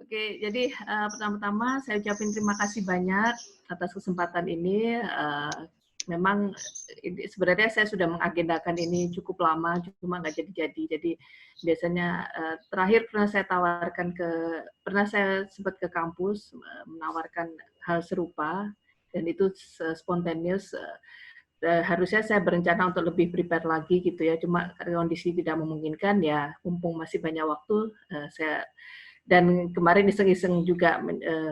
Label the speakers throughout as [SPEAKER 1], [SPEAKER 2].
[SPEAKER 1] Oke, jadi pertama-tama saya ucapin terima kasih banyak atas kesempatan ini. Memang sebenarnya saya sudah mengagendakan ini cukup lama, cuma nggak jadi-jadi. Jadi biasanya terakhir pernah saya sempat ke kampus menawarkan hal serupa dan itu spontaneous. Harusnya saya berencana untuk lebih prepare lagi gitu ya, cuma kondisi tidak memungkinkan ya, mumpung masih banyak waktu, saya dan kemarin iseng-iseng juga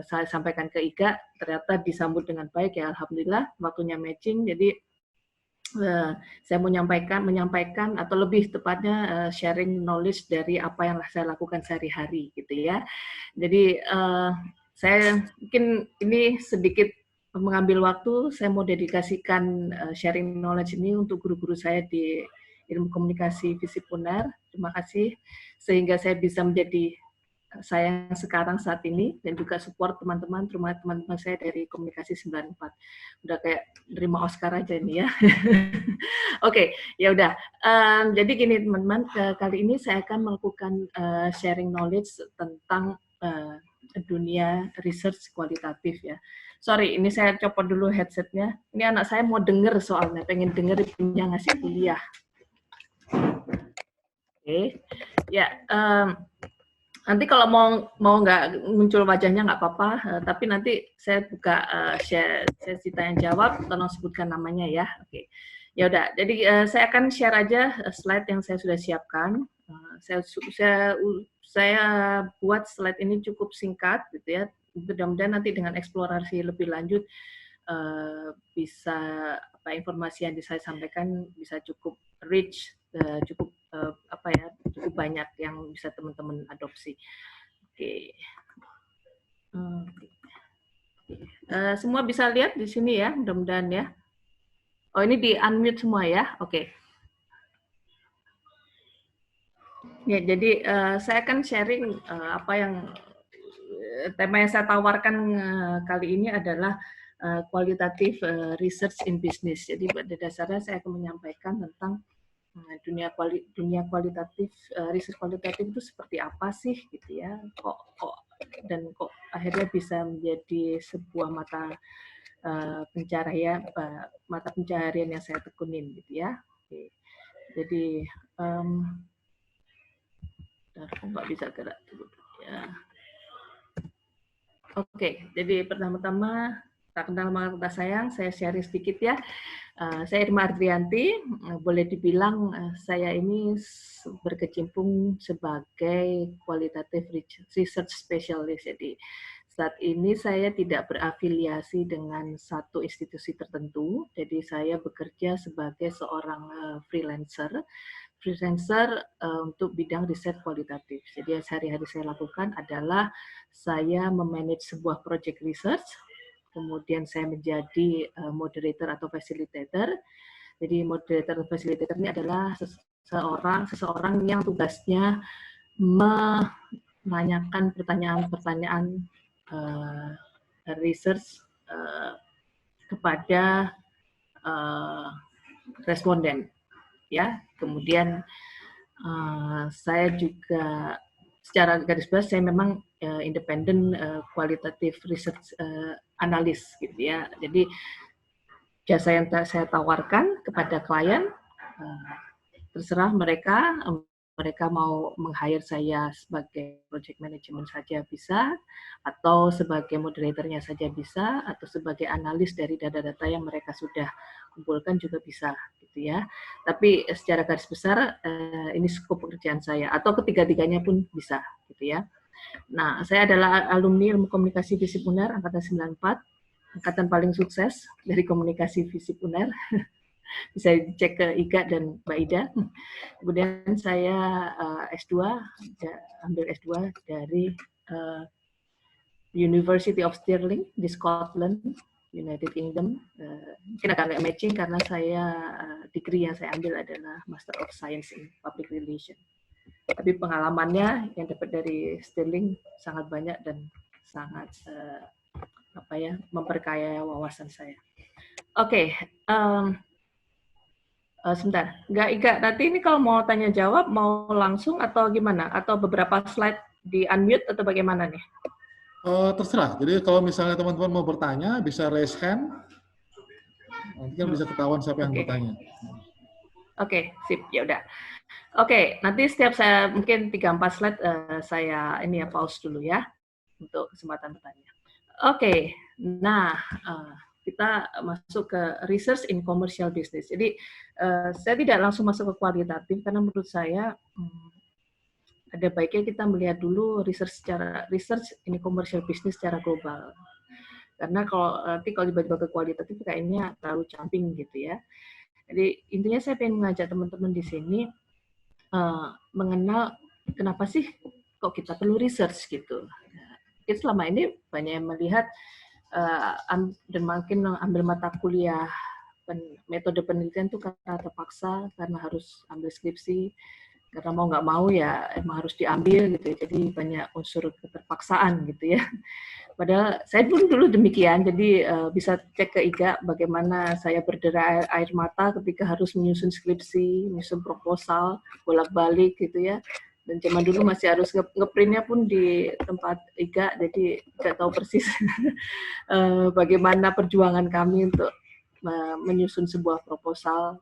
[SPEAKER 1] saya sampaikan ke Ika, ternyata disambut dengan baik ya, alhamdulillah waktunya matching. Jadi saya mau menyampaikan atau lebih tepatnya sharing knowledge dari apa yang saya lakukan sehari-hari gitu ya. Jadi saya mungkin ini sedikit mengambil waktu, saya mau dedikasikan sharing knowledge ini untuk guru-guru saya di Ilmu Komunikasi Fisip UNER. Terima kasih sehingga saya bisa menjadi saya sekarang saat ini dan juga support teman-teman saya dari Komunikasi 94. Udah kayak nerima Oscar aja nih ya. Oke, ya udah. Jadi gini teman-teman, kali ini saya akan melakukan sharing knowledge tentang dunia research kualitatif ya. Sorry, ini saya copot dulu headsetnya. Ini anak saya mau denger soalnya, pengen denger ibunya ngasih kuliah. Oke, ya. Nanti kalau mau nggak muncul wajahnya nggak apa-apa, tapi nanti saya buka sesi tanya jawab, tolong sebutkan namanya ya. Oke, ya udah. Jadi saya akan share aja slide yang saya sudah siapkan. Saya buat slide ini cukup singkat, gitu ya. Mudah-mudahan nanti dengan eksplorasi lebih lanjut bisa informasi yang saya sampaikan bisa cukup rich, cukup cukup banyak yang bisa teman-teman adopsi. Oke. Semua bisa lihat di sini ya, mudah-mudahan ya. Oh, ini di unmute semua ya. Oke. Ya, jadi saya akan sharing apa yang tema yang saya tawarkan kali ini adalah kualitatif research in business. Jadi pada dasarnya saya akan menyampaikan tentang dunia kualitatif, riset kualitatif itu seperti apa sih gitu ya, kok akhirnya bisa menjadi sebuah mata pencaharian yang saya tekunin gitu ya. Oke. Jadi kok nggak bisa gerak ya. Oke, jadi pertama-tama tak kenal maka tak sayang, saya sharing sedikit ya. Saya Irma Ardrianti, boleh dibilang saya ini berkecimpung sebagai qualitative research specialist. Jadi saat ini saya tidak berafiliasi dengan satu institusi tertentu, jadi saya bekerja sebagai seorang freelancer untuk bidang riset kualitatif. Jadi sehari-hari saya lakukan adalah saya memanage sebuah project research, kemudian saya menjadi moderator atau facilitator. Jadi moderator atau facilitator ini adalah seseorang yang tugasnya menanyakan pertanyaan-pertanyaan research kepada responden. Ya, kemudian saya juga secara garis besar saya memang independent qualitative research analis gitu ya. Jadi jasa yang saya tawarkan kepada klien terserah mereka mau meng-hire saya sebagai project management saja bisa, atau sebagai moderatornya saja bisa, atau sebagai analis dari data-data yang mereka sudah kumpulkan juga bisa, gitu ya. Tapi secara garis besar ini skop pekerjaan saya, atau ketiga-tiganya pun bisa, gitu ya. Nah, saya adalah alumni Ilmu Komunikasi Fisip UNER angkatan 94, angkatan paling sukses dari Komunikasi Fisip UNER. Bisa cek ke Ika dan Mbak Ida. Kemudian saya ambil S2 dari University of Stirling di Scotland, United Kingdom. Mungkin agak matching karena saya degree yang saya ambil adalah Master of Science in Public Relations. Tapi pengalamannya yang dapat dari Stirling sangat banyak dan sangat memperkaya wawasan saya. Oke. Sebentar, nggak Ika, nanti ini kalau mau tanya jawab mau langsung atau gimana? Atau beberapa slide di unmute atau bagaimana nih?
[SPEAKER 2] Terserah. Jadi kalau misalnya teman-teman mau bertanya, bisa raise hand. Nanti kan bisa ketahuan siapa yang bertanya.
[SPEAKER 1] Oke, sip. Ya udah. Oke, nanti setiap saya mungkin 3-4 slide saya ini ya pause dulu ya untuk kesempatan bertanya. Oke, nah kita masuk ke research in commercial business. Jadi saya tidak langsung masuk ke kualitatif karena menurut saya ada baiknya kita melihat dulu research in commercial business secara global. Karena kalau tiba-tiba ke kualitatif kayaknya terlalu jumping gitu ya. Jadi intinya saya pengen mengajak teman-teman di sini mengenal kenapa sih kok kita perlu research gitu. Kita selama ini banyak yang melihat dan makin ambil mata kuliah metode penelitian itu karena terpaksa, karena harus ambil skripsi, karena mau nggak mau ya emang harus diambil gitu. Jadi banyak unsur keterpaksaan gitu ya. Padahal saya pun dulu demikian, jadi bisa cek ke IGA bagaimana saya berderai air mata ketika harus menyusun skripsi, menyusun proposal, bolak-balik gitu ya. Dan zaman dulu masih harus ngeprintnya pun di tempat IGA, jadi nggak tahu persis bagaimana perjuangan kami untuk menyusun sebuah proposal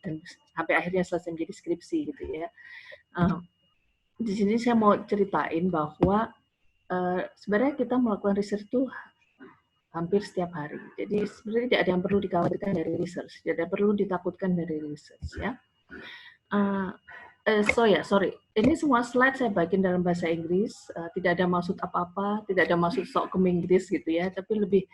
[SPEAKER 1] dan sampai akhirnya selesai menjadi skripsi gitu ya. Di sini saya mau ceritain bahwa sebenarnya kita melakukan riset itu hampir setiap hari. Jadi sebenarnya tidak ada yang perlu dikhawatirkan dari research, tidak ada yang perlu ditakutkan dari research ya. Sorry. Ini semua slide saya bagiin dalam bahasa Inggris. Tidak ada maksud apa-apa, tidak ada maksud sok ke Inggris gitu ya, tapi lebih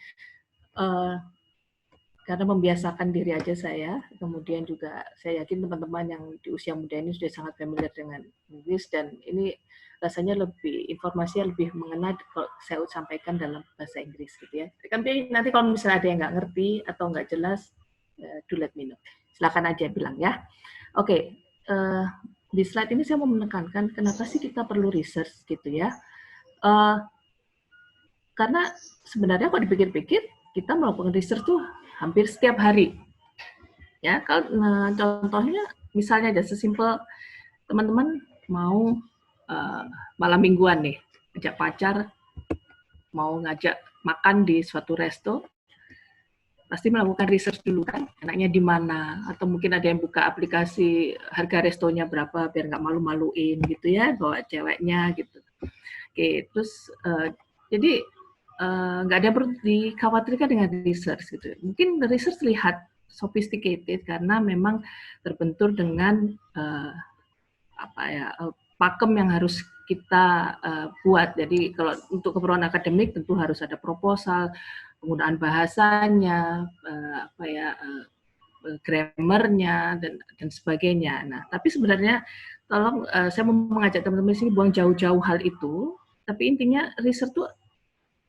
[SPEAKER 1] karena membiasakan diri aja saya. Kemudian juga saya yakin teman-teman yang di usia muda ini sudah sangat familiar dengan Inggris dan ini rasanya lebih informasinya lebih mengena kalau saya sampaikan dalam bahasa Inggris gitu ya. Tapi nanti kalau misalnya ada yang nggak ngerti atau nggak jelas, do let me know. Silakan aja bilang ya. Oke, di slide ini saya mau menekankan kenapa sih kita perlu research gitu ya. Karena sebenarnya kalau dipikir-pikir kita melakukan research tuh hampir setiap hari. Ya, kalau contohnya misalnya ada sesimpel teman-teman mau malam mingguan nih, ajak pacar mau ngajak makan di suatu resto, pasti melakukan research dulu kan, enaknya di mana, atau mungkin ada yang buka aplikasi harga restonya berapa biar nggak malu-maluin gitu ya, bawa ceweknya gitu. Oke, terus jadi nggak ada perlu dikhawatirkan dengan research gitu. Mungkin research terlihat sophisticated karena memang terbentur dengan pakem yang harus kita buat. Jadi kalau untuk keperluan akademik tentu harus ada proposal, penggunaan bahasanya, grammarnya dan sebagainya. Nah, tapi sebenarnya tolong saya mau mengajak teman-teman sini buang jauh-jauh hal itu. Tapi intinya research itu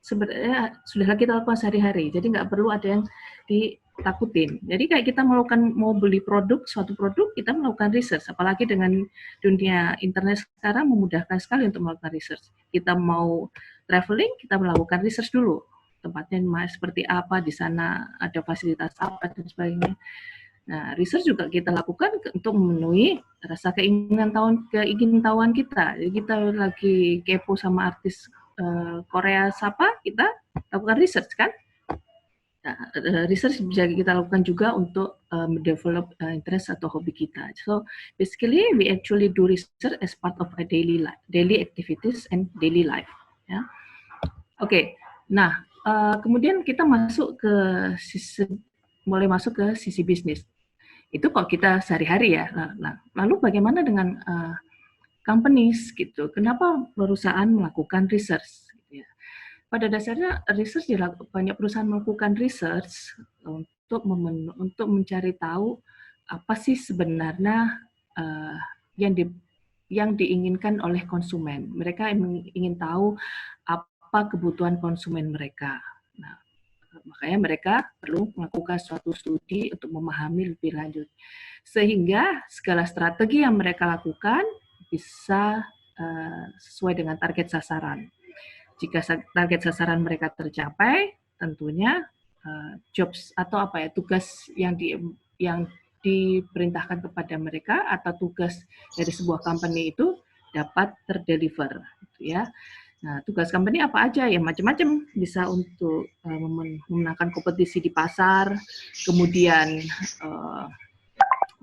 [SPEAKER 1] sebenarnya sudah kita lakukan sehari-hari. Jadi nggak perlu ada yang ditakutin. Jadi kayak kita mau beli suatu produk, kita melakukan research. Apalagi dengan dunia internet sekarang memudahkan sekali untuk melakukan research. Kita mau traveling, kita melakukan research dulu. Tempatnya seperti apa, di sana ada fasilitas apa, dan sebagainya. Nah, research juga kita lakukan untuk memenuhi rasa keingintahuan kita. Jadi kita lagi kepo sama artis Korea siapa, kita lakukan research kan. Nah, research bisa kita lakukan juga untuk mendevelop interest atau hobi kita. So basically we actually do research as part of our daily activities and daily life. Ya. Oke. Nah, kemudian kita mulai masuk ke sisi bisnis. Itu kok kita sehari-hari ya. Nah, lalu bagaimana dengan companies gitu? Kenapa perusahaan melakukan research? Gitu ya. Pada dasarnya research banyak perusahaan melakukan research untuk mencari tahu apa sih sebenarnya yang diinginkan oleh konsumen. Mereka ingin tahu apa kebutuhan konsumen mereka. Nah, makanya mereka perlu melakukan suatu studi untuk memahami lebih lanjut. Sehingga segala strategi yang mereka lakukan bisa sesuai dengan target sasaran. Jika target sasaran mereka tercapai, tentunya jobs atau tugas yang diperintahkan kepada mereka atau tugas dari sebuah company itu dapat terdeliver. gitu ya. Nah, tugas company apa aja ya, macam-macam, bisa untuk memenangkan kompetisi di pasar, kemudian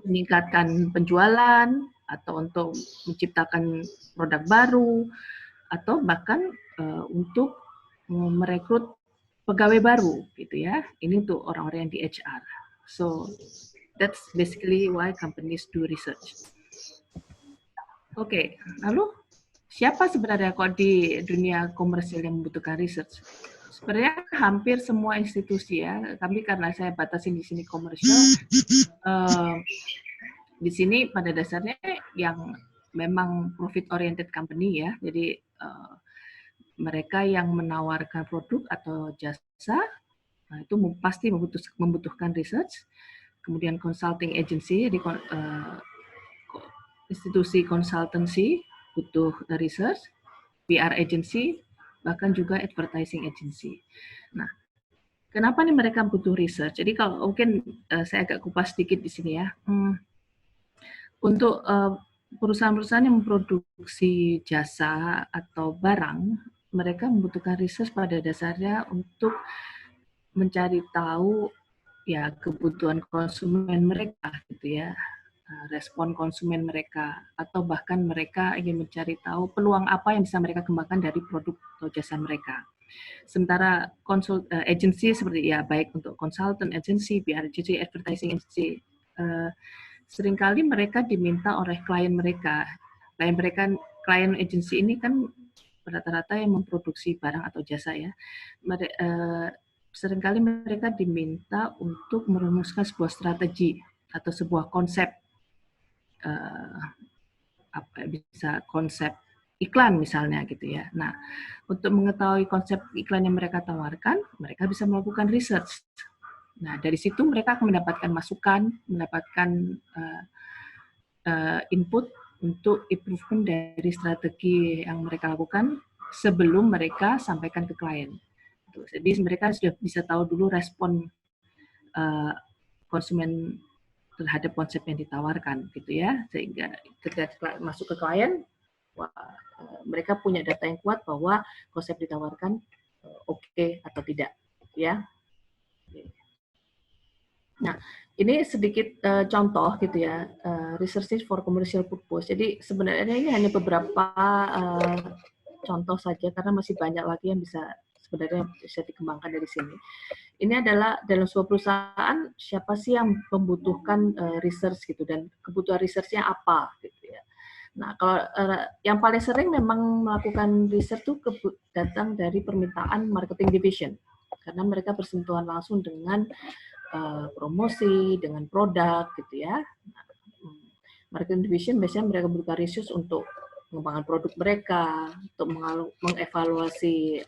[SPEAKER 1] meningkatkan penjualan, atau untuk menciptakan produk baru, atau bahkan untuk merekrut pegawai baru gitu ya. Ini untuk orang-orang yang di HR. So that's basically why companies do research. Oke, lalu siapa sebenarnya kok di dunia komersial yang membutuhkan research? Sebenarnya hampir semua institusi ya. Tapi karena saya batasin di sini komersial, di sini pada dasarnya yang memang profit oriented company ya. Jadi mereka yang menawarkan produk atau jasa, nah itu pasti membutuhkan research. Kemudian consulting agency, jadi institusi konsultansi butuh research, PR agency, bahkan juga advertising agency. Nah, kenapa nih mereka butuh research? Jadi kalau mungkin saya agak kupas sedikit di sini ya. Untuk perusahaan-perusahaan yang memproduksi jasa atau barang, mereka membutuhkan research pada dasarnya untuk mencari tahu ya kebutuhan konsumen mereka gitu ya, respon konsumen mereka, atau bahkan mereka ingin mencari tahu peluang apa yang bisa mereka kembangkan dari produk atau jasa mereka. Sementara agency seperti ya baik untuk consultant agency, PR agency, advertising agency, seringkali mereka diminta oleh klien mereka. Klien agency ini kan rata-rata yang memproduksi barang atau jasa ya. Seringkali mereka diminta untuk merumuskan sebuah strategi atau sebuah konsep, bisa konsep iklan misalnya gitu ya. Nah, untuk mengetahui konsep iklan yang mereka tawarkan, mereka bisa melakukan research. Nah, dari situ mereka akan mendapatkan masukan, mendapatkan input untuk improvement dari strategi yang mereka lakukan sebelum mereka sampaikan ke klien. Jadi mereka sudah bisa tahu dulu respon konsumen terhadap konsep yang ditawarkan, gitu ya. Sehingga ketika masuk ke klien, mereka punya data yang kuat bahwa konsep ditawarkan oke atau tidak, ya. Nah, ini sedikit contoh gitu ya, research for commercial purpose. Jadi sebenarnya ini hanya beberapa contoh saja karena masih banyak lagi yang sebenarnya bisa dikembangkan dari sini. Ini adalah dalam sebuah perusahaan siapa sih yang membutuhkan research gitu dan kebutuhan research-nya apa gitu ya. Nah, kalau yang paling sering memang melakukan research itu datang dari permintaan marketing division karena mereka bersentuhan langsung dengan promosi, dengan produk gitu ya. Nah, marketing division biasanya mereka membuka research untuk mengembangkan produk mereka, untuk mengevaluasi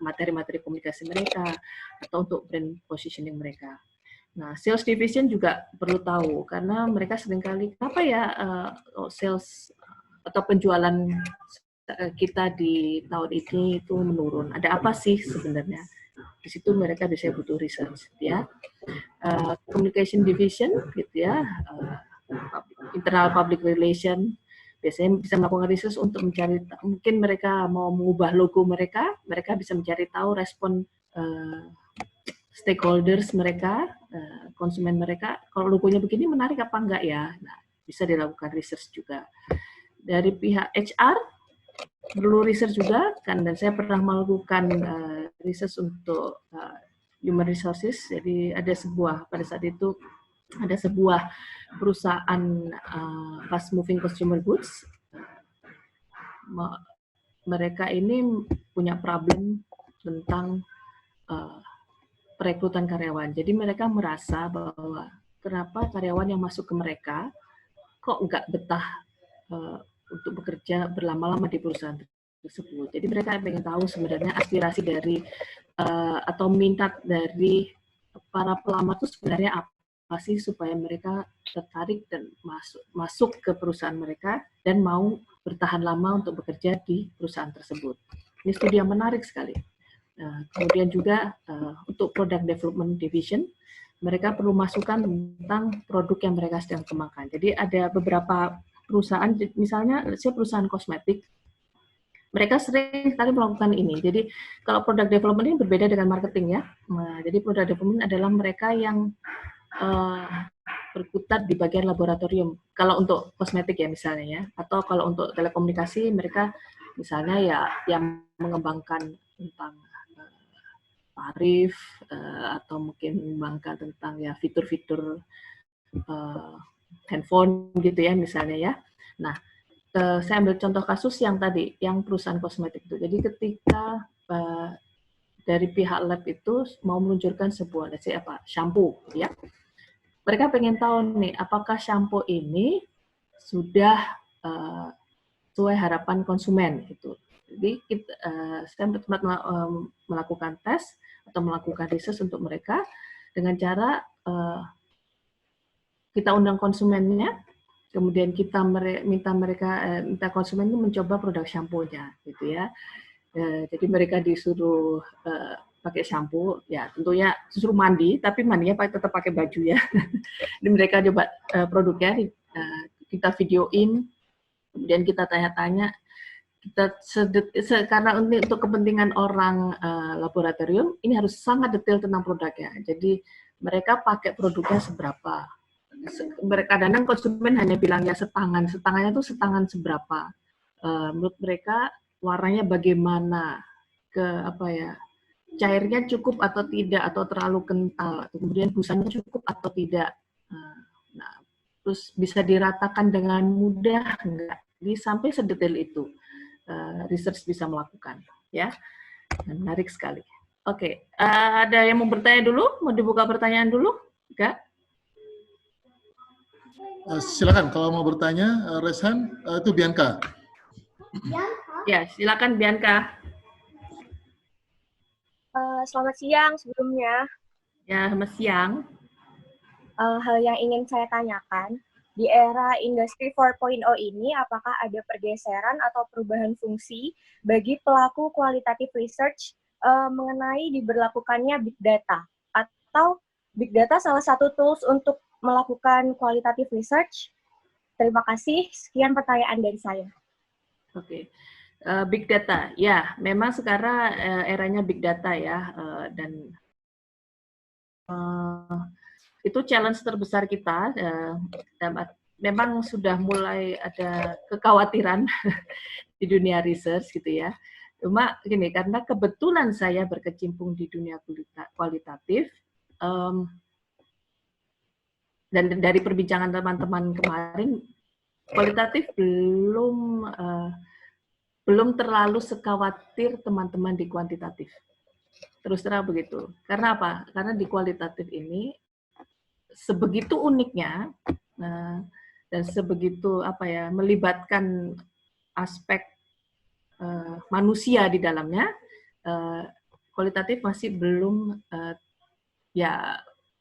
[SPEAKER 1] materi-materi komunikasi mereka, atau untuk brand positioning mereka. Nah, sales division juga perlu tahu, karena mereka seringkali, kenapa ya sales atau penjualan kita di tahun ini itu menurun? Ada apa sih sebenarnya? Di situ mereka biasanya butuh research, ya. Communication division, gitu ya, internal public relation, biasanya bisa melakukan research untuk mencari, mungkin mereka mau mengubah logo mereka, mereka bisa mencari tahu respon stakeholders mereka, konsumen mereka, kalau logonya begini menarik apa enggak ya, nah, bisa dilakukan research juga. Dari pihak HR, perlu research juga, kan, dan saya pernah melakukan research untuk human resources, jadi ada pada saat itu, ada sebuah perusahaan fast moving consumer goods, mereka ini punya problem tentang perekrutan karyawan. Jadi mereka merasa bahwa kenapa karyawan yang masuk ke mereka kok nggak betah untuk bekerja berlama-lama di perusahaan tersebut. Jadi mereka ingin tahu sebenarnya aspirasi dari atau minat dari para pelamar itu sebenarnya apa sih supaya mereka tertarik dan masuk ke perusahaan mereka dan mau bertahan lama untuk bekerja di perusahaan tersebut. Ini studi yang menarik sekali. Kemudian juga untuk product development division, mereka perlu masukan tentang produk yang mereka sedang kembangkan. Jadi ada beberapa perusahaan, misalnya saya perusahaan kosmetik, mereka sering sekali melakukan ini. Jadi kalau product development ini berbeda dengan marketing ya. Nah, jadi product development adalah mereka yang berkutat di bagian laboratorium. Kalau untuk kosmetik ya misalnya ya, atau kalau untuk telekomunikasi mereka misalnya ya yang mengembangkan tentang tarif atau mungkin mengembangkan tentang ya fitur-fitur handphone gitu ya misalnya ya. Nah, saya ambil contoh kasus yang tadi, yang perusahaan kosmetik itu. Jadi ketika dari pihak lab itu mau meluncurkan sebuah, let's say apa, shampoo, ya. Mereka pengen tahu nih, apakah shampoo ini sudah sesuai harapan konsumen gitu. Jadi saya sempat melakukan tes atau melakukan research untuk mereka dengan cara kita undang konsumennya, kemudian kita minta konsumen itu mencoba produk shampoo-nya, gitu ya. Jadi mereka disuruh pakai shampoo, ya tentunya disuruh mandi, tapi mandinya tetap pakai baju ya. Jadi mereka coba produknya, kita videoin, kemudian kita tanya-tanya, karena untuk kepentingan orang laboratorium, ini harus sangat detail tentang produknya. Jadi mereka pakai produknya seberapa. Kadang-kadang konsumen hanya bilang ya setangannya itu setangan seberapa. Menurut mereka warnanya bagaimana, cairnya cukup atau tidak, atau terlalu kental, kemudian busanya cukup atau tidak. Nah, terus bisa diratakan dengan mudah enggak? Jadi sampai sedetail itu research bisa melakukan, ya. Menarik sekali. Oke, ada yang mau bertanya dulu? Mau dibuka pertanyaan dulu? Enggak?
[SPEAKER 2] Silakan kalau mau bertanya, Resan, itu Bianca.
[SPEAKER 1] Ya, silakan Bianca.
[SPEAKER 3] Selamat siang sebelumnya.
[SPEAKER 1] Ya, selamat siang.
[SPEAKER 3] Hal yang ingin saya tanyakan, di era industri 4.0 ini, apakah ada pergeseran atau perubahan fungsi bagi pelaku kualitatif research mengenai diberlakukannya big data? Atau big data salah satu tools untuk melakukan kualitatif research? Terima kasih. Sekian pertanyaan dari saya.
[SPEAKER 1] Oke. Big data, ya, memang sekarang eranya big data ya, dan itu challenge terbesar kita. Memang sudah mulai ada kekhawatiran di dunia research gitu ya. Cuma gini, karena kebetulan saya berkecimpung di dunia kualitatif, dan dari perbincangan teman-teman kemarin, kualitatif belum terlalu sekhawatir teman-teman di kuantitatif. Terus terang begitu. Karena apa? Karena di kualitatif ini sebegitu uniknya dan sebegitu melibatkan aspek manusia di dalamnya, kualitatif masih belum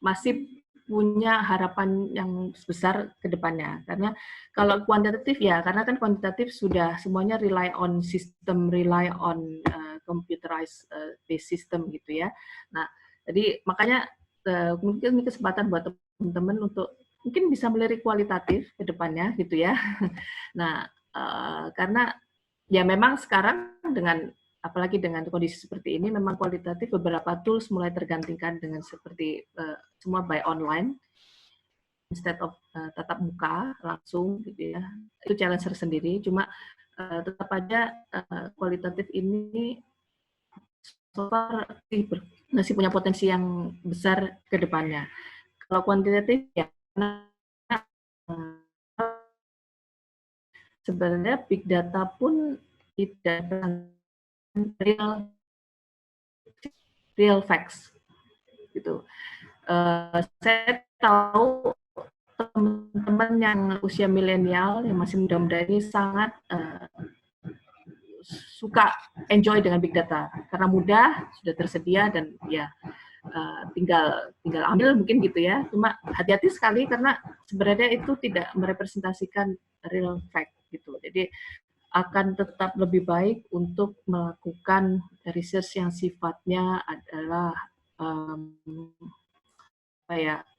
[SPEAKER 1] masih punya harapan yang besar ke depannya. Karena kalau kuantitatif ya, karena kan kuantitatif sudah semuanya rely on system, rely on computerized based system gitu ya. Nah, jadi makanya mungkin ini kesempatan buat teman-teman untuk mungkin bisa melirik kualitatif ke depannya gitu ya. Nah, karena ya memang sekarang apalagi dengan kondisi seperti ini, memang kualitatif beberapa tools mulai tergantikan dengan seperti semua by online instead of tatap muka langsung gitu ya. Itu challenge tersendiri. Cuma tetap aja kualitatif ini so far masih punya potensi yang besar ke depannya. Kalau kuantitatif ya sebenarnya big data pun tidak real facts gitu. Saya tahu teman-teman yang usia milenial yang masih muda-muda ini sangat suka enjoy dengan big data karena mudah, sudah tersedia, dan ya tinggal ambil mungkin gitu ya. Cuma hati-hati sekali karena sebenarnya itu tidak merepresentasikan real fact gitu. Jadi akan tetap lebih baik untuk melakukan research yang sifatnya adalah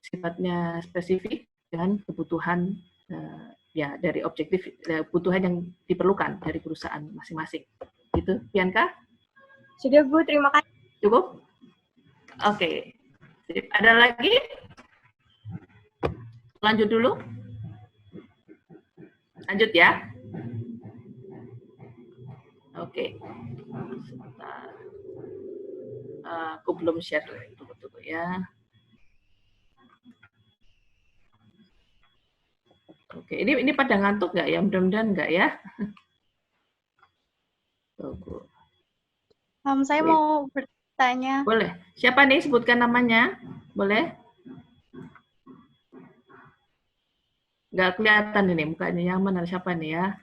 [SPEAKER 1] sifatnya spesifik dengan kebutuhan ya dari objektif kebutuhan yang diperlukan dari perusahaan masing-masing. Gitu, Bianca?
[SPEAKER 3] Sudah Bu, terima kasih.
[SPEAKER 1] Cukup? Oke. Ada lagi? Lanjut dulu. Lanjut ya. Oke. Sebentar. Aku belum share. Tunggu ya. Oke, ini pada ngantuk nggak ya? Mudah-mudahan nggak ya. Tunggu.
[SPEAKER 4] Saya mau bertanya.
[SPEAKER 1] Boleh. Siapa nih? Sebutkan namanya. Boleh? Nggak kelihatan ini mukanya. Yang mana? Siapa nih ya?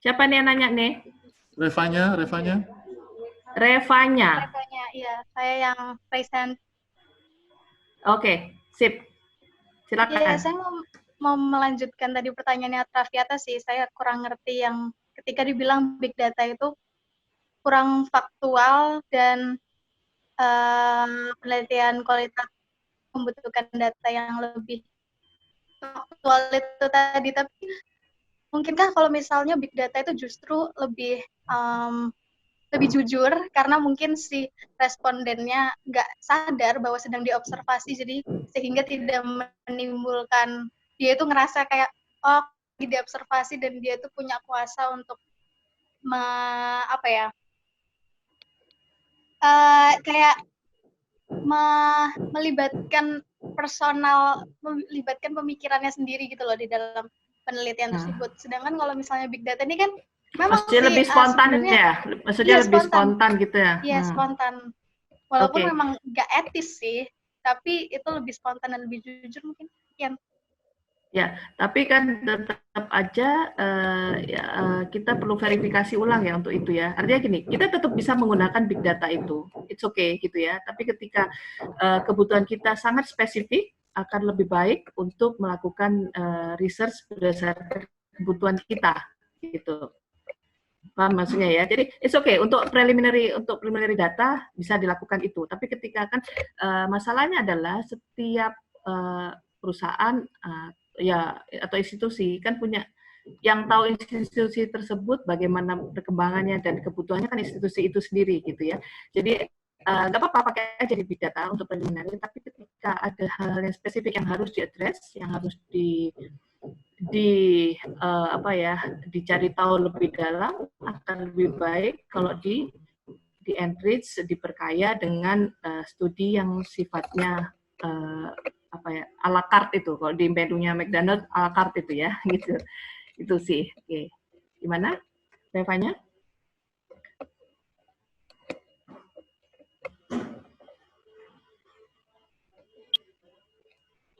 [SPEAKER 1] Siapa nih yang nanya nih?
[SPEAKER 2] Revanya.
[SPEAKER 1] Revanya.
[SPEAKER 4] Iya, saya yang present.
[SPEAKER 1] Oke, sip. Silakan.
[SPEAKER 4] Iya, saya mau melanjutkan tadi pertanyaannya Traviata sih. Saya kurang ngerti yang ketika dibilang big data itu kurang faktual dan penelitian kualitas membutuhkan data yang lebih faktual itu tadi. Tapi mungkinkah kalau misalnya big data itu justru lebih jujur karena mungkin si respondennya nggak sadar bahwa sedang diobservasi, jadi sehingga tidak menimbulkan dia itu ngerasa kayak oh diobservasi dan dia itu punya kuasa untuk melibatkan melibatkan pemikirannya sendiri gitu loh di dalam penelitian tersebut. Sedangkan kalau misalnya big data ini kan memang
[SPEAKER 1] maksudnya lebih spontan ya? Maksudnya lebih spontan gitu ya?
[SPEAKER 4] Iya, spontan. Walaupun memang nggak etis sih, tapi itu lebih spontan dan lebih jujur mungkin.
[SPEAKER 1] Ya, tapi kan tetap aja kita perlu verifikasi ulang ya untuk itu ya. Artinya gini, kita tetap bisa menggunakan big data itu, it's okay gitu ya. Tapi ketika kebutuhan kita sangat spesifik, akan lebih baik untuk melakukan research berdasarkan kebutuhan kita gitu. Paham maksudnya ya? Jadi it's okay untuk preliminary data bisa dilakukan itu. Tapi ketika kan masalahnya adalah setiap perusahaan ya atau institusi kan punya yang tahu institusi tersebut bagaimana perkembangannya dan kebutuhannya kan institusi itu sendiri gitu ya. Jadi nggak apa-apa pakai aja di big data untuk preliminary, tapi ketika ada hal-hal yang spesifik yang harus diadres, yang harus dicari tahu lebih dalam, akan lebih baik kalau di enrich, diperkaya dengan studi yang sifatnya a la carte itu. Kalau di menunya McDonald a la carte itu ya, gitu. Itu sih. Oke. Gimana? Revanya?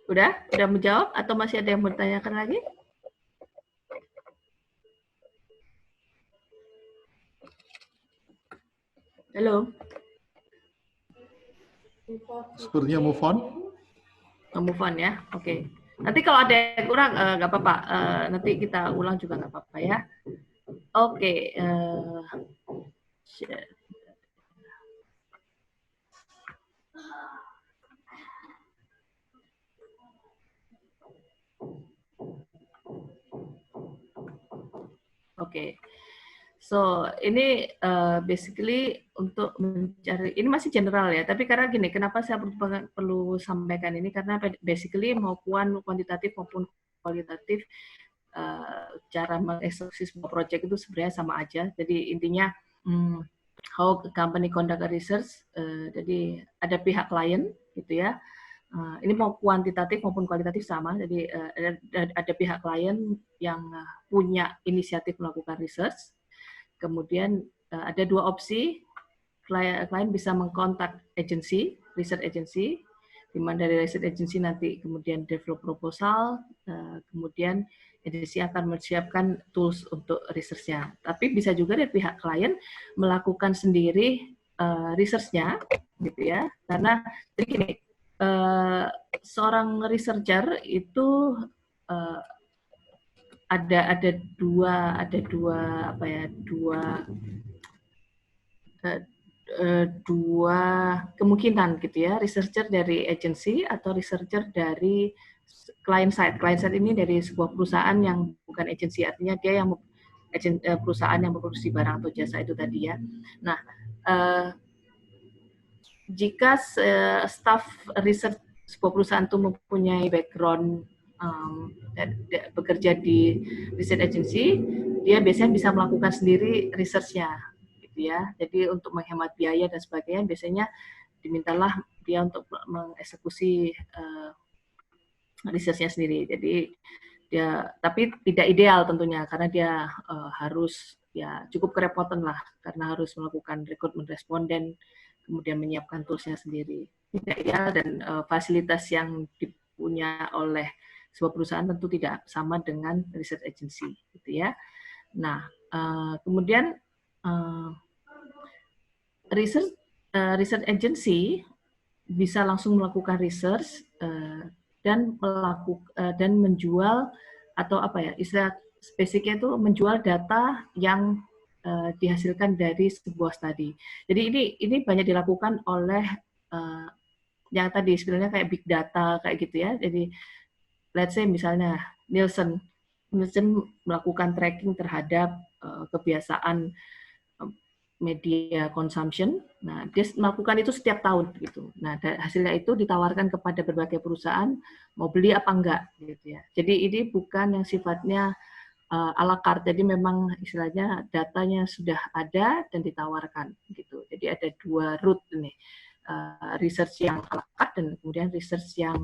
[SPEAKER 1] Udah menjawab atau masih ada yang mau ditanyakan lagi? Halo.
[SPEAKER 2] Sepertinya move on.
[SPEAKER 1] Move on ya, oke. Nanti kalau ada yang kurang nggak apa-apa, nanti kita ulang juga nggak apa-apa ya. Oke. Oke. So, ini basically untuk mencari, ini masih general ya, tapi karena gini, kenapa saya perlu sampaikan ini, karena basically maupun kuantitatif maupun kualitatif, cara mengeksekusi sebuah project itu sebenarnya sama aja. Jadi intinya, how company conduct research, jadi ada pihak klien gitu ya, ini mau kuantitatif maupun kualitatif sama, jadi ada pihak klien yang punya inisiatif melakukan research. Kemudian ada dua opsi, klien bisa mengkontak agency, research agency, di mana dari research agency nanti kemudian develop proposal, kemudian agency akan menyiapkan tools untuk research-nya. Tapi bisa juga dari pihak klien melakukan sendiri research-nya, gitu ya. Karena jadi gini, seorang researcher itu ada dua kemungkinan gitu ya, researcher dari agency atau researcher dari client side. Client side ini dari sebuah perusahaan yang bukan agency, artinya dia yang perusahaan yang memproduksi barang atau jasa itu tadi ya. Nah, jika staff research sebuah perusahaan itu mempunyai background bekerja di research agency, dia biasanya bisa melakukan sendiri research-nya, gitu ya. Jadi untuk menghemat biaya dan sebagainya, biasanya dimintalah dia untuk mengeksekusi research-nya sendiri. Jadi dia, tapi tidak ideal tentunya karena dia harus ya cukup kerepotan lah karena harus melakukan rekrutmen responden, kemudian menyiapkan toolsnya sendiri. Tidak ideal dan fasilitas yang dipunya oleh sebuah perusahaan tentu tidak sama dengan research agency, gitu ya. Nah, kemudian research agency bisa langsung melakukan research dan menjual atau apa ya istilah spesifiknya itu menjual data yang dihasilkan dari sebuah studi. Jadi ini banyak dilakukan oleh yang tadi sebenarnya kayak big data kayak gitu ya. Jadi let's say misalnya Nielsen melakukan tracking terhadap kebiasaan media consumption. Nah, dia melakukan itu setiap tahun gitu. Nah, hasilnya itu ditawarkan kepada berbagai perusahaan mau beli apa enggak gitu ya. Jadi ini bukan yang sifatnya a la carte. Jadi memang istilahnya datanya sudah ada dan ditawarkan gitu. Jadi ada dua route nih. Research yang a la carte dan kemudian research yang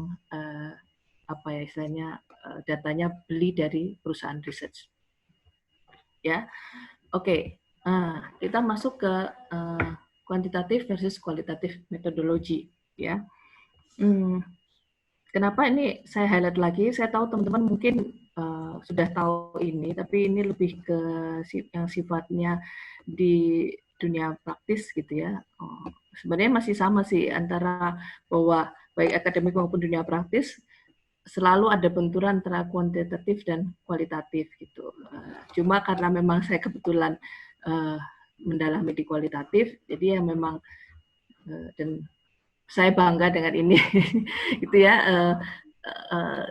[SPEAKER 1] apa ya istilahnya datanya beli dari perusahaan research. Ya. Oke. Kita masuk ke kuantitatif versus kualitatif metodologi, ya. Kenapa ini saya highlight lagi? Saya tahu teman-teman mungkin sudah tahu ini, tapi ini lebih ke yang sifatnya di dunia praktis gitu ya. Sebenarnya masih sama sih antara bahwa baik akademik maupun dunia praktis selalu ada benturan antara kuantitatif dan kualitatif gitu. Cuma karena memang saya kebetulan mendalami di kualitatif, jadi ya memang dan saya bangga dengan ini, gitu ya.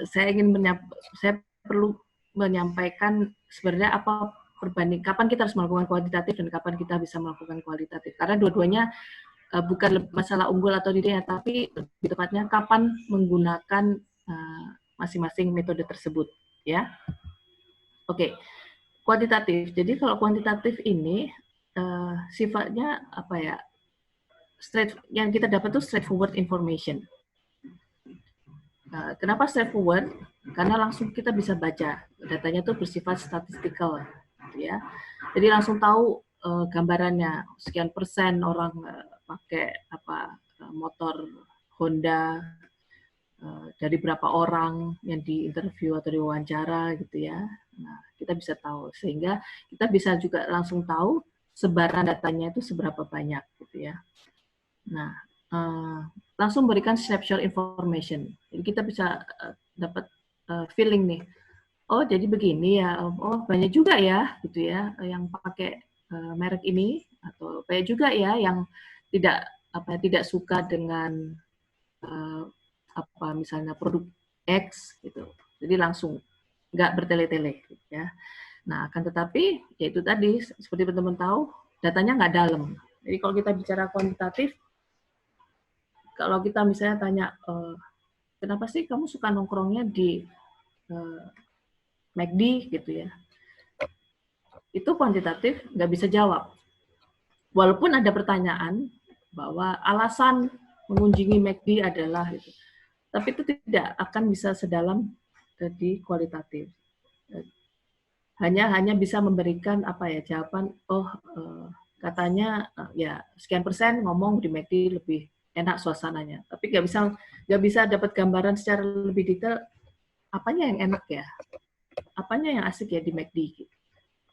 [SPEAKER 1] Saya perlu menyampaikan sebenarnya apa perbanding kapan kita harus melakukan kuantitatif dan kapan kita bisa melakukan kualitatif. Karena dua-duanya bukan masalah unggul atau tidak, tapi lebih tepatnya kapan menggunakan masing-masing metode tersebut, ya. Oke. Kuantitatif. Jadi kalau kuantitatif ini sifatnya apa ya? Yang kita dapat itu straightforward information. Kenapa straightforward? Karena langsung kita bisa baca. Datanya itu bersifat statistikal, ya. Jadi langsung tahu gambarannya. Sekian persen orang pakai motor Honda, dari berapa orang yang diinterview atau diwawancara gitu ya. Nah, kita bisa tahu sehingga kita bisa juga langsung tahu sebaran datanya itu seberapa banyak gitu ya. Nah, langsung berikan snapshot information. Jadi kita bisa dapat feeling nih. Oh, jadi begini ya. Oh, banyak juga ya gitu ya yang pakai merek ini atau banyak juga ya yang tidak suka dengan misalnya produk X gitu. Jadi langsung nggak bertele-tele gitu ya. Nah, akan tetapi yaitu tadi seperti teman-teman tahu datanya nggak dalam. Jadi kalau kita bicara kuantitatif, kalau kita misalnya tanya kenapa sih kamu suka nongkrongnya di McD gitu ya, itu kuantitatif nggak bisa jawab. Walaupun ada pertanyaan bahwa alasan mengunjungi McD adalah itu. Tapi itu tidak akan bisa sedalam di kualitatif. Hanya bisa memberikan jawaban. Katanya ya sekian persen ngomong di McD lebih enak suasananya. Tapi nggak bisa dapat gambaran secara lebih detail apanya yang enak ya, apanya yang asik ya di McD.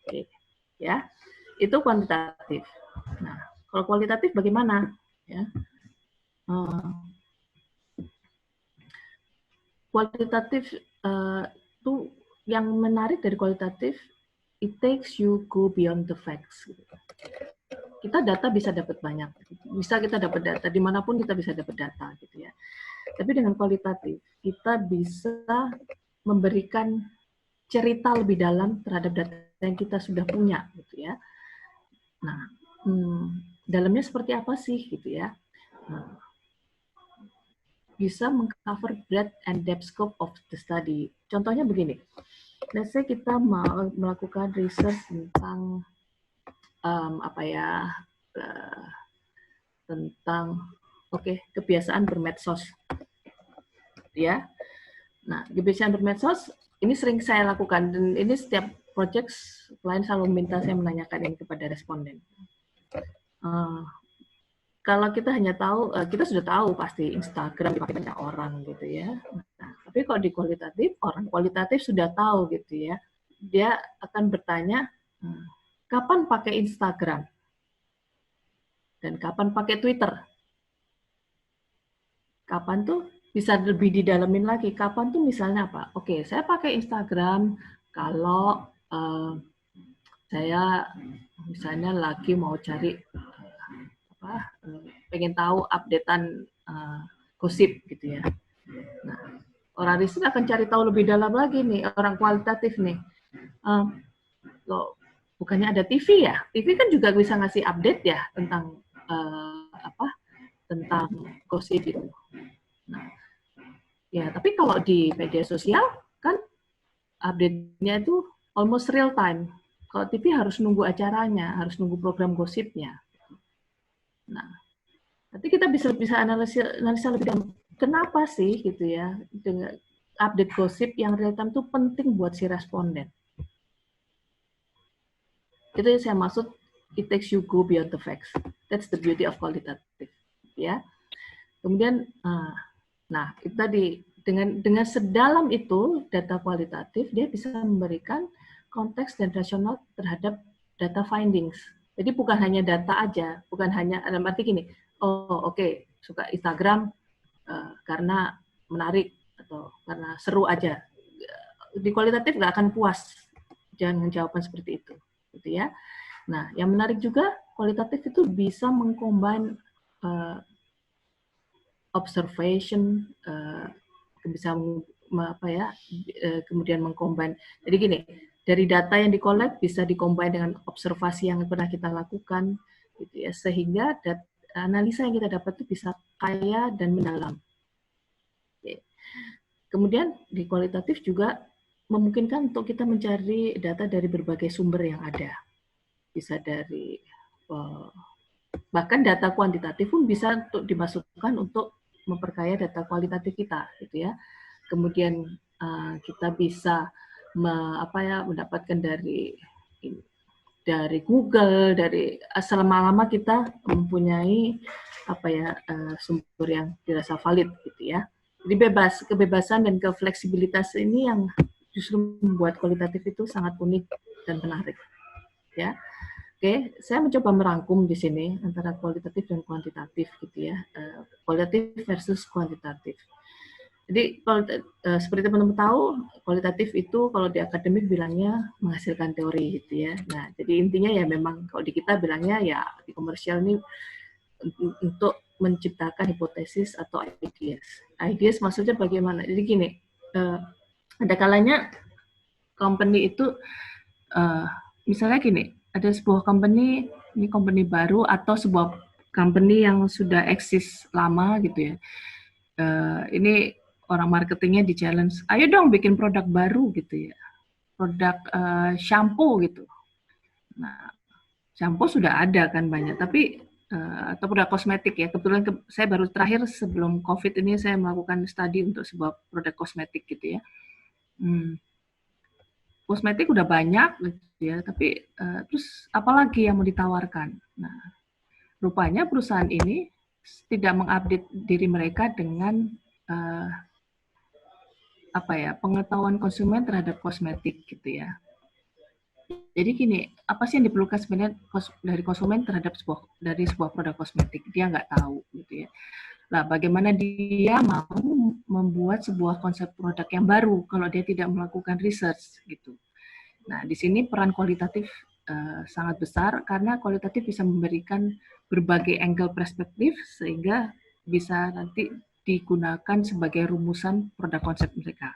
[SPEAKER 1] Oke, ya itu kuantitatif. Nah kalau kualitatif bagaimana? Ya. Kualitatif itu yang menarik dari kualitatif, it takes you go beyond the facts. Kita data bisa dapat banyak, bisa kita dapat data dimanapun kita bisa dapat data gitu ya. Tapi dengan kualitatif kita bisa memberikan cerita lebih dalam terhadap data yang kita sudah punya, gitu ya. Nah, dalamnya seperti apa sih, gitu ya? Nah, bisa mengcover breadth and depth scope of the study. Contohnya begini, let's say kita mau melakukan research tentang tentang kebiasaan bermedsos, ya. Nah, kebiasaan bermedsos ini sering saya lakukan, dan ini setiap project klien selalu minta saya menanyakan ini kepada responden. Kalau kita hanya tahu, kita sudah tahu pasti Instagram dipakai banyak orang gitu ya. Nah, tapi kalau di kualitatif, orang kualitatif sudah tahu gitu ya. Dia akan bertanya, kapan pakai Instagram? Dan kapan pakai Twitter? Kapan tuh? Bisa lebih didalamin lagi. Kapan tuh misalnya apa? Oke, saya pakai Instagram kalau saya misalnya lagi mau cari pengen tahu updatean gosip gitu ya. Nah, orang riset akan cari tahu lebih dalam lagi nih, orang kualitatif nih. Loh, bukannya ada TV ya? TV kan juga bisa ngasih update ya tentang tentang gosip itu. Nah, ya, tapi kalau di media sosial kan update-nya itu almost real time. Kalau TV harus nunggu acaranya, harus nunggu program gosipnya. Nah, nanti kita bisa analisa lebih dalam. Kenapa sih gitu ya dengan update gosip yang real time itu penting buat si responden? Itu yang saya maksud, it takes you go beyond the facts. That's the beauty of qualitative, ya. Kemudian, nah itu tadi dengan sedalam itu data kualitatif dia bisa memberikan konteks dan rasional terhadap data findings. Jadi bukan hanya data aja, bukan hanya dalam arti gini, suka Instagram karena menarik atau karena seru aja. Di kualitatif nggak akan puas, jangan jawaban seperti itu, gitu ya. Nah, yang menarik juga kualitatif itu bisa mengcombine observation, bisa kemudian mengcombine. Jadi gini, dari data yang dikolek bisa dikombin dengan observasi yang pernah kita lakukan, gitu ya, sehingga analisa yang kita dapat itu bisa kaya dan mendalam. Oke. Kemudian di kualitatif juga memungkinkan untuk kita mencari data dari berbagai sumber yang ada. Bisa dari bahkan data kuantitatif pun bisa untuk dimasukkan untuk memperkaya data kualitatif kita, gitu ya. Kemudian kita bisa mendapatkan dari Google, dari selama-lama kita mempunyai sumber yang dirasa valid, gitu ya. Jadi kebebasan dan kefleksibilitas ini yang justru membuat kualitatif itu sangat unik dan menarik, ya. Oke, saya mencoba merangkum di sini antara kualitatif dan kuantitatif, gitu ya. Kualitatif versus kuantitatif. Jadi seperti teman-teman tahu, kualitatif itu kalau di akademik bilangnya menghasilkan teori, gitu ya. Nah, jadi intinya ya memang kalau di kita bilangnya ya di komersial ini untuk menciptakan hipotesis atau ideas. Ideas maksudnya bagaimana? Jadi gini, ada kalanya company itu misalnya gini, ada sebuah company, ini company baru atau sebuah company yang sudah eksis lama gitu ya. Ini orang marketingnya di challenge, ayo dong bikin produk baru gitu ya. Produk shampoo gitu. Nah, shampoo sudah ada kan banyak, tapi atau produk kosmetik ya. Kebetulan saya baru terakhir sebelum COVID ini saya melakukan studi untuk sebuah produk kosmetik gitu ya. Kosmetik udah banyak gitu ya, tapi terus apalagi yang mau ditawarkan? Nah, rupanya perusahaan ini tidak mengupdate diri mereka dengan pengetahuan konsumen terhadap kosmetik gitu ya. Jadi gini, apa sih yang diperlukan sebenarnya dari konsumen terhadap sebuah produk kosmetik? Dia nggak tahu gitu ya. Nah, bagaimana dia mau membuat sebuah konsep produk yang baru kalau dia tidak melakukan research gitu. Nah, di sini peran kualitatif sangat besar karena kualitatif bisa memberikan berbagai angle perspektif sehingga bisa nanti digunakan sebagai rumusan produk konsep mereka.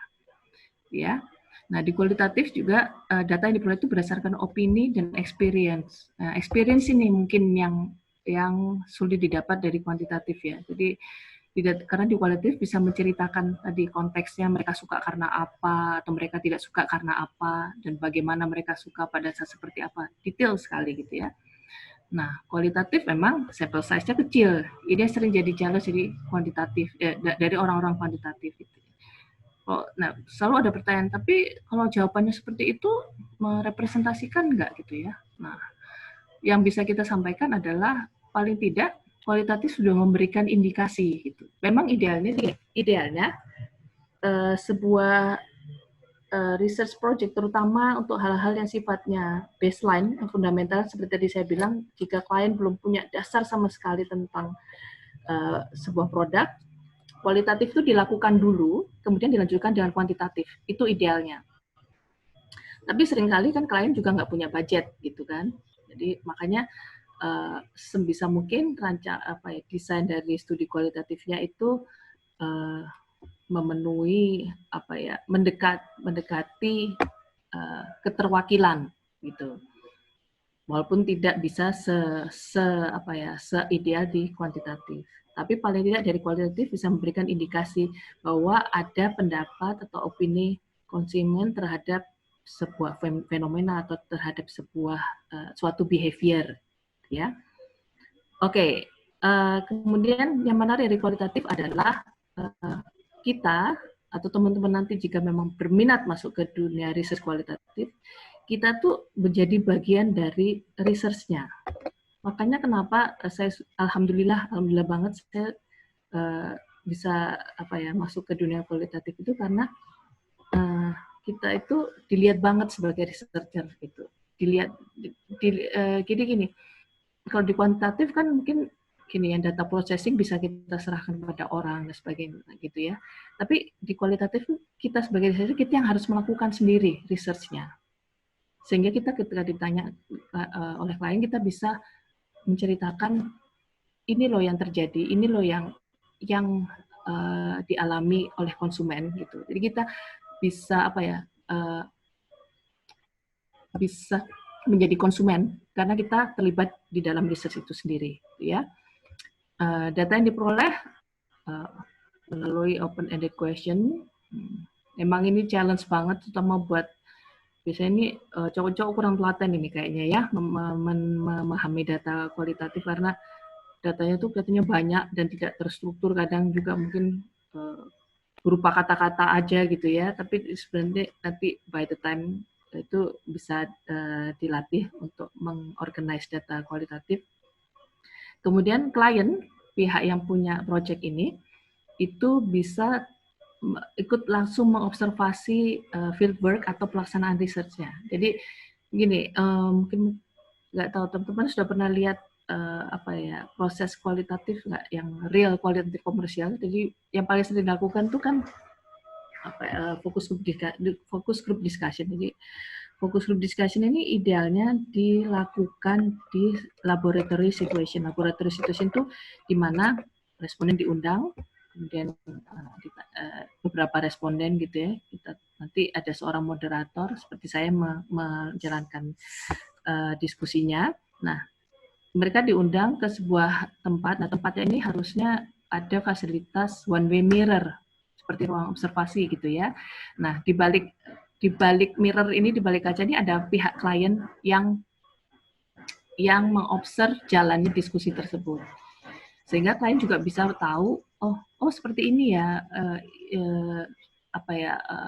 [SPEAKER 1] Ya. Nah, di kualitatif juga data yang diperoleh itu berdasarkan opini dan experience. Nah, experience ini mungkin yang sulit didapat dari kuantitatif ya. Jadi karena di kualitatif bisa menceritakan tadi konteksnya mereka suka karena apa atau mereka tidak suka karena apa dan bagaimana mereka suka pada saat seperti apa. Detail sekali gitu ya. Nah, kualitatif memang sample size-nya kecil. Ini sering jadi challenge jadi kuantitatif dari orang-orang kuantitatif itu. Nah, selalu ada pertanyaan, tapi kalau jawabannya seperti itu merepresentasikan nggak gitu ya? Nah, yang bisa kita sampaikan adalah paling tidak kualitatif sudah memberikan indikasi gitu. Memang idealnya sebuah research project terutama untuk hal-hal yang sifatnya baseline, yang fundamental seperti tadi saya bilang, jika klien belum punya dasar sama sekali tentang sebuah produk, kualitatif itu dilakukan dulu, kemudian dilanjutkan dengan kuantitatif. Itu idealnya. Tapi seringkali kan klien juga nggak punya budget gitu kan. Jadi makanya sebisa mungkin desain dari studi kualitatifnya itu memenuhi mendekati keterwakilan gitu. Walaupun tidak bisa seideal di kuantitatif. Tapi paling tidak dari kualitatif bisa memberikan indikasi bahwa ada pendapat atau opini konsumen terhadap sebuah fenomena atau terhadap sebuah suatu behavior, ya. Oke, kemudian yang menarik dari kualitatif adalah kita atau teman-teman nanti jika memang berminat masuk ke dunia research kualitatif, kita tuh menjadi bagian dari research-nya. Makanya kenapa saya alhamdulillah banget saya bisa masuk ke dunia kualitatif itu karena kita itu dilihat banget sebagai researcher gitu. Gini. Kalau di kuantitatif kan mungkin gini yang data processing bisa kita serahkan kepada orang dan sebagainya gitu ya. Tapi di kualitatif kita sebagai researcher kita yang harus melakukan sendiri research-nya. Sehingga kita ketika ditanya oleh klien kita bisa menceritakan ini loh yang terjadi, ini loh yang dialami oleh konsumen gitu. Jadi kita bisa bisa menjadi konsumen karena kita terlibat di dalam research itu sendiri, ya. Data yang diperoleh melalui open-ended question, memang ini challenge banget, terutama buat biasanya ini cowok-cowok kurang telaten ini kayaknya ya memahami data kualitatif karena datanya tuh katanya banyak dan tidak terstruktur, kadang juga mungkin berupa kata-kata aja gitu ya, tapi sebenarnya nanti by the time itu bisa dilatih untuk mengorganize data kualitatif. Kemudian klien, pihak yang punya project ini, itu bisa ikut langsung mengobservasi fieldwork atau pelaksanaan research-nya. Jadi gini, mungkin nggak tahu teman-teman sudah pernah lihat proses kualitatif nggak, yang real kualitatif komersial. Jadi yang paling sering dilakukan itu kan focus group discussion. Jadi focus group discussion ini idealnya dilakukan di laboratory situation. Laboratory situation itu di mana responden diundang, kemudian beberapa responden gitu ya. Kita nanti ada seorang moderator seperti saya menjalankan diskusinya. Nah, mereka diundang ke sebuah tempat. Nah, tempatnya ini harusnya ada fasilitas one way mirror seperti ruang observasi gitu ya. Nah, di balik mirror ini, di balik kaca ini ada pihak klien yang mengobserv jalannya diskusi tersebut. Sehingga klien juga bisa tahu, oh seperti ini ya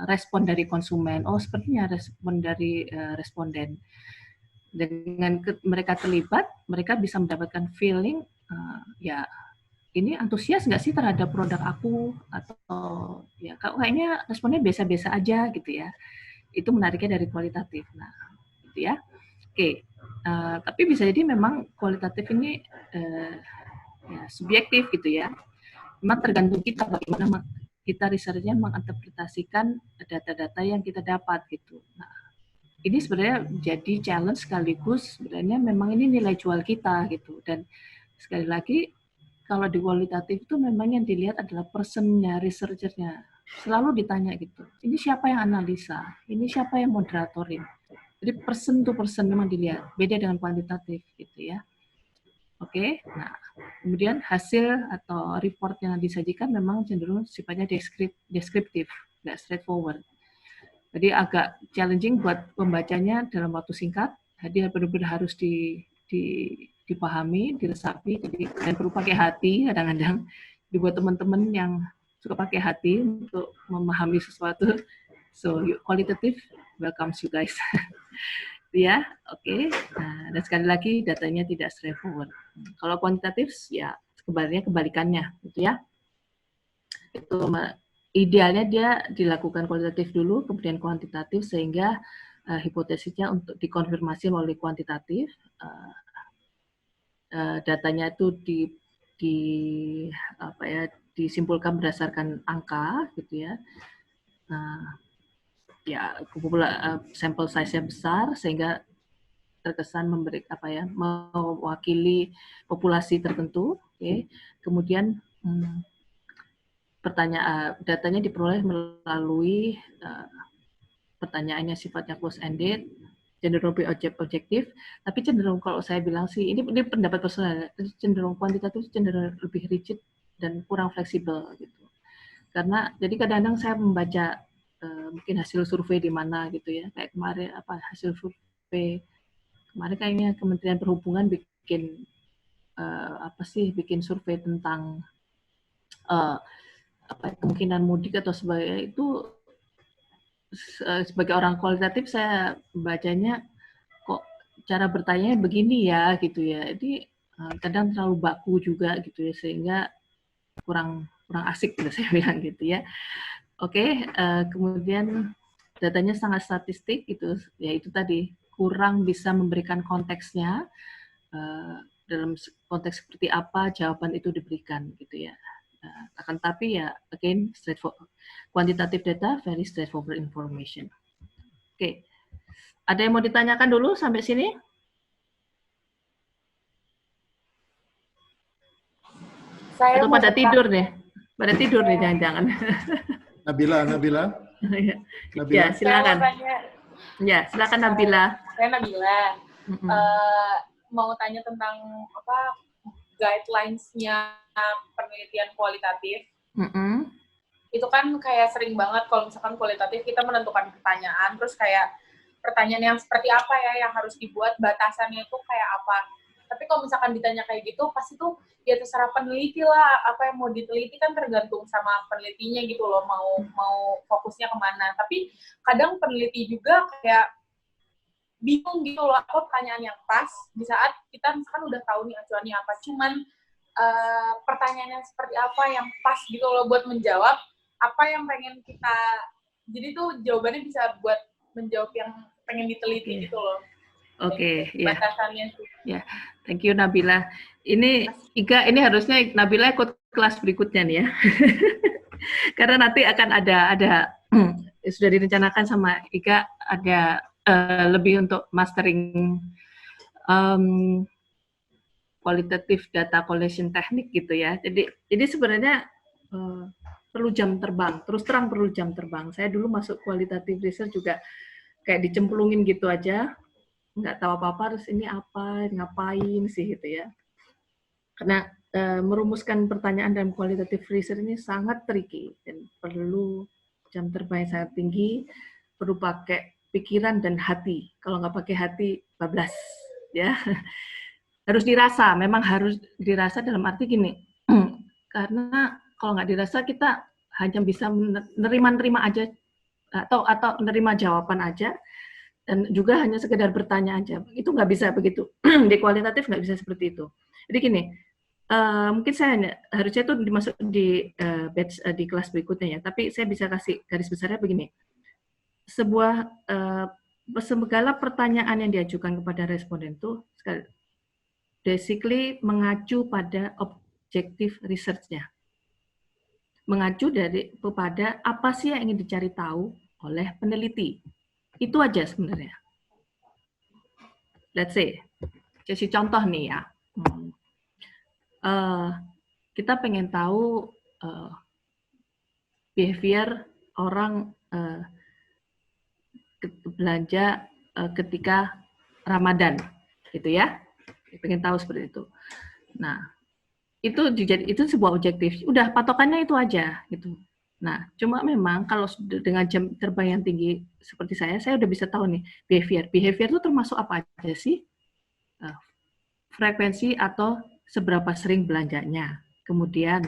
[SPEAKER 1] respon dari konsumen, sepertinya respon dari responden. Dengan mereka terlibat, mereka bisa mendapatkan feeling ini antusias nggak sih terhadap produk aku, atau ya kayaknya responnya biasa-biasa aja gitu ya. Itu menariknya dari kualitatif. Nah, gitu ya. Oke. Tapi bisa jadi memang kualitatif ini subjektif gitu ya. Memang tergantung kita bagaimana kita research-nya menginterpretasikan data-data yang kita dapat gitu. Nah, ini sebenarnya jadi challenge sekaligus sebenarnya memang ini nilai jual kita gitu. Dan sekali lagi kalau di kualitatif itu memang yang dilihat adalah personnya, researchernya. Selalu ditanya gitu. Ini siapa yang analisa? Ini siapa yang moderatorin? Jadi person to person memang dilihat. Beda dengan kuantitatif gitu ya. Oke, nah kemudian hasil atau report yang disajikan memang cenderung sifatnya deskriptif, nggak straightforward. Jadi agak challenging buat pembacanya dalam waktu singkat. Jadi benar-benar harus dipahami, diresapi. Jadi kalian perlu pakai hati kadang-kadang. Dibuat teman-teman yang suka pakai hati untuk memahami sesuatu. So, qualitative welcomes you guys. Ya, oke. Nah, dan sekali lagi datanya tidak straightforward. Kalau kuantitatif ya kebalikannya, gitu ya. Itu idealnya dia dilakukan kualitatif dulu, kemudian kuantitatif sehingga hipotesisnya untuk dikonfirmasi melalui kuantitatif. Datanya itu disimpulkan berdasarkan angka, gitu ya. Ya sampel size-nya besar sehingga terkesan mewakili populasi tertentu. Okay. Kemudian datanya diperoleh melalui pertanyaannya sifatnya close-ended, cenderung objektif, tapi cenderung kalau saya bilang sih ini pendapat personal, cenderung kuantitatif cenderung lebih rigid dan kurang fleksibel gitu. Karena jadi kadang-kadang saya membaca mungkin hasil survei di mana gitu ya, kayak kemarin hasil survei kemarin kayaknya Kementerian Perhubungan bikin bikin survei tentang kemungkinan mudik atau sebagainya. Itu sebagai orang kualitatif saya bacanya kok cara bertanya begini ya gitu ya. Jadi kadang terlalu baku juga gitu ya, sehingga kurang asik gitu saya bilang gitu ya. Oke, kemudian datanya sangat statistik gitu, ya itu tadi kurang bisa memberikan konteksnya dalam konteks seperti apa jawaban itu diberikan gitu ya. Akan tapi ya again straightforward, quantitative data very straightforward information. Oke, ada yang mau ditanyakan dulu sampai sini? Atau pada tidur nih? Pada tidur nih jangan-jangan.
[SPEAKER 2] Nabila.
[SPEAKER 1] Ya, silakan. Ya, silakan Nabila.
[SPEAKER 5] Saya Nabila. Mau tanya tentang guidelines-nya penelitian kualitatif. Itu kan kayak sering banget kalau misalkan kualitatif kita menentukan pertanyaan, terus kayak pertanyaan yang seperti apa ya yang harus dibuat, batasannya itu kayak apa. Tapi kalau misalkan ditanya kayak gitu, pasti tuh ya terserah peneliti lah, apa yang mau diteliti kan tergantung sama penelitinya gitu loh, mau fokusnya kemana. Tapi kadang peneliti juga kayak bingung gitu loh, apa pertanyaan yang pas di saat kita misalkan udah tahu nih acuannya apa, cuman pertanyaannya seperti apa yang pas gitu loh buat menjawab apa yang pengen kita, jadi tuh jawabannya bisa buat menjawab yang pengen diteliti gitu loh.
[SPEAKER 1] Oke, ya.
[SPEAKER 5] Batasannya sih.
[SPEAKER 1] Ya, thank you Nabila. Ini Ika, ini harusnya Nabila ikut kelas berikutnya nih ya. Karena nanti akan ada sudah direncanakan sama Ika ada lebih untuk mastering qualitative data collection teknik gitu ya. Jadi sebenarnya perlu jam terbang, terus terang perlu jam terbang. Saya dulu masuk qualitative research juga kayak dicemplungin gitu aja, nggak tahu apa-apa, terus ini apa, ngapain sih gitu ya. Karena merumuskan pertanyaan dalam qualitative research ini sangat tricky dan perlu jam terbang yang sangat tinggi, perlu pakai pikiran dan hati. Kalau nggak pakai hati, bablas ya. Harus dirasa, memang harus dirasa dalam arti gini, karena kalau nggak dirasa kita hanya bisa nerima aja atau menerima jawaban aja, dan juga hanya sekedar bertanya aja. Itu nggak bisa begitu. Di kualitatif nggak bisa seperti itu. Jadi gini, mungkin saya harusnya itu dimasuk di batch di kelas berikutnya ya, tapi saya bisa kasih garis besarnya begini. Segala pertanyaan yang diajukan kepada responden itu basically mengacu pada objektif research-nya. Mengacu kepada apa sih yang ingin dicari tahu oleh peneliti. Itu aja sebenarnya. Let's say, kasih contoh nih ya. Kita pengen tahu behavior orang belanja ketika Ramadan, gitu ya. Pengen tahu seperti itu. Nah, itu sebuah objektif. Udah patokannya itu aja, gitu. Nah, cuma memang kalau dengan jam terbang yang tinggi seperti saya udah bisa tahu nih behavior. Behavior itu termasuk apa aja sih? Frekuensi atau seberapa sering belanjanya. Kemudian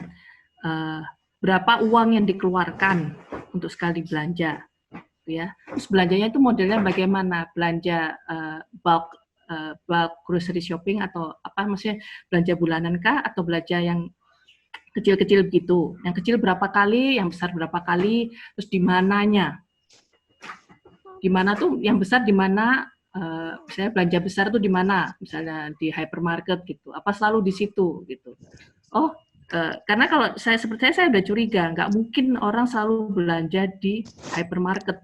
[SPEAKER 1] berapa uang yang dikeluarkan untuk sekali belanja, ya. Terus belanjanya itu modelnya bagaimana? Belanja bulk grocery shopping atau apa, maksudnya belanja bulanan kah atau belanja yang kecil-kecil begitu? Yang kecil berapa kali, yang besar berapa kali, terus di mananya? Di mana tuh yang besar di mana? Misalnya belanja besar tuh di mana? Misalnya di hypermarket gitu. Apa selalu di situ gitu? Oh, karena kalau seperti saya udah curiga, nggak mungkin orang selalu belanja di hypermarket.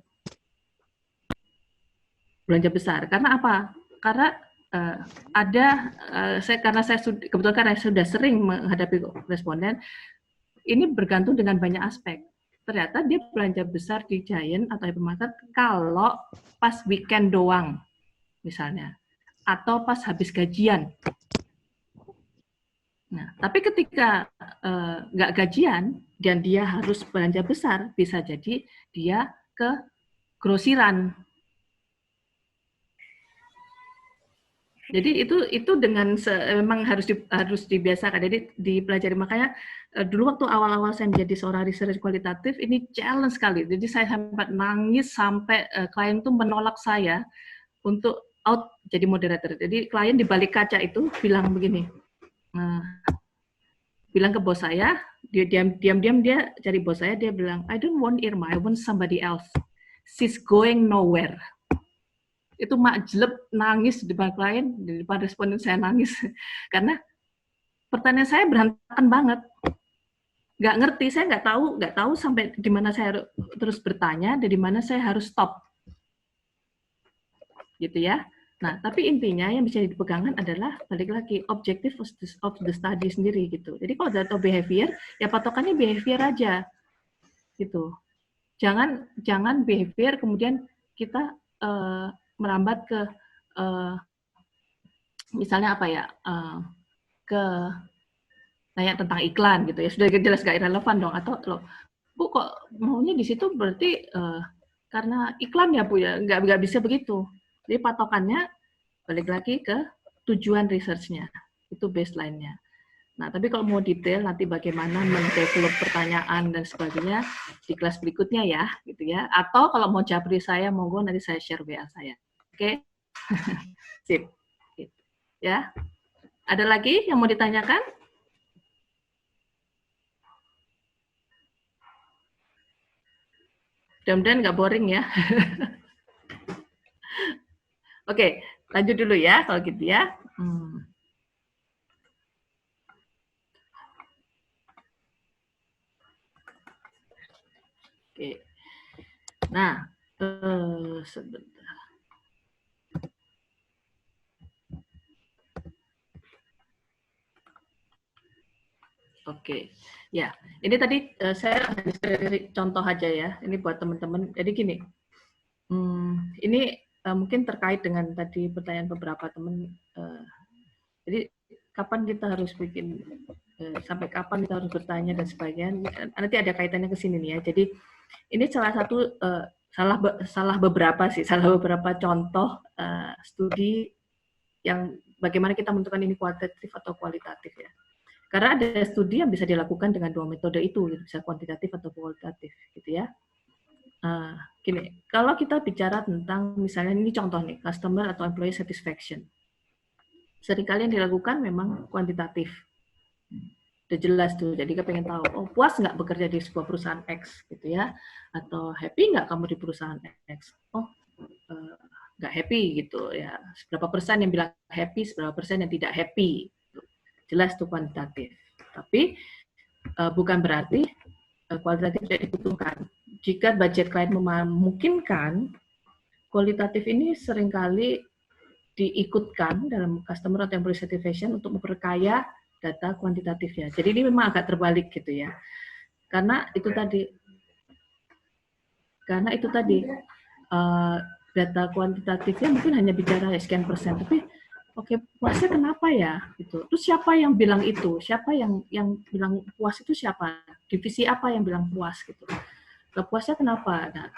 [SPEAKER 1] Belanja besar. Karena apa? Karena karena saya sudah sering menghadapi responden, ini bergantung dengan banyak aspek. Ternyata dia belanja besar di Giant atau hypermarket kalau pas weekend doang, misalnya, atau pas habis gajian. Nah, tapi ketika nggak gajian dan dia harus belanja besar, bisa jadi dia ke grosiran. Jadi itu dengan memang harus dibiasakan. Jadi dipelajari. Makanya dulu waktu awal-awal saya menjadi seorang research kualitatif, ini challenge sekali. Jadi saya sampai nangis sampai klien itu menolak saya untuk out jadi moderator. Jadi klien di balik kaca itu bilang begini, bilang ke bos saya, dia diam-diam dia cari bos saya, dia bilang, I don't want Irma, I want somebody else. She's going nowhere. Itu mak jelek nangis di depan klien, di depan responden saya nangis karena pertanyaan saya berantakan banget, nggak ngerti, saya nggak tahu sampai di mana saya terus bertanya, dari mana saya harus stop, gitu ya. Nah, tapi intinya yang bisa dipegangkan adalah balik lagi objective of the study sendiri gitu. Jadi kalau data behavior, ya patokannya behavior aja, gitu. Jangan behavior kemudian kita merambat ke misalnya apa ya, ke tanya tentang iklan gitu ya, sudah jelas gak relevan dong. Atau loh, Bu kok maunya di situ berarti karena iklan ya Bu ya, nggak bisa begitu. Jadi patokannya balik lagi ke tujuan research-nya, itu baseline-nya. Nah, tapi kalau mau detail nanti bagaimana mendevelop pertanyaan dan sebagainya di kelas berikutnya ya, gitu ya. Atau kalau mau japri saya, monggo nanti saya share WA saya. Oke, sip. Ya, ada lagi yang mau ditanyakan? Mudah-mudahan nggak boring ya. Oke, lanjut dulu ya kalau gitu ya. Oke, nah sebentar. Oke, ya. Ini tadi saya contoh aja ya. Ini buat teman-teman. Jadi gini, ini mungkin terkait dengan tadi pertanyaan beberapa teman. Jadi kapan kita harus bikin, sampai kapan kita harus bertanya dan sebagainya. Nanti ada kaitannya ke sini nih ya. Jadi ini salah satu salah beberapa contoh studi yang bagaimana kita menentukan ini kuantitatif atau kualitatif ya. Karena ada studi yang bisa dilakukan dengan dua metode itu, bisa kuantitatif atau kualitatif, gitu ya. Gini, kalau kita bicara tentang, misalnya ini contoh nih, customer atau employee satisfaction. Seringkali yang dilakukan memang kuantitatif. Udah jelas tuh, jadi kita pengen tahu, oh puas nggak bekerja di sebuah perusahaan X, gitu ya. Atau happy nggak kamu di perusahaan X? Oh, nggak happy gitu ya. Seberapa persen yang bilang happy, seberapa persen yang tidak happy. Jelas itu kuantitatif. Tapi bukan berarti kualitatif tidak dibutuhkan. Jika budget klien memungkinkan, kualitatif ini seringkali diikutkan dalam customer atau employee satisfaction untuk memperkaya data kuantitatifnya. Jadi ini memang agak terbalik gitu ya. Karena itu tadi Karena itu tadi data kuantitatifnya mungkin hanya bicara sekian persen, tapi oke, puasnya kenapa ya? Gitu. Terus siapa yang bilang itu? Siapa yang bilang puas itu siapa? Divisi apa yang bilang puas gitu? Puasnya kenapa? Nah,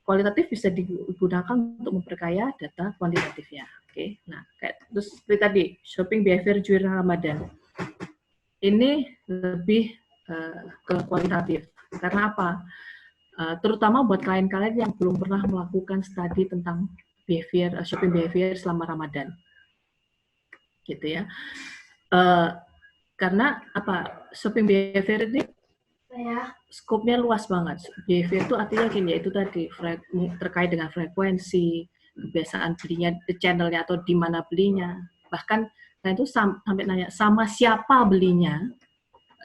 [SPEAKER 1] kualitatif bisa digunakan untuk memperkaya data kuantitatifnya. Oke, nah terus seperti tadi shopping behavior during Ramadan ini lebih ke kualitatif. Karena apa? Terutama buat klien-klien yang belum pernah melakukan studi tentang behavior, shopping behavior selama Ramadan, gitu ya. Karena apa? Shopping behavior ini skopnya luas banget. Behavior itu artinya gini, yaitu tadi terkait dengan frekuensi, kebiasaan belinya, channelnya atau di mana belinya. Bahkan nah itu sampai nanya sama siapa belinya.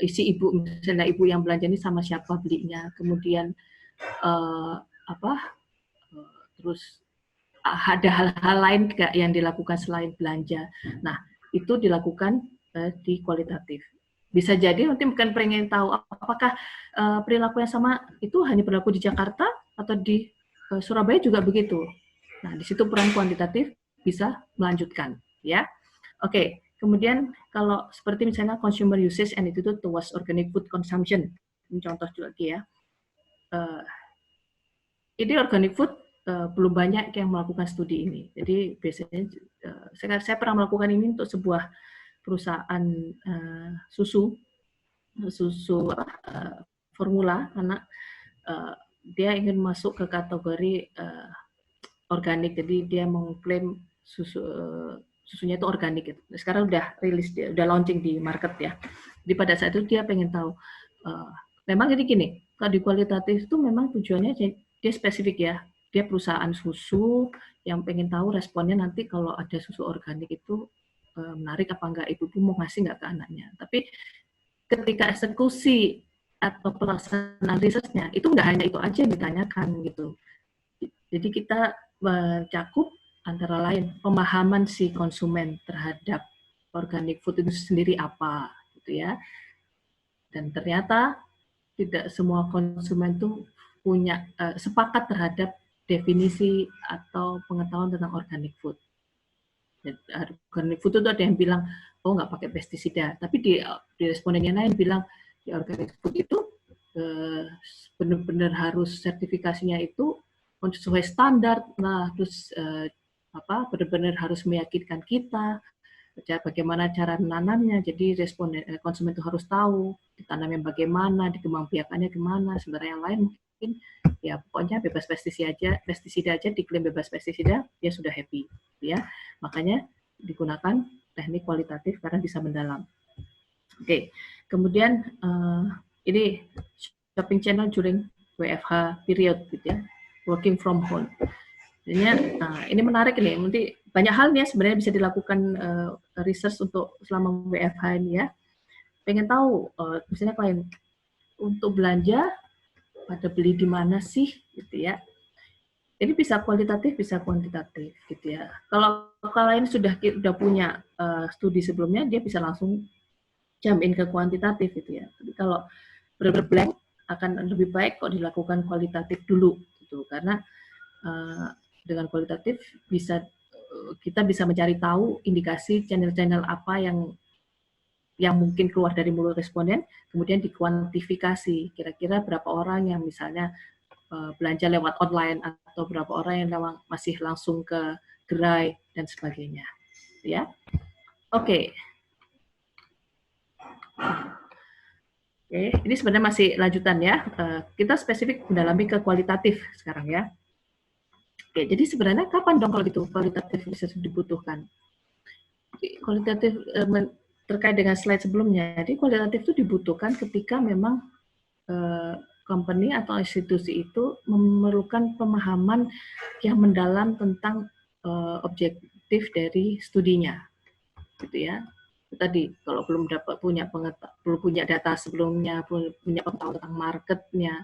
[SPEAKER 1] Isi ibu, misalnya ibu yang belanja ini sama siapa belinya. Kemudian terus ada hal-hal lain yang dilakukan selain belanja. Nah, itu dilakukan di kualitatif. Bisa jadi nanti bukan pengen tahu apakah perilaku yang sama itu hanya berlaku di Jakarta atau di Surabaya juga begitu. Nah, di situ peran kuantitatif bisa melanjutkan, ya. Oke, kemudian kalau seperti misalnya consumer usage and attitude towards organic food consumption, ini contoh lagi ya. Ini organic food belum banyak yang melakukan studi ini. Jadi biasanya saya pernah melakukan ini untuk sebuah perusahaan susu formula, karena dia ingin masuk ke kategori organik, jadi dia mengklaim susunya itu organik. Gitu. Sekarang udah rilis, udah launching di market ya. Jadi pada saat itu dia pengen tahu. Memang jadi gini, kalau di kualitatif itu memang tujuannya dia spesifik ya. Dia perusahaan susu yang pengen tahu responnya nanti kalau ada susu organik itu menarik apa enggak, ibu-ibu mau ngasih enggak ke anaknya. Tapi ketika eksekusi atau pelaksanaan risetnya, itu enggak hanya itu aja yang ditanyakan gitu. Jadi kita mencakup antara lain pemahaman si konsumen terhadap organic food itu sendiri apa, gitu ya. Dan ternyata tidak semua konsumen itu punya sepakat terhadap definisi atau pengetahuan tentang organic food. Organic food itu ada yang bilang, oh nggak pakai pestisida, tapi di responden yang lain bilang di organic food itu benar-benar harus sertifikasinya itu sesuai standar, nah terus benar-benar harus meyakinkan kita bagaimana cara menanamnya. Jadi konsumen itu harus tahu ditanamnya bagaimana, dikembangbiakannya gimana. Sebenarnya yang lain mungkin ya pokoknya bebas pestisida aja diklaim bebas pestisida, dia sudah happy, ya. Makanya digunakan teknik kualitatif karena bisa mendalam. Oke, kemudian ini shopping channel during WFH period, gitu ya, working from home. Ini menarik nih, nanti banyak hal nih sebenarnya bisa dilakukan research untuk selama WFH ini ya. Pengen tahu, misalnya klien untuk belanja pada beli di mana sih, gitu ya. Ini bisa kualitatif, bisa kuantitatif, gitu ya. Kalau klien sudah punya studi sebelumnya, dia bisa langsung jump in ke kuantitatif, gitu ya. Tapi kalau berblank akan lebih baik kok dilakukan kualitatif dulu, gitu. Karena dengan kualitatif kita bisa mencari tahu indikasi channel-channel apa yang mungkin keluar dari mulut responden, kemudian dikuantifikasi kira-kira berapa orang yang misalnya belanja lewat online atau berapa orang yang masih langsung ke gerai dan sebagainya, ya. Oke, ini sebenarnya masih lanjutan ya. Kita spesifik mendalami ke kualitatif sekarang ya. Oke, jadi sebenarnya kapan dong kalau gitu kualitatif bisa dibutuhkan? Kualitatif terkait dengan slide sebelumnya, jadi kualitatif itu dibutuhkan ketika memang company atau institusi itu memerlukan pemahaman yang mendalam tentang objektif dari studinya, gitu ya. Tadi kalau belum punya data sebelumnya, punya pengetahuan tentang marketnya,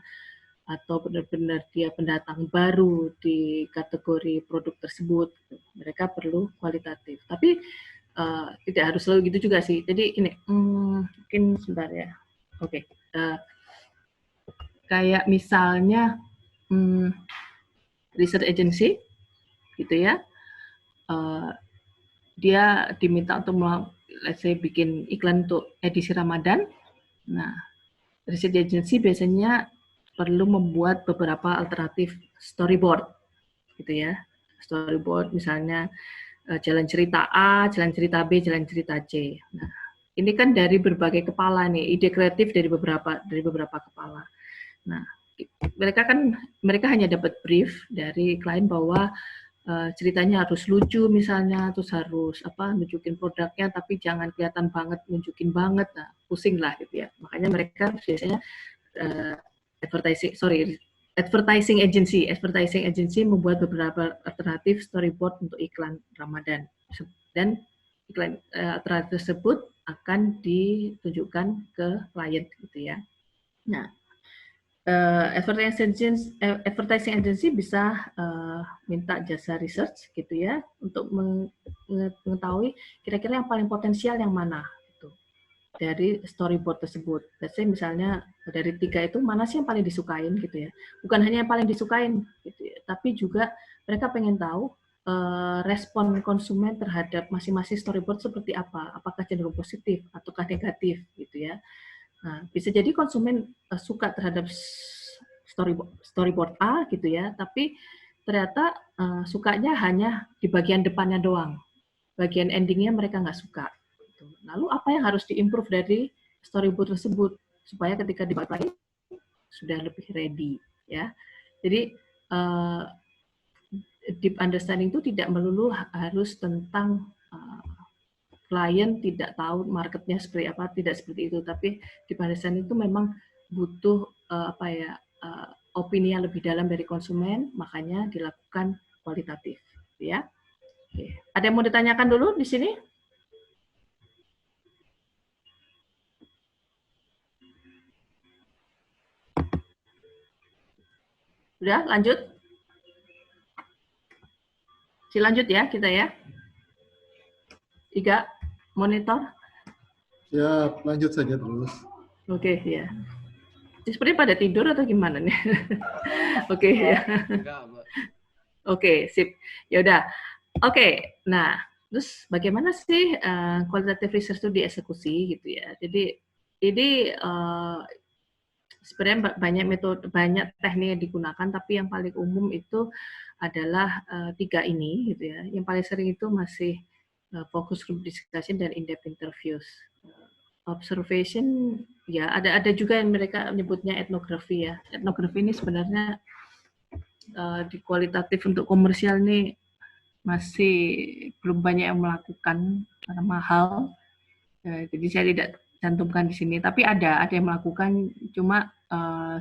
[SPEAKER 1] atau benar-benar dia pendatang baru di kategori produk tersebut, mereka perlu kualitatif. Tapi tidak harus selalu gitu juga sih. Jadi ini mungkin sebentar ya. Oke. kayak misalnya research agency, gitu ya, dia diminta untuk let's say bikin iklan untuk edisi Ramadan. Nah, research agency biasanya perlu membuat beberapa alternatif storyboard, gitu ya. Storyboard misalnya jalan cerita A, jalan cerita B, jalan cerita C. Nah, ini kan dari berbagai kepala nih, ide kreatif dari beberapa kepala. Nah, mereka hanya dapat brief dari klien bahwa ceritanya harus lucu misalnya, terus harus nunjukin produknya, tapi jangan kelihatan banget, nunjukin banget, nah pusing lah gitu ya. Makanya mereka biasanya advertising agency membuat beberapa alternatif storyboard untuk iklan Ramadan, dan iklan alternatif tersebut akan ditunjukkan ke klien gitu ya. Nah, advertising agency bisa minta jasa research gitu ya untuk mengetahui kira-kira yang paling potensial yang mana gitu dari storyboard tersebut. Let's say misalnya dari 3 itu mana sih yang paling disukain gitu ya. Bukan hanya yang paling disukain gitu ya, tapi juga mereka pengen tahu respon konsumen terhadap masing-masing storyboard seperti apa. Apakah cenderung positif ataukah negatif gitu ya. Nah, bisa jadi konsumen suka terhadap storyboard A gitu ya, tapi ternyata sukanya hanya di bagian depannya doang. Bagian endingnya mereka nggak suka. Gitu. Lalu apa yang harus diimprove dari storyboard tersebut supaya ketika dibuat lagi sudah lebih ready ya. Jadi deep understanding itu tidak melulu harus tentang klien tidak tahu marketnya seperti apa, tidak seperti itu. Tapi di barisan itu memang butuh opini yang lebih dalam dari konsumen, makanya dilakukan kualitatif, ya. Oke. Ada yang mau ditanyakan dulu di sini? Udah, lanjut. Lanjut ya kita ya. 3 monitor.
[SPEAKER 2] Ya, lanjut saja terus.
[SPEAKER 1] Oke, ya. Sepertinya pada tidur atau gimana nih? Oke, ya. Oke, sip. Ya udah. Oke, nah, terus bagaimana sih qualitative research itu dieksekusi gitu ya? Jadi ini sebenarnya banyak metode, banyak teknik yang digunakan, tapi yang paling umum itu adalah 3 ini gitu ya. Yang paling sering itu masih focus group discussion dan in-depth interviews. Observation, ya ada juga yang mereka menyebutnya etnografi ya. Etnografi ini sebenarnya di kualitatif untuk komersial ini masih belum banyak yang melakukan karena mahal. Jadi saya tidak cantumkan di sini. Tapi ada yang melakukan. Cuma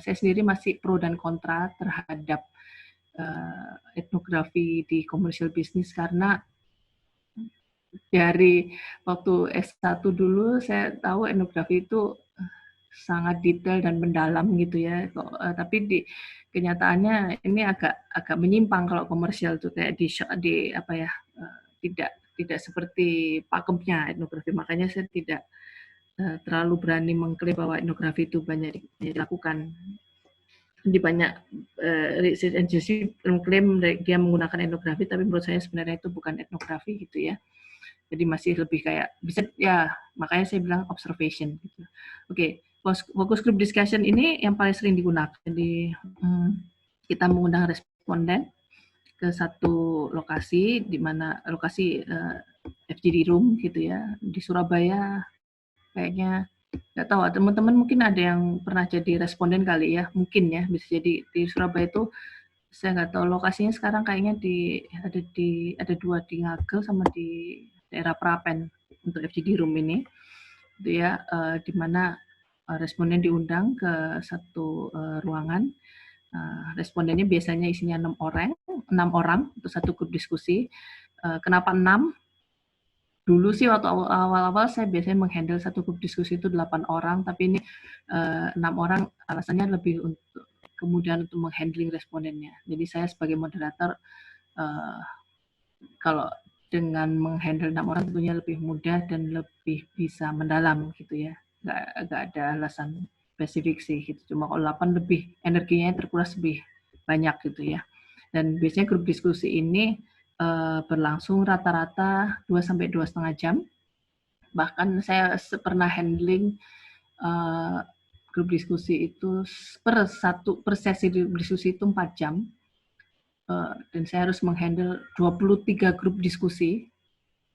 [SPEAKER 1] saya sendiri masih pro dan kontra terhadap etnografi di komersial bisnis karena dari waktu S1 dulu saya tahu etnografi itu sangat detail dan mendalam gitu ya. Tapi di kenyataannya ini agak menyimpang kalau komersial tuh kayak tidak seperti pakemnya etnografi. Makanya saya tidak terlalu berani mengklaim bahwa etnografi itu banyak dilakukan. Di banyak research agency mengklaim dia menggunakan etnografi, tapi menurut saya sebenarnya itu bukan etnografi gitu ya. Jadi masih lebih kayak bisa ya, makanya saya bilang observation gitu. Oke, focus group discussion ini yang paling sering digunakan. Jadi kita mengundang responden ke satu lokasi, di mana lokasi FGD room gitu ya, di Surabaya kayaknya. Nggak tahu, teman-teman mungkin ada yang pernah jadi responden kali ya, mungkin ya, bisa jadi di Surabaya itu. Saya nggak tahu lokasinya sekarang, kayaknya ada 2 di Ngagel sama di daerah Prapen untuk FGD room ini, itu ya, di mana responden diundang ke satu ruangan. Respondennya biasanya isinya 6 orang untuk satu grup diskusi. Kenapa 6? Dulu sih waktu awal-awal saya biasanya menghandle satu grup diskusi itu 8 orang, tapi ini 6 orang, alasannya lebih untuk kemudian untuk menghandling respondennya. Jadi saya sebagai moderator, kalau dengan menghandle 6 orang tentunya lebih mudah dan lebih bisa mendalam gitu ya. Nggak ada alasan spesifik sih, gitu. Cuma kalau 8 lebih energinya terkuras lebih banyak gitu ya. Dan biasanya grup diskusi ini berlangsung rata-rata 2 sampai 2,5 jam. Bahkan saya pernah handling grup diskusi itu per sesi diskusi itu 4 jam. Dan saya harus menghandle 23 grup diskusi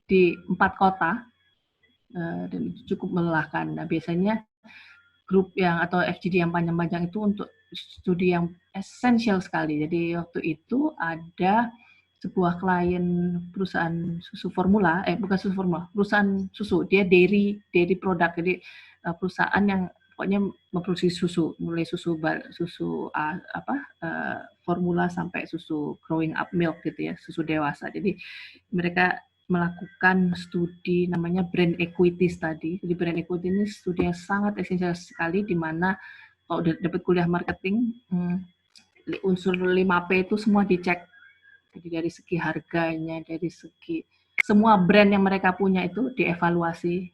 [SPEAKER 1] di 4 kota. Dan itu cukup melelahkan. Nah, biasanya grup yang atau FGD yang panjang-panjang itu untuk studi yang esensial sekali. Jadi waktu itu ada sebuah klien perusahaan susu formula, bukan susu formula, perusahaan susu. Dia dairy product. Jadi perusahaan yang pokoknya memproduksi susu, mulai susu formula sampai susu growing up milk gitu ya, susu dewasa. Jadi mereka melakukan studi namanya brand equity study. Jadi brand equity ini studi yang sangat esensial sekali, di mana kalau udah dapat kuliah marketing, unsur 5P itu semua dicek. Jadi dari segi harganya, dari segi semua brand yang mereka punya itu dievaluasi,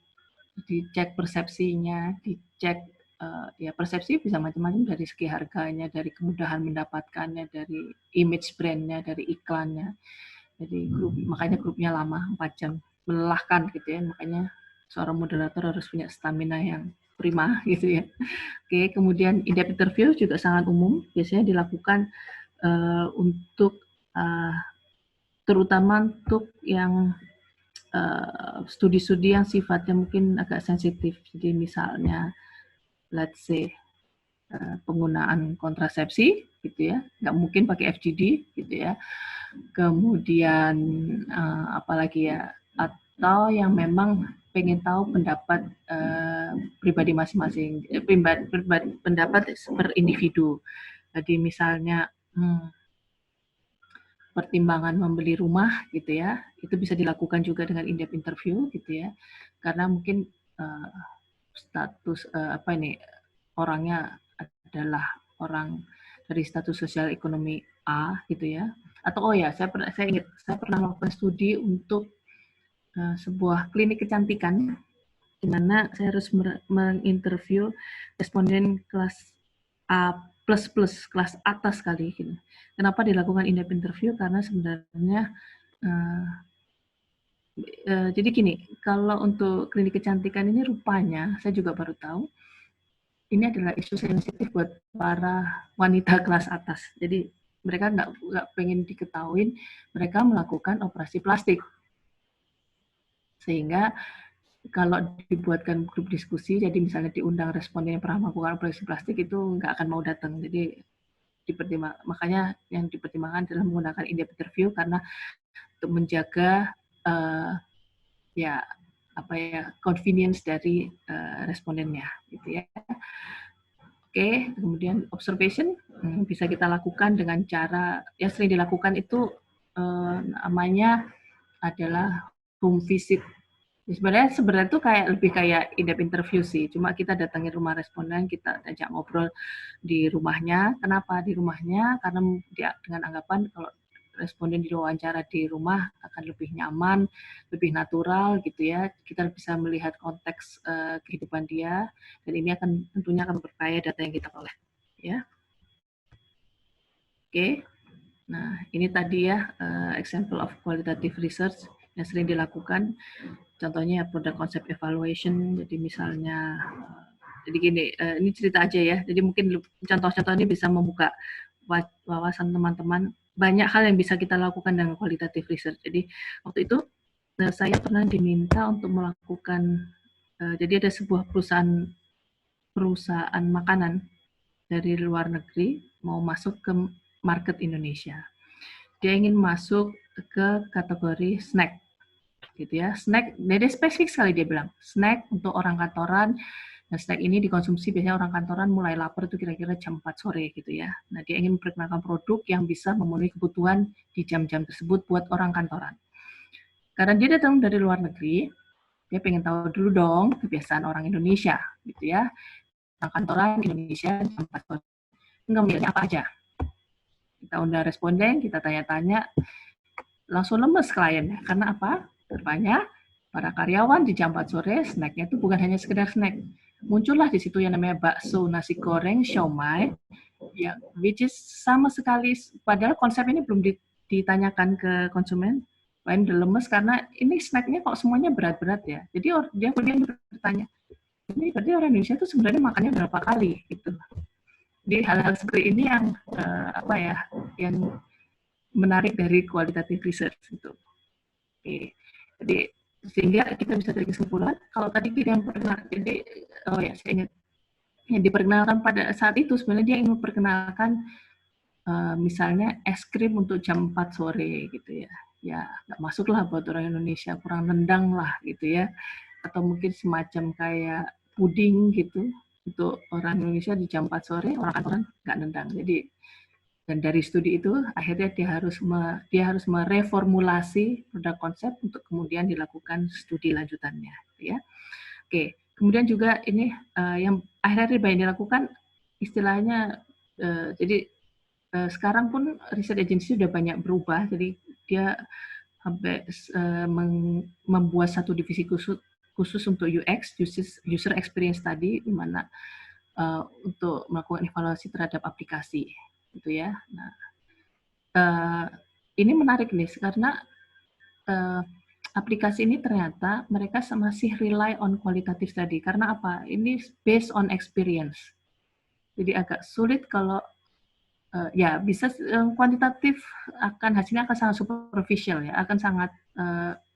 [SPEAKER 1] dicek persepsinya, dicek ya persepsi bisa macam-macam, dari segi harganya, dari kemudahan mendapatkannya, dari image brandnya, dari iklannya. Jadi makanya grupnya lama, 4 jam, melelahkan gitu ya. Makanya seorang moderator harus punya stamina yang prima gitu ya. Oke, kemudian in-depth interview juga sangat umum, biasanya dilakukan untuk terutama untuk yang studi-studi yang sifatnya mungkin agak sensitif. Jadi misalnya, let's say penggunaan kontrasepsi gitu ya, nggak mungkin pakai FGD gitu ya. Kemudian apalagi ya, atau yang memang pengen tahu pendapat pribadi masing-masing, pendapat per individu. Jadi misalnya pertimbangan membeli rumah gitu ya, itu bisa dilakukan juga dengan in-depth interview gitu ya, karena mungkin status orangnya adalah orang dari status sosial ekonomi A gitu ya. Atau saya pernah melakukan studi untuk sebuah klinik kecantikan, di mana saya harus menginterview responden kelas A++, kelas atas sekali gitu. Kenapa dilakukan in-depth interview? Karena sebenarnya jadi gini, kalau untuk klinik kecantikan ini rupanya saya juga baru tahu, ini adalah isu sensitif buat para wanita kelas atas. Jadi mereka nggak pengen diketahuin mereka melakukan operasi plastik. Sehingga kalau dibuatkan grup diskusi, jadi misalnya diundang responden yang pernah melakukan operasi plastik, itu nggak akan mau datang. Jadi makanya yang dipertimbangkan adalah menggunakan in-depth interview, karena untuk menjaga convenience dari respondennya gitu ya. Oke, kemudian observation bisa kita lakukan dengan cara yang sering dilakukan itu namanya adalah home visit. Sebenarnya itu lebih kayak in-depth interview sih. Cuma kita datangin rumah responden, kita ajak ngobrol di rumahnya. Kenapa di rumahnya? Karena dia dengan anggapan kalau responden diwawancara di rumah akan lebih nyaman, lebih natural gitu ya. Kita bisa melihat konteks kehidupan dia, dan ini tentunya akan berkaya data yang kita peroleh. Ya. Oke. Nah, ini tadi ya example of qualitative research yang sering dilakukan. Contohnya product concept evaluation. Jadi misalnya, jadi gini, ini cerita aja ya. Jadi mungkin contoh-contoh ini bisa membuka wawasan teman-teman. Banyak hal yang bisa kita lakukan dengan qualitative research. Jadi waktu itu saya pernah diminta untuk melakukan, jadi ada sebuah perusahaan makanan dari luar negeri mau masuk ke market Indonesia. Dia ingin masuk ke kategori snack, gitu ya. Snack, dia spesifik sekali dia bilang, snack untuk orang kantoran. Nah, snack ini dikonsumsi biasanya orang kantoran mulai lapar itu kira-kira jam 4 sore gitu ya. Nah, dia ingin memperkenalkan produk yang bisa memenuhi kebutuhan di jam-jam tersebut buat orang kantoran. Karena dia datang dari luar negeri, dia pengen tahu dulu dong kebiasaan orang Indonesia gitu ya. Orang kantoran Indonesia jam 4 sore. Enggak milihnya apa aja. Kita undang responden, kita tanya-tanya, langsung lemes kliennya. Karena apa? Rupanya para karyawan di jam 4 sore snacknya itu bukan hanya sekedar snack. muncullah di situ yang namanya bakso, nasi goreng, siomay, ya, which is sama sekali, padahal konsep ini belum ditanyakan ke konsumen, lain udah lemes karena ini snacknya kok semuanya berat-berat ya. Jadi dia kemudian bertanya, ini berarti orang Indonesia itu sebenarnya makannya berapa kali gitu. Jadi hal-hal seperti ini yang yang menarik dari qualitative research itu. Oke. Jadi sehingga kita bisa tarik kesimpulan kalau tadi kita yang pernah, jadi saya ingat yang diperkenalkan pada saat itu sebenarnya dia ingin memperkenalkan misalnya es krim untuk jam 4 sore gitu ya. Ya nggak masuklah buat orang Indonesia, kurang nendang lah gitu ya. Atau mungkin semacam kayak puding gitu untuk orang Indonesia di jam 4 sore, orang kantoran nggak nendang. Jadi dan dari studi itu akhirnya dia harus mereformulasi produk konsep untuk kemudian dilakukan studi lanjutannya ya. Oke, kemudian juga ini yang akhirnya banyak dilakukan istilahnya jadi sekarang pun riset agency sudah banyak berubah, jadi dia membuat satu divisi khusus untuk UX, user experience study, di mana untuk melakukan evaluasi terhadap aplikasi, gitu ya. Nah, ini menarik nih karena aplikasi ini ternyata mereka masih rely on qualitative study. Karena apa? Ini based on experience. Jadi agak sulit kalau ya bisa kuantitatif hasilnya akan sangat superficial ya, akan sangat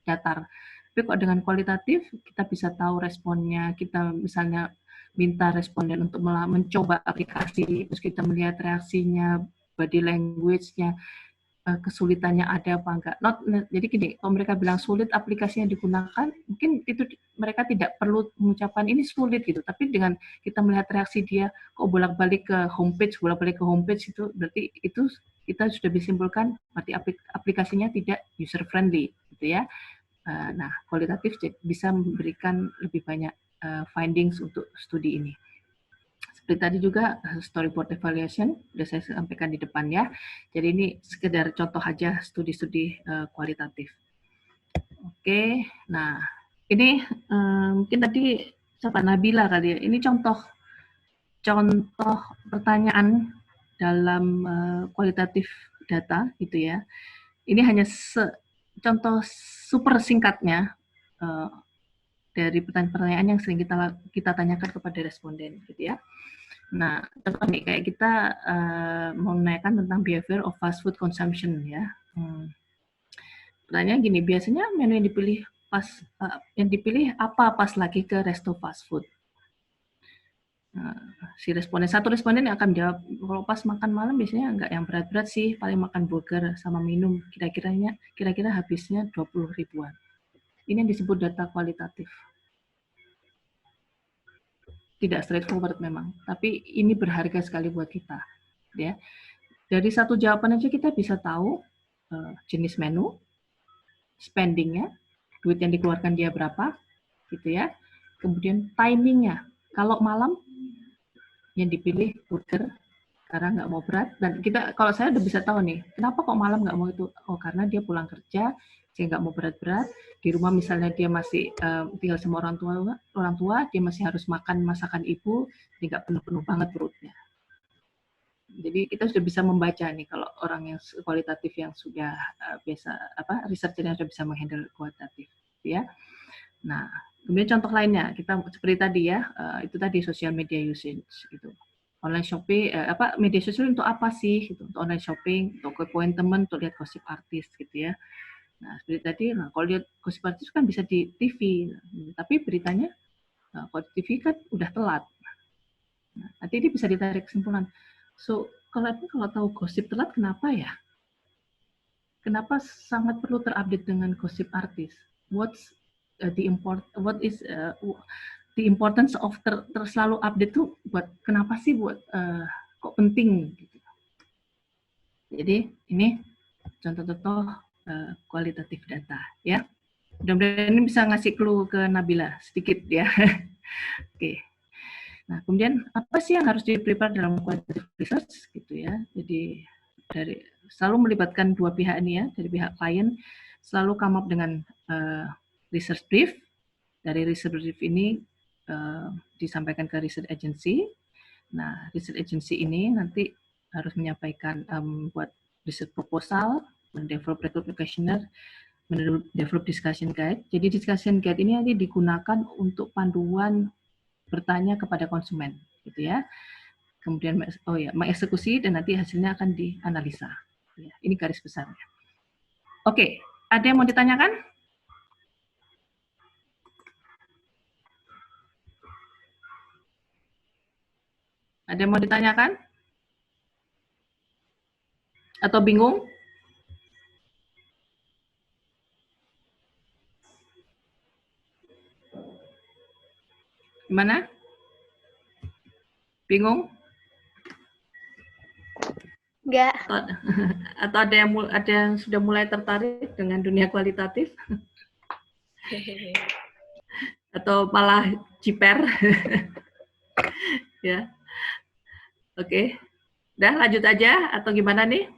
[SPEAKER 1] datar. Tapi kok dengan kualitatif kita bisa tahu responnya, kita misalnya minta responden untuk mencoba aplikasi, terus kita melihat reaksinya, body language-nya, kesulitannya ada apa enggak. Jadi gini, kalau mereka bilang sulit aplikasinya digunakan, mungkin itu mereka tidak perlu mengucapkan ini sulit gitu. Tapi dengan kita melihat reaksi dia, kok bolak-balik ke homepage itu berarti itu kita sudah bisa simpulkan berarti aplikasinya tidak user friendly gitu ya. Nah, kualitatif bisa memberikan lebih banyak findings untuk studi ini. Seperti tadi juga storyboard evaluation sudah saya sampaikan di depan ya. Jadi ini sekedar contoh aja studi-studi kualitatif. Oke, nah ini mungkin tadi Sobat Nabila kali ya. Ini contoh pertanyaan dalam kualitatif data gitu ya. Ini hanya contoh super singkatnya dari pertanyaan-pertanyaan yang sering kita tanyakan kepada responden gitu ya. Nah, contoh nih kayak kita mau menanyakan tentang behavior of fast food consumption ya. Pertanyaan gini, biasanya menu yang dipilih apa pas lagi ke resto fast food? Satu responden yang akan jawab, kalau pas makan malam biasanya nggak yang berat-berat sih, paling makan burger sama minum, kira-kira habisnya 20 ribuan. Ini yang disebut data kualitatif. Tidak straightforward memang, tapi ini berharga sekali buat kita. Ya, dari satu jawaban aja kita bisa tahu jenis menu, spendingnya, duit yang dikeluarkan dia berapa, gitu ya. Kemudian timingnya, kalau malam yang dipilih burger karena nggak mau berat, dan kalau saya udah bisa tahu nih, kenapa kok malam nggak mau itu? Oh, karena dia pulang kerja, dia nggak mau berat-berat. Di rumah misalnya dia masih tinggal sama orang tua, dia masih harus makan masakan ibu, jadi nggak penuh-penuh banget perutnya. Jadi kita sudah bisa membaca nih kalau orang yang kualitatif yang sudah researcher yang sudah bisa menghandle kualitatif, ya. Nah, kemudian contoh lainnya kita seperti tadi ya, itu tadi social media usage gitu. Online shopping, media sosial untuk apa sih? Gitu. Untuk online shopping, untuk kepoin teman, untuk lihat gosip artis gitu ya. Nah, seperti tadi, kalau lihat gosip artis kan bisa di TV, tapi beritanya kalau di TV kan udah telat. Nah, nanti ini bisa ditarik kesimpulan. So, kalau tahu gosip telat, kenapa ya? Kenapa sangat perlu terupdate dengan gosip artis? What is the importance of selalu update tuh kenapa sih kok penting gitu. Jadi ini contoh-contoh kualitatif data ya. Mudah-mudahan ini bisa ngasih clue ke Nabila sedikit ya. Oke. Nah, kemudian apa sih yang harus di-prepare dalam qualitative research gitu ya. Jadi selalu melibatkan dua pihak ini ya, dari pihak klien selalu come up dengan research brief. Dari research brief ini disampaikan ke research agency. Nah, research agency ini nanti harus menyampaikan buat research proposal, mendevelop record questionnaire, mendevelop discussion guide. Jadi discussion guide ini nanti digunakan untuk panduan bertanya kepada konsumen, gitu ya. Kemudian mengeksekusi dan nanti hasilnya akan dianalisa. Ya, ini garis besarnya. Oke, ada yang mau ditanyakan? Ada yang mau ditanyakan? Atau bingung? Gimana? Bingung?
[SPEAKER 4] Enggak.
[SPEAKER 1] Atau ada yang sudah mulai tertarik dengan dunia kualitatif? Atau malah jiper? Ya. Oke. Udah lanjut aja atau gimana nih?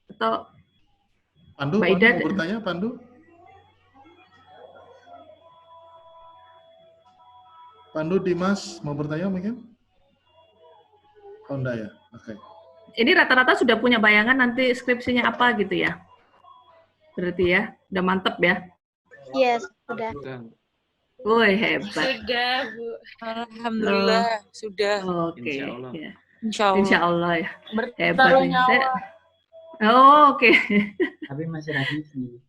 [SPEAKER 1] Atau
[SPEAKER 2] Pandu,
[SPEAKER 1] Mbak Ida
[SPEAKER 2] mau bertanya, Pandu? Pandu, Dimas, mau bertanya mungkin? Oh, enggak ya? Oke.
[SPEAKER 1] Ini rata-rata sudah punya bayangan nanti skripsinya apa gitu ya? Berarti ya, udah mantep ya?
[SPEAKER 4] Iya, sudah.
[SPEAKER 1] Woi, hebat.
[SPEAKER 6] Sudah, Bu. Alhamdulillah, sudah.
[SPEAKER 1] Oke. Ya.
[SPEAKER 6] Insya Allah.
[SPEAKER 1] Insya Allah ya. Hebat
[SPEAKER 5] Bertaruh
[SPEAKER 1] nih.
[SPEAKER 5] nyawa.
[SPEAKER 1] Oke.
[SPEAKER 7] Tapi masih ragu sih.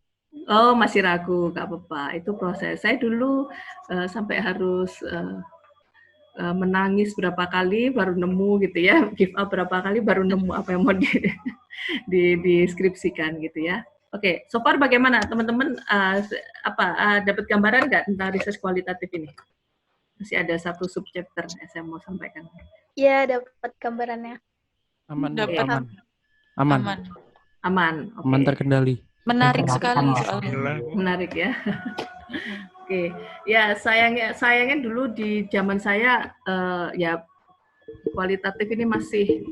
[SPEAKER 1] Oh, masih ragu, nggak apa-apa. Itu proses. Saya dulu sampai harus menangis berapa kali baru nemu gitu ya, give up berapa kali baru nemu apa yang mau deskripsikan gitu ya. Oke, so far bagaimana teman-teman dapat gambaran nggak tentang research kualitatif ini? Masih ada satu subchapter yang saya mau sampaikan.
[SPEAKER 4] Iya, dapat gambarannya.
[SPEAKER 8] Aman,
[SPEAKER 6] Dapat.
[SPEAKER 8] aman. Aman.
[SPEAKER 6] Aman.
[SPEAKER 1] Aman. Okay.
[SPEAKER 8] Aman terkendali.
[SPEAKER 6] Menarik sekali soalnya.
[SPEAKER 1] Menarik ya. Oke, ya sayangnya dulu di zaman saya ya kualitatif ini masih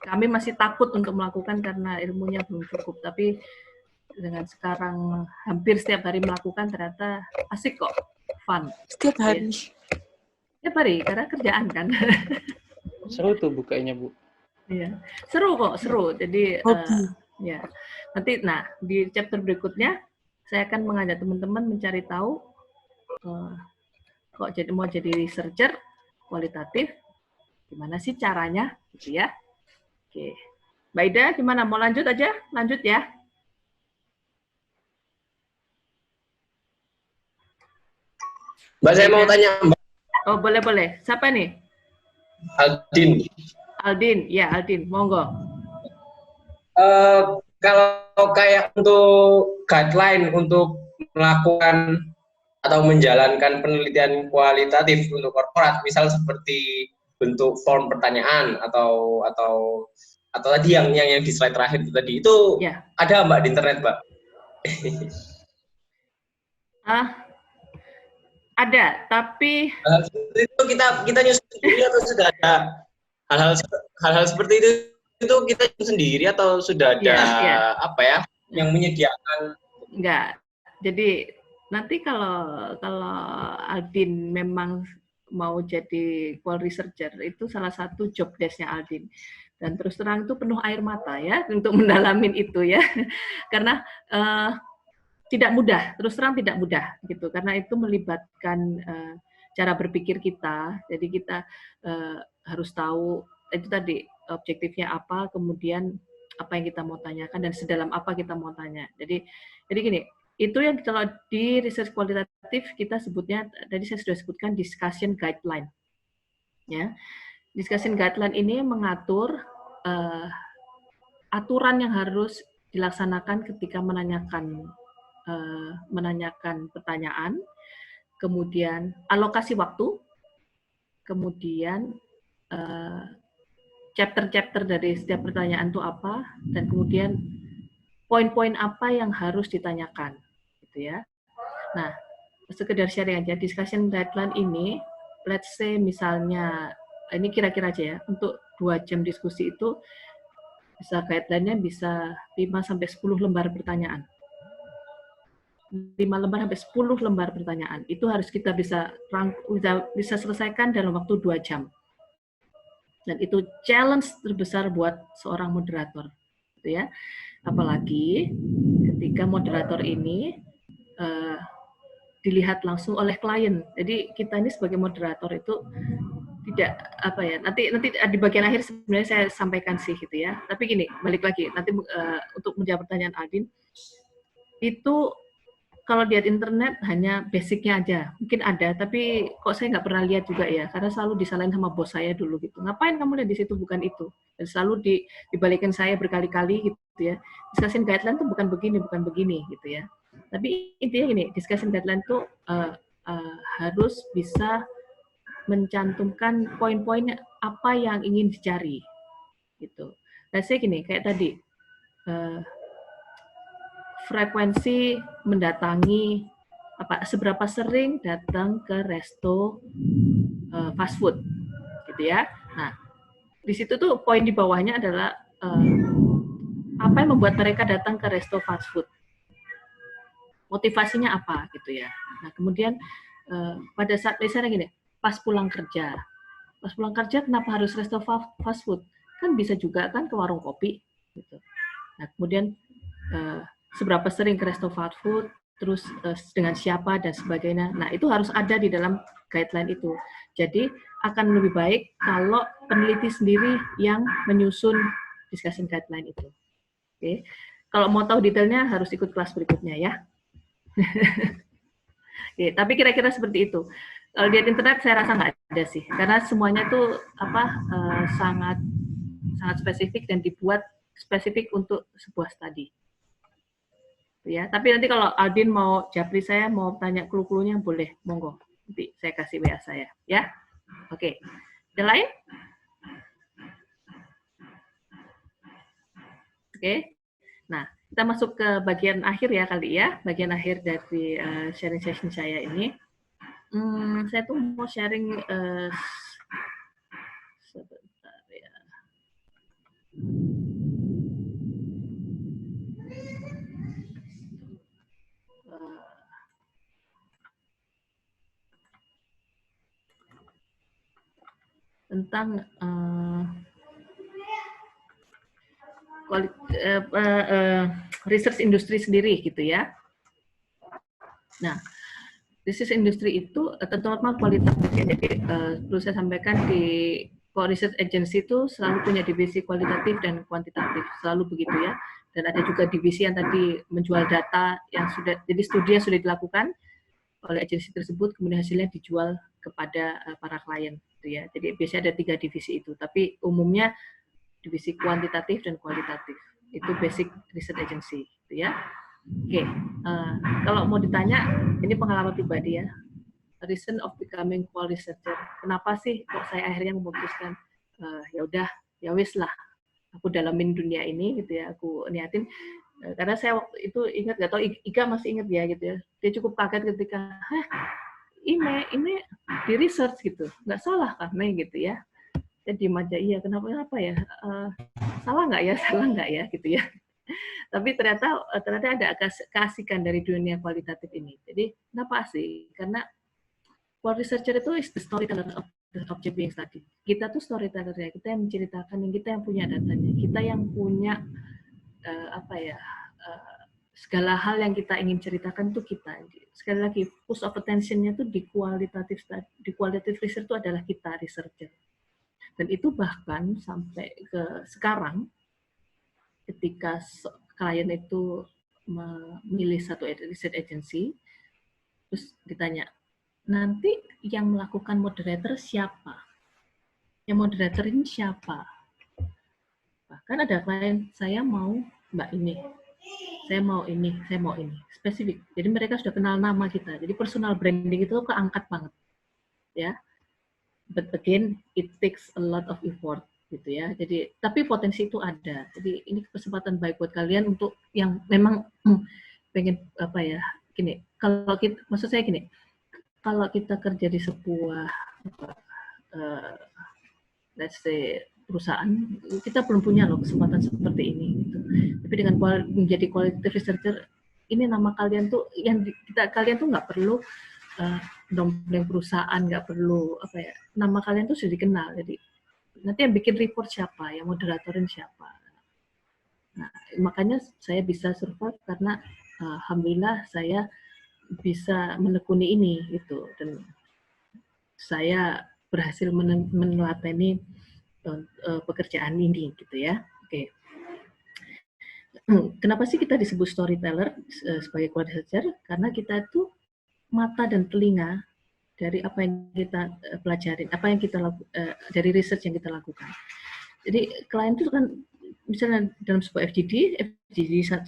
[SPEAKER 1] kami masih takut untuk melakukan karena ilmunya belum cukup. Tapi dengan sekarang hampir setiap hari melakukan ternyata asik kok, fun.
[SPEAKER 6] Setiap hari.
[SPEAKER 1] Setiap hari karena kerjaan kan.
[SPEAKER 7] Seru tuh bukanya, Bu.
[SPEAKER 1] Iya, seru kok, seru. Jadi ya nanti, di chapter berikutnya saya akan mengajak teman-teman mencari tahu kok mau jadi researcher kualitatif, gimana sih caranya, gitu ya. Oke, Mbak Ida, gimana? Mau lanjut aja? Lanjut ya.
[SPEAKER 9] Mbak, saya mau tanya, Mbak.
[SPEAKER 1] Oh, boleh. Siapa nih?
[SPEAKER 9] Aldin.
[SPEAKER 1] Aldin, ya Aldin, monggo.
[SPEAKER 9] Kalau kayak untuk guideline untuk melakukan atau menjalankan penelitian kualitatif untuk korporat, misal seperti bentuk form pertanyaan atau tadi yang di slide terakhir itu
[SPEAKER 1] ya.
[SPEAKER 9] Ada Mbak di internet, Mbak?
[SPEAKER 1] Ada, tapi
[SPEAKER 9] itu kita nyusun sendiri atau sudah ada hal-hal seperti itu kita sendiri atau sudah ada yang menyediakan?
[SPEAKER 1] Enggak. Jadi nanti kalau Aldin memang mau jadi qual researcher, itu salah satu job desk-nya Aldin. Dan terus terang itu penuh air mata ya untuk mendalamin itu ya. Karena tidak mudah, terus terang tidak mudah gitu. Karena itu melibatkan cara berpikir kita. Jadi kita harus tahu itu tadi objektifnya apa, kemudian apa yang kita mau tanyakan dan sedalam apa kita mau tanya. Jadi gini, itu yang kalau di research kualitatif kita sebutnya, tadi saya sudah sebutkan discussion guideline. Ya, discussion guideline ini mengatur aturan yang harus dilaksanakan ketika menanyakan pertanyaan, kemudian alokasi waktu, kemudian chapter-chapter dari setiap pertanyaan itu apa, dan kemudian poin-poin apa yang harus ditanyakan, gitu ya. Nah, sekedar sharing aja, discussion guideline ini, let's say misalnya, ini kira-kira aja ya, untuk 2 jam diskusi itu, bisa guideline-nya bisa 5-10 lembar pertanyaan. 5 lembar sampai 10 lembar pertanyaan. Itu harus kita bisa selesaikan dalam waktu 2 jam. Dan itu challenge terbesar buat seorang moderator, gitu ya. Apalagi ketika moderator ini dilihat langsung oleh klien. Jadi kita ini sebagai moderator itu tidak apa ya. Nanti di bagian akhir sebenarnya saya sampaikan sih gitu ya. Tapi gini, balik lagi nanti untuk menjawab pertanyaan Aldin, itu kalau lihat internet hanya basicnya aja. Mungkin ada, tapi kok saya nggak pernah lihat juga ya. Karena selalu disalahin sama bos saya dulu gitu. Ngapain kamu lihat di situ, bukan itu. Dan selalu dibalikin saya berkali-kali gitu ya. Discussion guideline tuh bukan begini gitu ya. Tapi intinya gini, discussion guideline tuh harus bisa mencantumkan poin-poinnya apa yang ingin dicari gitu. Dan saya gini, kayak tadi, frekuensi mendatangi seberapa sering datang ke resto fast food gitu ya. Nah, di situ tuh poin di bawahnya adalah apa yang membuat mereka datang ke resto fast food, motivasinya apa gitu ya. Nah, kemudian pada saat misalnya gini, pas pulang kerja kenapa harus resto fast food, kan bisa juga kan ke warung kopi gitu. Nah, kemudian seberapa sering ke resto fast food, terus dengan siapa dan sebagainya. Nah, itu harus ada di dalam guideline itu. Jadi akan lebih baik kalau peneliti sendiri yang menyusun discussion guideline itu. Oke. Kalau mau tahu detailnya harus ikut kelas berikutnya ya. Oke, tapi kira-kira seperti itu. Kalau di internet saya rasa nggak ada sih, karena semuanya tuh sangat spesifik dan dibuat spesifik untuk sebuah studi. Ya, tapi nanti kalau Aldin mau japri saya, mau tanya clue-cluenya boleh, monggo. Nanti saya kasih WA saya, ya. Oke. Ada lain? Oke. Nah, kita masuk ke bagian akhir ya kali ya, bagian akhir dari sharing session saya ini. Saya tuh mau sharing sebentar ya. Tentang research industri sendiri gitu ya. Nah, research industri itu tentu normal kualitatif ya. Jadi perlu saya sampaikan kalau research agency itu selalu punya divisi kualitatif dan kuantitatif, selalu begitu ya. Dan ada juga divisi yang tadi menjual data yang sudah, jadi studi yang sudah dilakukan oleh agensi tersebut, kemudian hasilnya dijual kepada para klien gitu ya. Jadi biasanya ada 3 divisi itu, tapi umumnya divisi kuantitatif dan kualitatif. Itu basic research agency gitu ya. Oke, kalau mau ditanya, ini pengalaman pribadi ya. Reason of becoming qual researcher. Kenapa sih kok saya akhirnya memutuskan ya udah, ya wis lah, aku dalamin dunia ini gitu ya, aku niatin. Karena saya waktu itu ingat, nggak tahu Iga masih ingat ya gitu ya. Dia cukup kaget ketika, ini di research gitu, nggak salah kan, gitu ya. Saya diem aja, iya kenapa ya, salah nggak ya gitu ya. Tapi ternyata ada keasikan dari dunia kualitatif ini. Jadi kenapa sih? Karena qual researcher itu is the storyteller of the object being studied. Kita tuh storyteller-nya, kita yang menceritakan, kita yang punya datanya, kita yang punya segala hal yang kita ingin ceritakan tuh kita. Sekali lagi, push of attention-nya tuh di kualitatif research itu adalah kita researcher. Dan itu bahkan sampai ke sekarang, ketika klien itu memilih satu research agency, terus ditanya, nanti yang melakukan moderator siapa? Yang moderator ini siapa? Bahkan ada klien, saya mau Mbak ini, saya mau ini, saya mau ini. Spesifik. Jadi mereka sudah kenal nama kita. Jadi personal branding itu keangkat banget. Ya. But again, it takes a lot of effort gitu ya. Jadi tapi potensi itu ada. Jadi ini kesempatan baik buat kalian untuk yang memang pengen gini. Kalau kita, maksud saya gini, kalau kita kerja di sebuah let's say perusahaan, kita belum punya loh kesempatan seperti ini gitu. Tapi dengan menjadi qualitative researcher ini nama kalian tuh yang kalian tuh nggak perlu nompleng perusahaan, nggak perlu apa ya, nama kalian tuh sudah dikenal. Jadi nanti yang bikin report siapa, yang moderatorin siapa. Nah, makanya saya bisa survive karena alhamdulillah saya bisa menekuni ini gitu, dan saya berhasil menelateni pekerjaan ini gitu ya. Oke. Kenapa sih kita disebut storyteller sebagai quality researcher? Karena kita itu mata dan telinga dari apa yang kita pelajarin, apa yang kita dari research yang kita lakukan. Jadi klien itu kan misalnya dalam sebuah FGD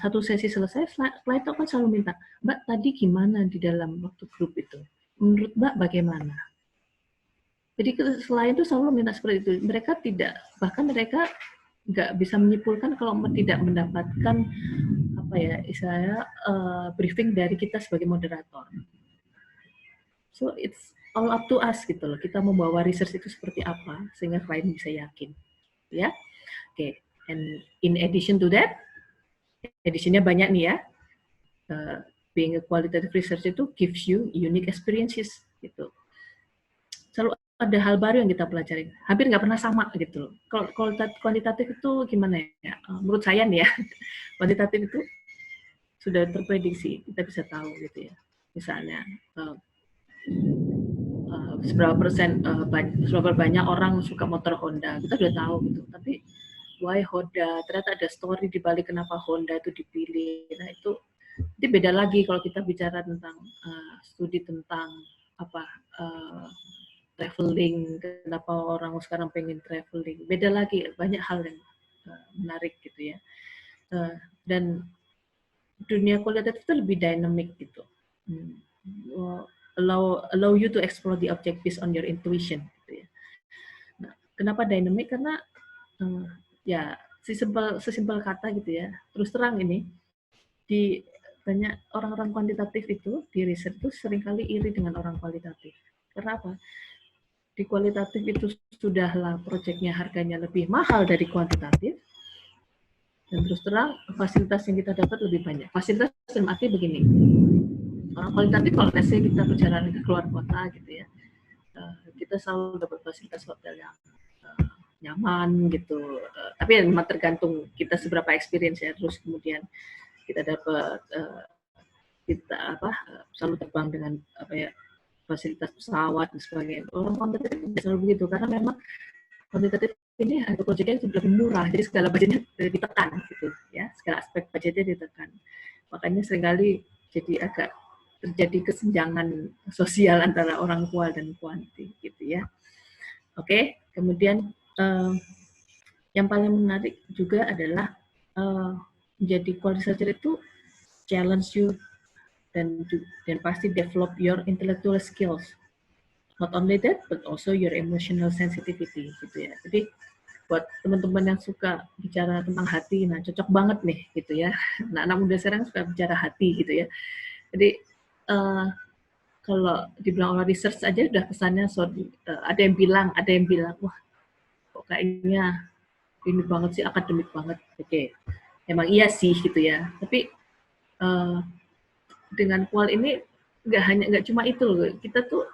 [SPEAKER 1] satu sesi selesai, klien itu kan selalu minta, Mbak tadi gimana di dalam waktu grup itu? Menurut Mbak bagaimana? Jadi selain itu selalu minta seperti itu. Mereka tidak, bahkan mereka nggak bisa menyimpulkan kalau tidak mendapatkan apa ya istilahnya briefing dari kita sebagai moderator. So it's all up to us gitu loh. Kita membawa research itu seperti apa sehingga klien bisa yakin, ya. Oke. And in addition to that, additionnya banyak nih ya. Being a qualitative researcher itu gives you unique experiences gitu. Selalu ada hal baru yang kita pelajari. Hampir nggak pernah sama gitu loh. Kalau kuantitatif itu gimana ya? Menurut saya nih ya, kuantitatif itu sudah terprediksi, kita bisa tahu gitu ya. Misalnya seberapa banyak orang suka motor Honda, kita sudah tahu gitu. Tapi why Honda? Ternyata ada story di balik kenapa Honda itu dipilih. Nah itu beda lagi kalau kita bicara tentang studi tentang apa traveling, kenapa orang sekarang pengen traveling, beda lagi, banyak hal yang menarik gitu ya. Dan dunia kualitatif itu lebih dynamic gitu. Allow you to explore the object based on your intuition gitu ya. Nah, kenapa dynamic? Karena ya sesimpel kata gitu ya. Terus terang ini di banyak orang-orang kuantitatif itu di riset itu seringkali iri dengan orang kualitatif. Karena apa? Di kualitatif itu sudahlah proyeknya harganya lebih mahal dari kuantitatif, dan terus terang fasilitas yang kita dapat lebih banyak. Fasilitas dalam arti begini, orang kualitatif kalau kita perjalanan ke keluar kota gitu ya, kita selalu dapat fasilitas hotel yang nyaman gitu, tapi memang tergantung kita seberapa experience ya. Terus kemudian kita dapat selalu terbang dengan apa ya, fasilitas pesawat dan sebagainya. Orang kuantitatif selalu begitu karena memang kuantitatif ini harga proyeknya sudah lebih murah, jadi segala budgetnya ditekan gitu ya, segala aspek budgetnya ditekan. Makanya seringkali jadi agak terjadi kesenjangan sosial antara orang kual dan kuanti gitu ya. Oke, kemudian yang paling menarik juga adalah menjadi quality researcher itu challenge you dan pasti develop your intellectual skills. Not only that, but also your emotional sensitivity gitu ya. Jadi buat teman-teman yang suka bicara tentang hati, nah cocok banget nih gitu ya. Nah, anak muda sekarang suka bicara hati gitu ya. Jadi kalau dibilang orang research aja udah kesannya ada yang bilang, wah kok kayaknya ini banget sih, akademik banget. Oke, emang iya sih gitu ya. Tapi dengan kual ini nggak cuma itu loh. Kita tuh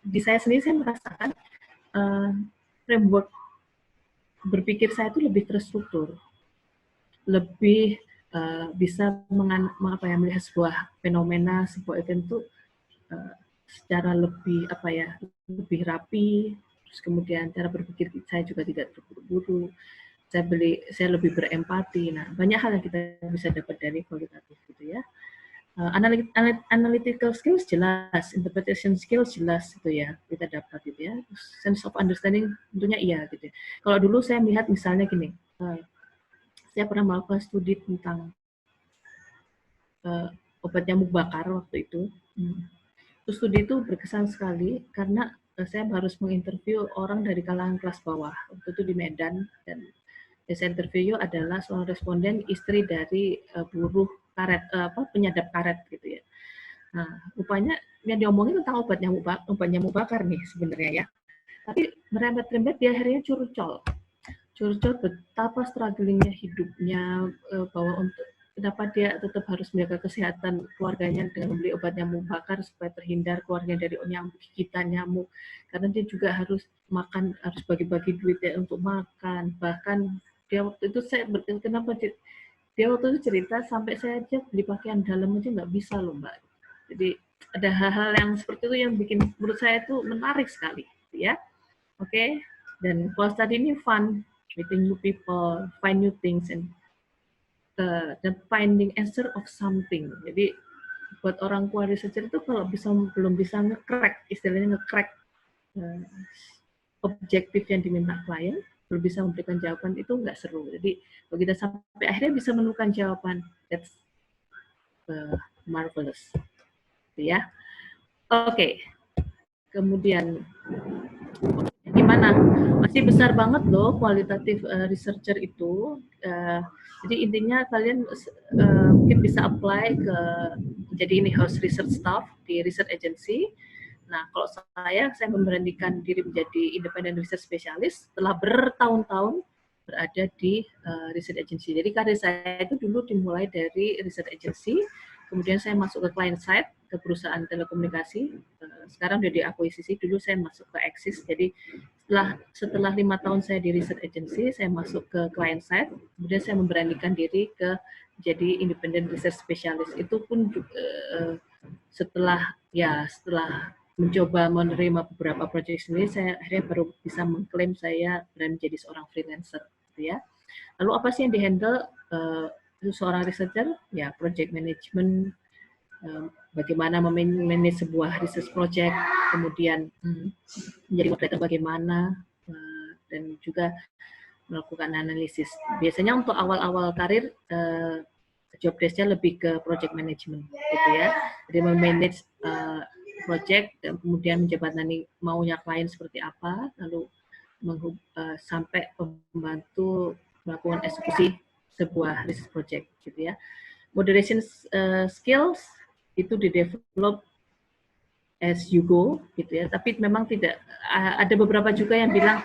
[SPEAKER 1] di saya sendiri saya merasakan framework berpikir saya itu lebih terstruktur, lebih bisa melihat sebuah fenomena, sebuah event itu secara lebih lebih rapi. Terus kemudian cara berpikir saya juga tidak terburu-buru. Saya lebih berempati. Nah, banyak hal yang kita bisa dapat dari kualitatif gitu ya. Analytical skills jelas, interpretation skills jelas gitu ya, kita dapat gitu ya. Sense of understanding tentunya iya gitu ya. Kalau dulu saya melihat misalnya gini, saya pernah melakukan studi tentang obat nyamuk bakar waktu itu. Terus studi itu berkesan sekali karena saya harus menginterview orang dari kalangan kelas bawah. Waktu itu di Medan, dan saya interview adalah seorang responden istri dari buruh karet, penyadap karet gitu ya. Nah, rupanya yang diomongin tentang obat nyamuk bakar nih sebenarnya ya. Tapi merembet-rembet dia akhirnya curcol betapa strugglingnya hidupnya, bahwa untuk kenapa dia tetap harus menjaga kesehatan keluarganya dengan membeli obat nyamuk bakar supaya terhindar keluarga dari nyamuk, gigitan nyamuk. Karena dia juga harus makan, harus bagi-bagi duitnya untuk makan. Bahkan dia waktu itu kenapa dia waktu itu cerita sampai saya aja beli pakaian dalam aja nggak bisa loh Mbak. Jadi ada hal-hal yang seperti itu yang bikin menurut saya itu menarik sekali, ya. Oke. Dan kalau tadi ini fun, meeting new people, find new things, and finding answer of something. Jadi buat orang query researcher itu kalau belum bisa nge-crack, istilahnya nge-crack objektif yang diminta klien, belum bisa memberikan jawaban, itu nggak seru. Jadi kalau kita sampai akhirnya bisa menemukan jawaban, that's marvelous. Ya. Oke. Kemudian gimana? Masih besar banget loh kualitatif researcher itu. Jadi intinya kalian mungkin bisa apply ke jadi ini house research staff di research agency. Nah, kalau saya memberanikan diri menjadi independent research specialist setelah bertahun-tahun berada di research agency. Jadi karir saya itu dulu dimulai dari research agency, kemudian saya masuk ke client side, ke perusahaan telekomunikasi. Sekarang udah diakuisisi, dulu saya masuk ke Axis. Jadi setelah 5 tahun saya di research agency, saya masuk ke client side, kemudian saya memberanikan diri ke jadi independent research specialist. Itu pun juga, setelah mencoba menerima beberapa project sendiri, saya akhirnya baru bisa mengklaim saya dan menjadi seorang freelancer, gitu ya. Lalu apa sih yang dihandle seorang researcher? Ya, project management, bagaimana memanage sebuah research project, kemudian menjadi moderator bagaimana, dan juga melakukan analisis. Biasanya untuk awal-awal karir, job desk-nya lebih ke project management, gitu ya. Jadi memanage project, dan kemudian menjembatani maunya klien seperti apa, lalu sampai membantu melakukan eksekusi sebuah research project, gitu ya. Moderation skills itu di-develop as you go, gitu ya. Tapi memang tidak, ada beberapa juga yang bilang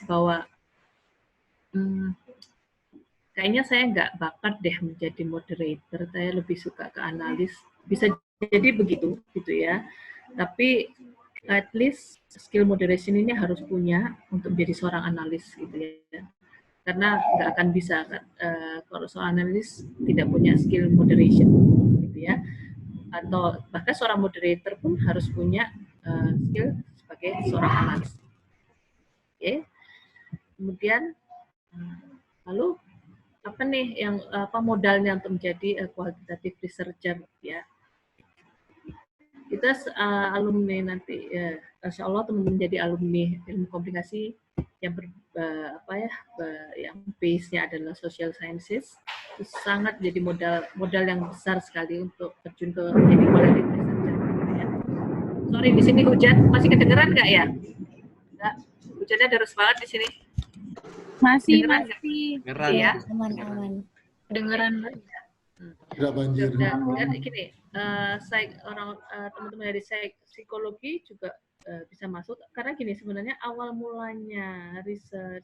[SPEAKER 1] bahwa kayaknya saya nggak bakat deh menjadi moderator, saya lebih suka ke analis. Bisa jadi begitu, gitu ya. Tapi at least skill moderation ini harus punya untuk menjadi seorang analis, gitu ya. Karena nggak akan bisa kalau seorang analis tidak punya skill moderation, gitu ya. Atau bahkan seorang moderator pun harus punya skill sebagai seorang analis. Oke. Kemudian lalu apa nih yang modalnya untuk menjadi qualitative researcher, ya. Kita alumni nanti, insya Allah teman-teman jadi alumni ilmu komunikasi yang yang base-nya adalah social sciences, itu sangat jadi modal yang besar sekali untuk terjun ke jadi qualitative researcher. Ya. Sorry, di sini hujan, masih kedengeran nggak ya? Nggak, hujannya deras banget di sini.
[SPEAKER 6] Masih.
[SPEAKER 1] Kedengeran ya?
[SPEAKER 6] Aman. Kedengeran.
[SPEAKER 2] Tidak banjir.
[SPEAKER 1] Dan gini, teman-teman dari psikologi juga bisa masuk, karena gini, sebenarnya awal mulanya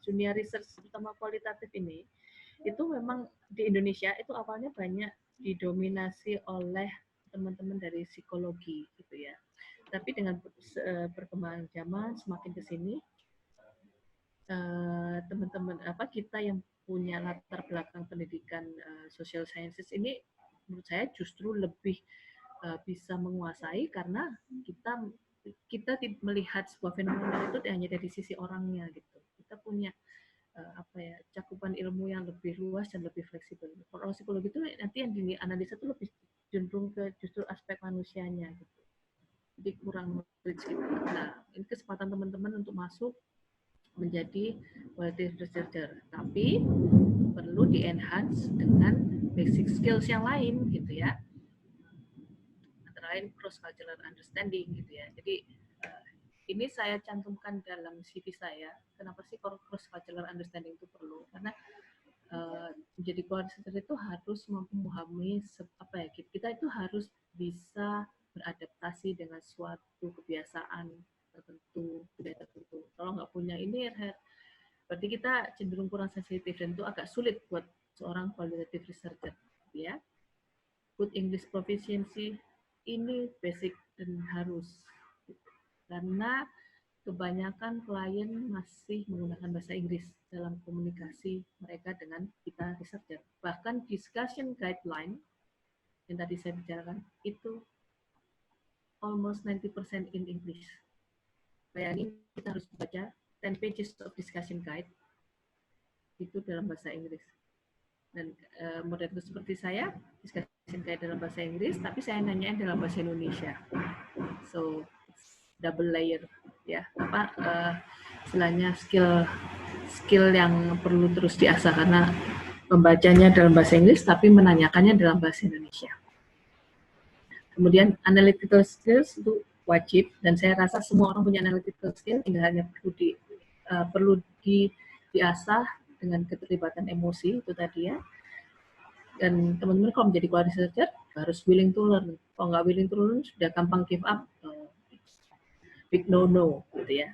[SPEAKER 1] dunia research terutama kualitatif ini itu memang di Indonesia itu awalnya banyak didominasi oleh teman-teman dari psikologi, gitu ya. Tapi dengan perkembangan zaman semakin ke sini, teman-teman kita yang punya latar belakang pendidikan social sciences ini menurut saya justru lebih bisa menguasai, karena kita melihat sebuah fenomena itu hanya dari sisi orangnya, gitu. Kita punya cakupan ilmu yang lebih luas dan lebih fleksibel. Kalau psikologi itu nanti yang dianalisa itu lebih cenderung ke justru aspek manusianya, gitu. Jadi kurang knowledge, gitu. Nah, ini kesempatan teman-teman untuk masuk menjadi qualitative researcher, tapi perlu di-enhance dengan basic skills yang lain, gitu ya. Antara lain cross-cultural understanding, gitu ya. Jadi ini saya cantumkan dalam CV saya. Kenapa sih cross-cultural understanding itu perlu? Karena menjadi qualitative researcher itu harus mampu memahami kita itu harus bisa beradaptasi dengan suatu kebiasaan tertentu, budaya tertentu. Kalau nggak punya ini, Berarti kita cenderung kurang sensitif dan itu agak sulit buat seorang qualitative researcher, ya. Good English proficiency ini basic dan harus, karena kebanyakan klien masih menggunakan bahasa Inggris dalam komunikasi mereka dengan kita researcher. Bahkan discussion guideline yang tadi saya bicarakan itu almost 90% in English. Bayangin kita harus baca 10 pages of discussion guide itu dalam bahasa Inggris. Dan moderator seperti saya, discussion guide dalam bahasa Inggris, tapi saya nanyain dalam bahasa Indonesia. So double layer, ya. Istilahnya skill yang perlu terus diasah, karena pembacanya dalam bahasa Inggris, tapi menanyakannya dalam bahasa Indonesia. Kemudian analytical skills itu wajib, dan saya rasa semua orang punya analytical skill, tinggal hanya perlu diasah dengan keterlibatan emosi itu tadi, ya. Dan teman-teman kalau menjadi quality researcher harus willing to learn. Kalau nggak willing to learn sudah gampang give up, big no gitu ya.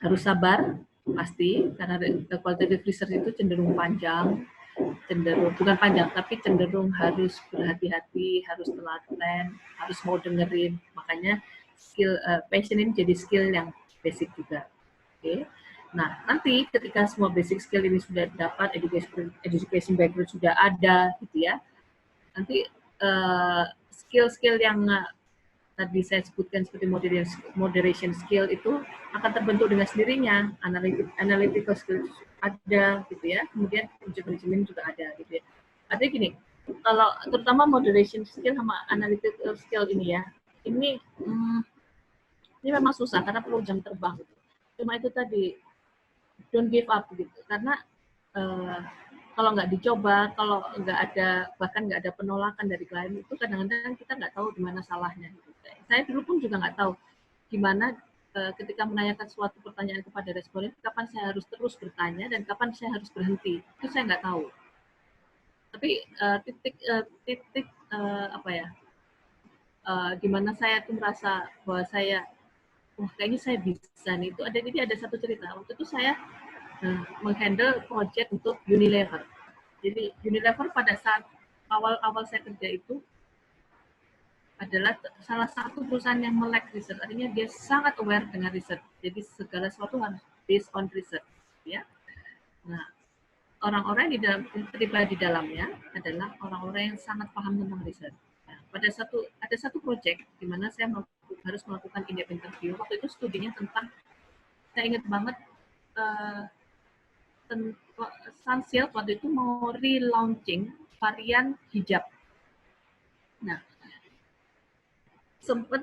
[SPEAKER 1] Harus sabar pasti, karena qualitative research itu cenderung panjang, bukan panjang tapi cenderung harus berhati-hati, harus telaten, harus mau dengerin. Makanya skill passion ini jadi skill yang basic juga. Oke. Nah, nanti ketika semua basic skill ini sudah dapat, education background sudah ada, gitu ya. Nanti skill-skill yang tadi saya sebutkan seperti moderation skill itu akan terbentuk dengan sendirinya. Analytical skill ada, gitu ya. Kemudian management juga ada, gitu ya. Artinya gini, kalau terutama moderation skill sama analytical skill ini ya, ini memang susah karena perlu jam terbang. Gitu. Cuma itu tadi, don't give up gitu, karena kalau nggak dicoba, kalau nggak ada, bahkan nggak ada penolakan dari klien itu kadang-kadang kita nggak tahu di mana salahnya. Gitu. Saya dulu pun juga nggak tahu gimana ketika menanyakan suatu pertanyaan kepada responden, kapan saya harus terus bertanya dan kapan saya harus berhenti, itu saya nggak tahu. Tapi gimana saya tuh merasa bahwa saya kayaknya saya bisa nih. Itu ada satu cerita. Waktu itu saya menghandle project untuk Unilever. Jadi Unilever pada saat awal-awal saya kerja itu adalah salah satu perusahaan yang melek riset. Artinya dia sangat aware dengan riset. Jadi segala sesuatu harus based on riset. Ya. Nah, orang-orang yang terlibat di dalamnya adalah orang-orang yang sangat paham tentang riset. Nah, ada satu project di mana saya harus melakukan in-depth interview. Waktu itu studinya tentang, saya ingat banget, Sunsilk waktu itu mau relaunching varian hijab. Nah,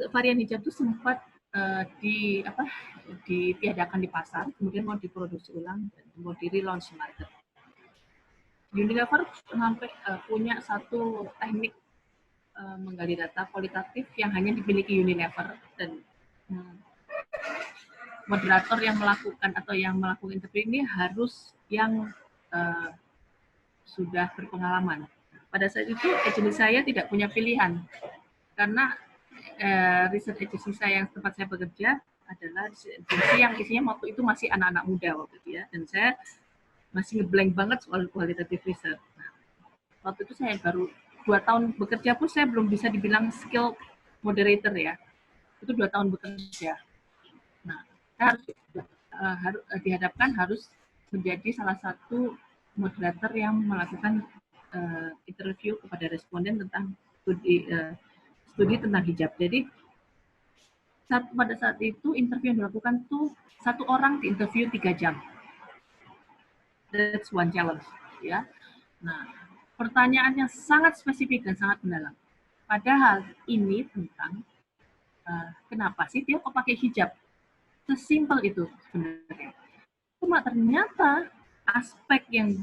[SPEAKER 1] varian hijab itu sempat ditiadakan di pasar, kemudian mau diproduksi ulang, dan mau di relaunch market. Unilever sampai punya satu teknik menggali data kualitatif yang hanya dimiliki Unilever, dan moderator yang melakukan interview ini harus yang sudah berpengalaman. Pada saat itu agensi saya tidak punya pilihan, karena riset agensi saya yang tempat saya bekerja adalah agensi yang isinya waktu itu masih anak-anak muda waktu itu ya, dan saya masih ngeblank banget soal qualitative research. Nah, waktu itu saya baru 2 tahun bekerja pun saya belum bisa dibilang skill moderator ya. Itu 2 tahun bekerja. Nah, saya harus dihadapkan harus menjadi salah satu moderator yang melakukan interview kepada responden tentang studi tentang hijab. Jadi pada saat itu interview yang dilakukan tuh 1 orang diinterview 3 jam. That's one challenge, ya. Nah, pertanyaannya sangat spesifik dan sangat mendalam. Padahal ini tentang kenapa sih dia kok pakai hijab? Sesimpel itu sebenarnya. Cuma ternyata aspek yang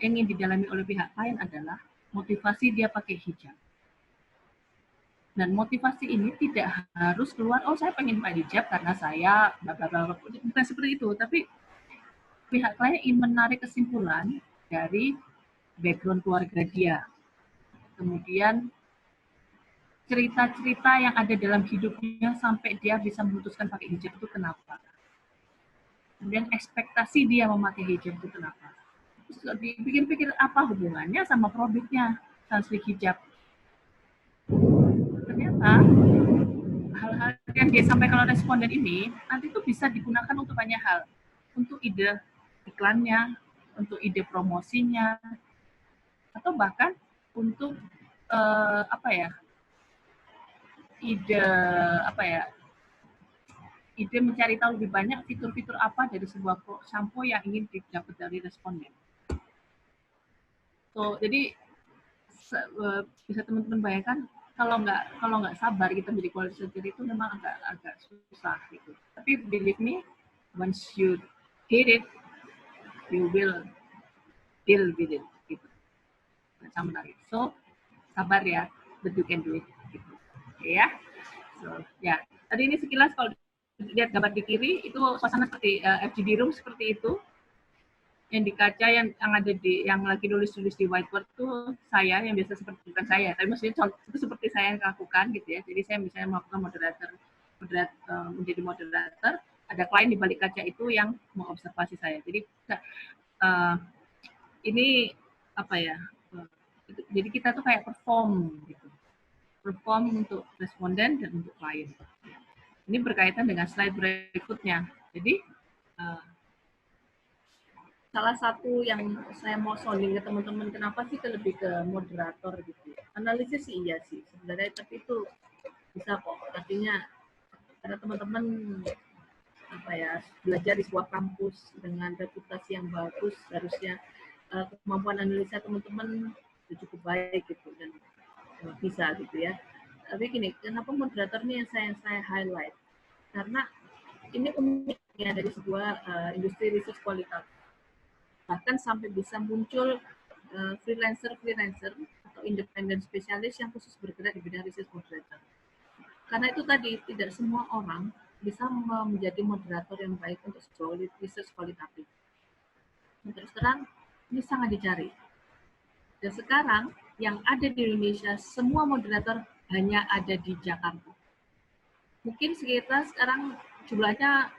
[SPEAKER 1] ingin didalami oleh pihak klien adalah motivasi dia pakai hijab. Dan motivasi ini tidak harus keluar, oh saya pengen pakai hijab karena saya bla bla bla, bukan seperti itu, tapi pihak klien ingin menarik kesimpulan dari background keluarga dia. Kemudian cerita-cerita yang ada dalam hidupnya sampai dia bisa memutuskan pakai hijab itu kenapa. Kemudian ekspektasi dia memakai hijab itu kenapa? Terus dipikir-pikir apa hubungannya sama produknya Sunslick hijab. Ternyata hal-hal yang dia sampaikan oleh responden ini nanti itu bisa digunakan untuk banyak hal. Untuk ide iklannya, untuk ide promosinya, atau bahkan untuk ide mencari tahu lebih banyak fitur-fitur apa dari sebuah shampoo yang ingin didapat dari responden. So, jadi bisa teman-teman bayangkan kalau nggak sabar kita menjadi quality researcher itu memang agak susah gitu. Tapi believe me, once you hit it, you will deal with it gitu. Sama menarik. So sabar ya, but you can do it. Gitu. Okay, ya. So ya, tadi ini sekilas kalau lihat gambar di kiri itu suasana seperti FGD room seperti itu. Yang di kaca yang ada yang lagi nulis di whiteboard tuh saya yang biasa seperti bukan saya, tapi maksudnya contoh itu seperti saya yang lakukan gitu ya. Jadi saya misalnya melakukan menjadi moderator, ada klien di balik kaca itu yang mengobservasi saya. Jadi ini jadi kita tuh kayak perform gitu, perform untuk responden dan untuk klien. Ini berkaitan dengan slide berikutnya. Jadi salah satu yang saya mau sounding ke teman-teman, kenapa sih lebih ke moderator gitu? Analisis sih iya sih sebenarnya, tapi itu bisa kok. Artinya karena teman-teman belajar di sebuah kampus dengan reputasi yang bagus, harusnya kemampuan analisa teman-teman cukup baik gitu dan bisa gitu ya. Tapi gini, kenapa moderator ini yang saya highlight? Karena ini uniknya dari sebuah industri research kualitatif. Bahkan sampai bisa muncul freelancer atau independent spesialis yang khusus bergerak di bidang research moderator. Karena itu tadi, tidak semua orang bisa menjadi moderator yang baik untuk sebuah research kualitatif. Terus terang, ini sangat dicari. Dan sekarang, yang ada di Indonesia, semua moderator hanya ada di Jakarta. Mungkin sekitar sekarang jumlahnya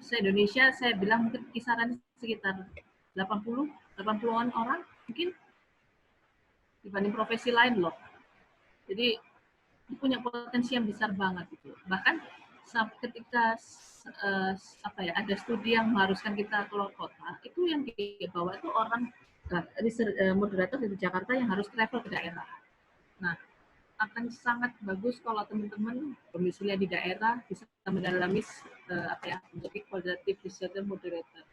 [SPEAKER 1] se-Indonesia, saya bilang mungkin kisaran sekitar 80-an orang mungkin dibanding profesi lain loh. Jadi punya potensi yang besar banget gitu. Bahkan ketika ada studi yang mengharuskan kita keluar kota, itu yang dibawa itu orang moderator dari Jakarta yang harus travel ke daerah. Nah, akan sangat bagus kalau teman-teman domisili di daerah bisa mendalami menjadi qualitative researcher moderator.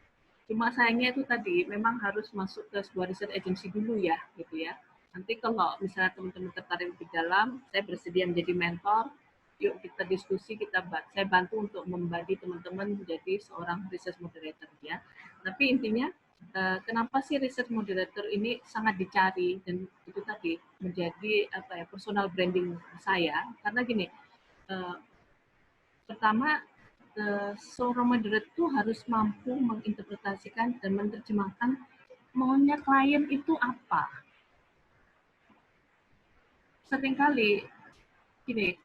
[SPEAKER 1] Cuma sayangnya itu tadi memang harus masuk ke sebuah research agency dulu ya, gitu ya. Nanti kalau misalnya teman-teman tertarik lebih dalam, saya bersedia menjadi mentor. Yuk kita diskusi, saya bantu untuk membagi teman-teman menjadi seorang research moderator ya. Tapi intinya kenapa sih research moderator ini sangat dicari dan itu tadi menjadi personal branding saya, karena gini, pertama seorang moderator itu harus mampu menginterpretasikan dan menerjemahkan maunya klien itu apa. Seringkali gini,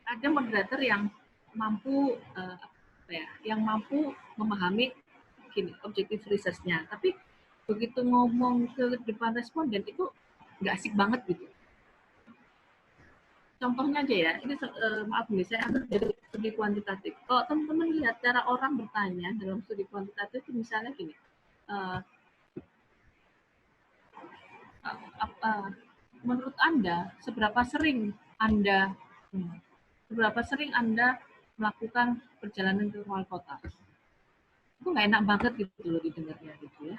[SPEAKER 1] ada moderator yang mampu memahami gini objektif research-nya, tapi begitu ngomong ke depan responden itu nggak asik banget gitu. Contohnya aja ya, ini maaf nih, saya ambil dari studi kuantitatif. Kalau teman-teman lihat cara orang bertanya dalam studi kuantitatif itu misalnya gini, menurut Anda seberapa sering Anda melakukan perjalanan ke luar kota? Itu nggak enak banget gitu loh didengarnya gitu ya.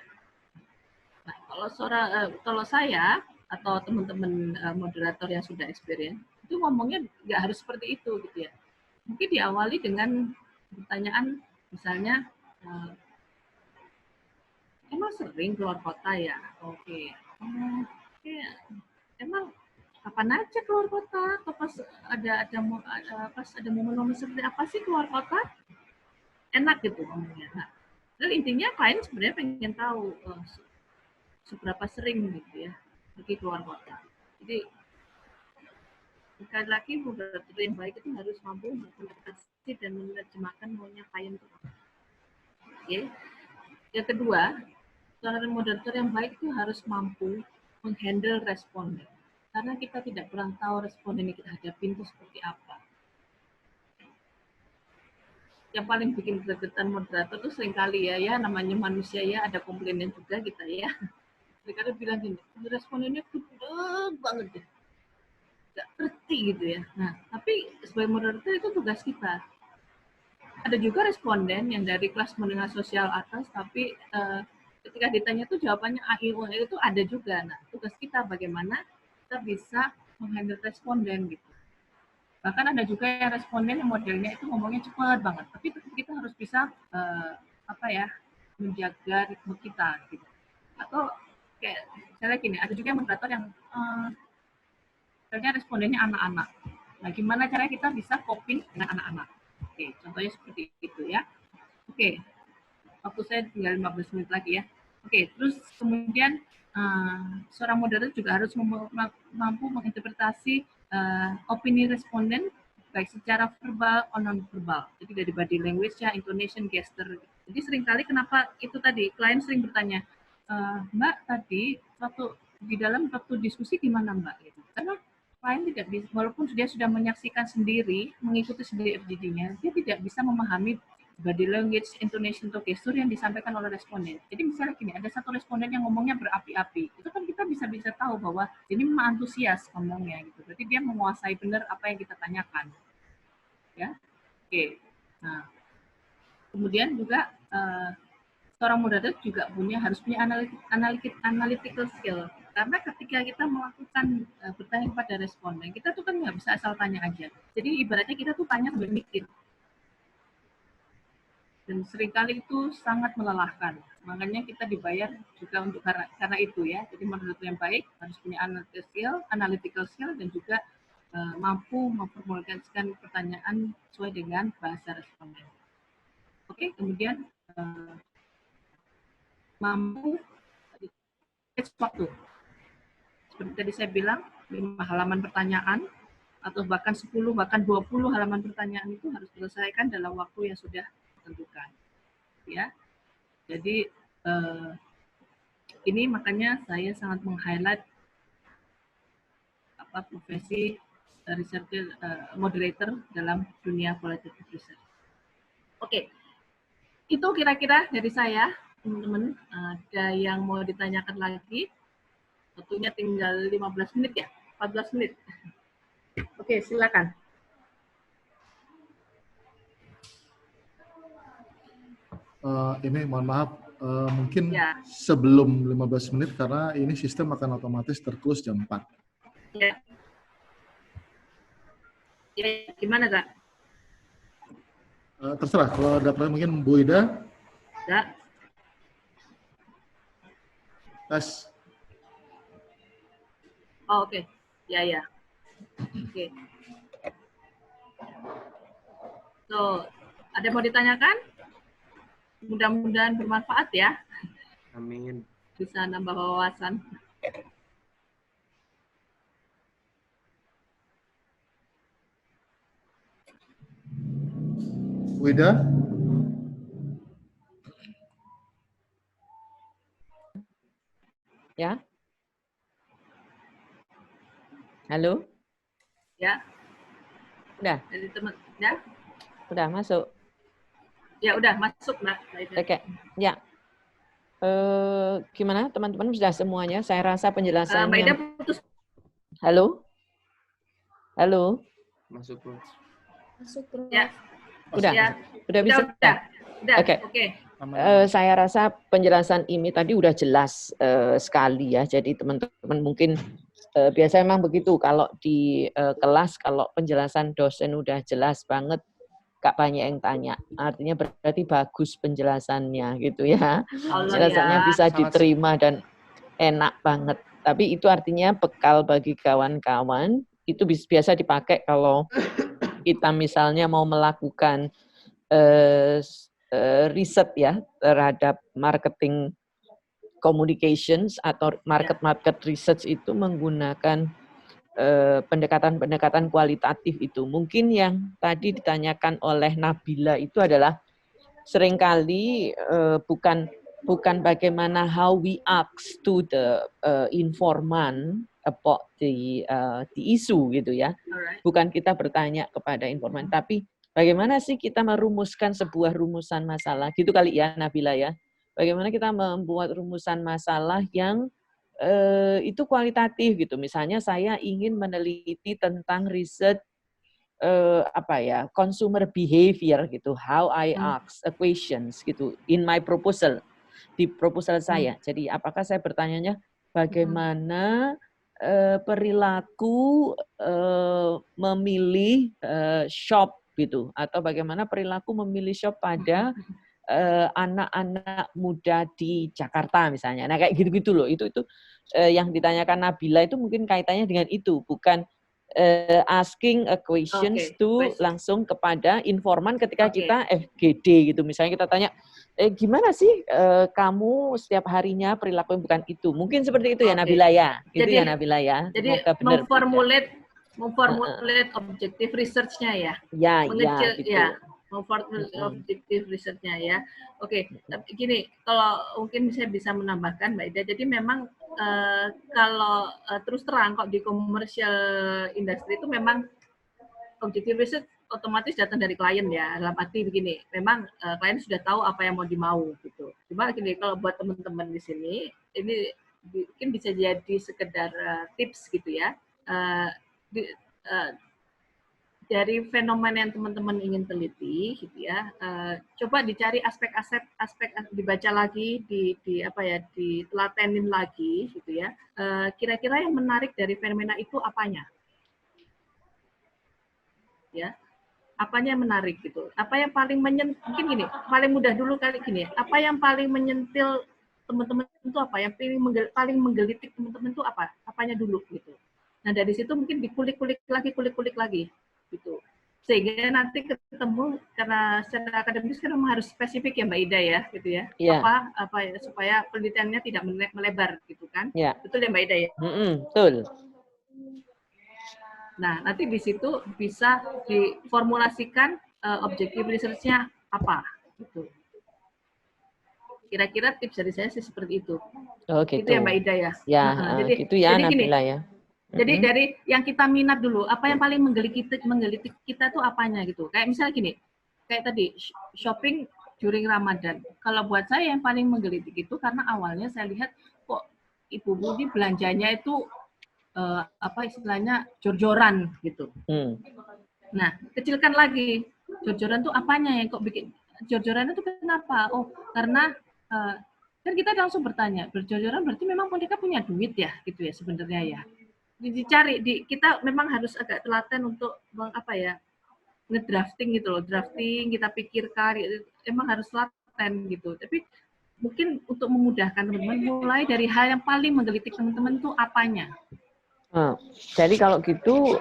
[SPEAKER 1] Nah, kalau saya atau teman-teman moderator yang sudah experience, itu ngomongnya nggak harus seperti itu gitu ya. Mungkin diawali dengan pertanyaan misalnya, emang sering keluar kota ya? Oke. Emang kapan aja keluar kota? Atau pas ada momen-momen seperti apa sih keluar kota? Enak gitu ngomongnya. Nah, dan intinya klien sebenarnya pengen tahu seberapa sering gitu ya pergi keluar kota. Jadi sekali lagi moderator yang baik itu harus mampu dan menerjemahkan maunya klien itu. Oke. Yang kedua, seorang moderator yang baik itu harus mampu menghandle responden. Karena kita tidak pernah tahu responden yang kita hadapi itu seperti apa. Yang paling bikin gregetan moderator itu seringkali ya namanya manusia ya, ada komplainnya juga kita ya. Seringkali bilang gini, respondennya gede banget deh. Gak ngerti gitu ya. Nah, tapi sebagai moderator itu tugas kita. Ada juga responden yang dari kelas menengah sosial atas, tapi ketika ditanya tuh jawabannya AIO itu ada juga. Nah, tugas kita bagaimana kita bisa menghandle responden gitu. Bahkan ada juga yang responden yang modelnya itu ngomongnya cepat banget, tapi kita harus bisa menjaga ritme kita gitu. Atau kayak misalnya gini, ada juga yang moderator yang misalnya respondennya anak-anak. Nah, gimana cara kita bisa coping dengan anak-anak? Oke, contohnya seperti itu ya. Oke, waktu saya tinggal 15 menit lagi ya. Oke, terus kemudian seorang moderator juga harus mampu menginterpretasi opini responden baik secara verbal atau non-verbal. Jadi dari body language-nya, intonation, gesture. Jadi seringkali kenapa itu tadi, klien sering bertanya, Mbak tadi waktu diskusi gimana Mbak? Gitu. Karena klien tidak bisa, walaupun dia sudah menyaksikan sendiri, mengikuti sendiri FGD-nya, dia tidak bisa memahami body language, intonation, atau gesture yang disampaikan oleh responden. Jadi misalnya gini, ada satu responden yang ngomongnya berapi-api, itu kan kita bisa tahu bahwa ini memang antusias ngomongnya gitu. Berarti dia menguasai benar apa yang kita tanyakan. Ya, oke. Nah, kemudian juga seorang moderator juga harus punya analytical skill. Karena ketika kita melakukan bertanya kepada responden, kita tuh kan nggak bisa asal tanya aja. Jadi ibaratnya kita tuh tanya sambil mikir. Dan seringkali itu sangat melelahkan. Makanya kita dibayar juga untuk karena itu ya. Jadi moderator yang baik harus punya analytical skill dan juga mampu memformulasikan pertanyaan sesuai dengan bahasa responden. Oke, kemudian mampu waktu. Seperti tadi saya bilang, 5 halaman pertanyaan atau bahkan 10 bahkan 20 halaman pertanyaan itu harus diselesaikan dalam waktu yang sudah ditentukan. Ya. Jadi ini makanya saya sangat meng-highlight profesi researcher moderator dalam dunia qualitative research. Oke. Itu kira-kira dari saya, teman-teman. Ada yang mau ditanyakan lagi? Waktunya tinggal 15 menit ya? 14 menit. Oke, silakan.
[SPEAKER 2] Ini mohon maaf, mungkin sebelum 15 menit karena ini sistem akan otomatis terclose jam 4.
[SPEAKER 1] Ya. Ya, gimana, Kak?
[SPEAKER 2] Terserah, kalau ada mungkin Bu Ida.
[SPEAKER 1] Ya.
[SPEAKER 2] Tes.
[SPEAKER 1] Oh, oke. Ya. Oke. So, ada yang mau ditanyakan? Mudah-mudahan bermanfaat ya.
[SPEAKER 7] Amin.
[SPEAKER 1] Bisa nambah wawasan.
[SPEAKER 2] Wida?
[SPEAKER 10] Ya. Halo?
[SPEAKER 1] Ya.
[SPEAKER 10] Udah?
[SPEAKER 1] Dari teman, ya?
[SPEAKER 10] Udah masuk?
[SPEAKER 1] Ya, udah masuk, Mbak.
[SPEAKER 10] Oke, ya. Gimana teman-teman sudah semuanya? Saya rasa penjelasannya.
[SPEAKER 1] Mbak Ida putus.
[SPEAKER 10] Halo? Halo?
[SPEAKER 7] Masuk, Bro.
[SPEAKER 3] Masuk, Bro.
[SPEAKER 1] Ya.
[SPEAKER 10] Udah?
[SPEAKER 1] Ya.
[SPEAKER 10] Udah bisa?
[SPEAKER 1] Udah.
[SPEAKER 10] Oke. Saya rasa penjelasan ini tadi udah jelas sekali ya. Jadi teman-teman mungkin biasa memang begitu. Kalau di kelas, kalau penjelasan dosen udah jelas banget, gak banyak yang tanya. Artinya berarti bagus penjelasannya gitu ya. Penjelasannya bisa diterima dan enak banget. Tapi itu artinya bekal bagi kawan-kawan. Itu biasa dipakai kalau kita misalnya mau melakukan riset ya terhadap marketing communications atau market research itu menggunakan pendekatan-pendekatan kualitatif itu. Mungkin yang tadi ditanyakan oleh Nabila itu adalah seringkali bukan bagaimana how we ask to the informant about the issue gitu ya. Bukan kita bertanya kepada informan, tapi bagaimana sih kita merumuskan sebuah rumusan masalah gitu kali ya Nabila ya. Bagaimana kita membuat rumusan masalah yang itu kualitatif gitu. Misalnya saya ingin meneliti tentang riset consumer behavior gitu, how I ask a questions gitu in my proposal, di proposal saya. Jadi apakah saya bertanyanya bagaimana perilaku memilih shop gitu, atau bagaimana perilaku memilih shop pada anak-anak muda di Jakarta misalnya. Nah kayak gitu-gitu loh. Itu yang ditanyakan Nabila itu mungkin kaitannya dengan itu, bukan asking a questions langsung kepada informan ketika kita FGD gitu. Misalnya kita tanya, gimana sih kamu setiap harinya perilaku, bukan itu. Mungkin seperti itu ya Nabila ya. Gitu ya Nabila ya.
[SPEAKER 1] Jadi memformulate objektif research-nya ya.
[SPEAKER 10] Ya,
[SPEAKER 1] mengecil,
[SPEAKER 10] gitu.
[SPEAKER 1] Ya. Objektif risetnya ya. Oke, tapi gini, kalau mungkin saya bisa menambahkan Mbak Ida, jadi memang kalau terus terang kok di commercial industry itu memang objektif riset otomatis datang dari klien ya. Dalam arti begini, memang klien sudah tahu apa yang mau dimau gitu. Cuma gini, kalau buat teman-teman di sini, ini mungkin bisa jadi sekedar tips gitu ya. Dari fenomena yang teman-teman ingin teliti, gitu ya, coba dicari aspek-aspek dibaca lagi, ditelatenin lagi, gitu ya. Kira-kira yang menarik dari fenomena itu apanya? Ya, apanya yang menarik gitu? Apa yang paling mungkin gini, paling mudah dulu kali gini. Apa yang paling menyentil teman-teman itu apa? Yang paling menggelitik teman-teman itu apa? Apanya dulu gitu? Nah dari situ mungkin dikulik-kulik lagi. Gitu. Sehingga nanti ketemu, karena secara akademis kan memang harus spesifik ya Mbak Ida ya, gitu ya. Yeah. Apa ya, supaya penelitiannya tidak melebar gitu kan. Yeah. Betul ya Mbak Ida ya?
[SPEAKER 10] Betul.
[SPEAKER 1] Nah, nanti di situ bisa diformulasikan objektif research-nya apa gitu. Kira-kira tips dari saya sih seperti itu.
[SPEAKER 10] Oh, gitu.
[SPEAKER 1] Itu ya Mbak Ida ya.
[SPEAKER 10] Ya, gitu ya Nabila ya.
[SPEAKER 1] Jadi dari yang kita minat dulu, apa yang paling menggelitik kita tuh apanya gitu. Kayak misalnya gini, kayak tadi shopping during Ramadan. Kalau buat saya yang paling menggelitik itu karena awalnya saya lihat kok Ibu Budi belanjanya itu istilahnya jor-joran gitu. Nah, kecilkan lagi. Jor-joran tuh apanya yang kok bikin jor-joran itu kenapa? Oh, karena kan kita langsung bertanya, jor-joran berarti memang mereka punya duit ya gitu ya sebenarnya ya. Dicari kita memang harus agak telaten untuk ngedrafting gitu loh, drafting kita pikirkan, emang harus telaten gitu. Tapi mungkin untuk memudahkan teman-teman, mulai dari hal yang paling menggelitik teman-teman itu apanya.
[SPEAKER 10] Jadi kalau gitu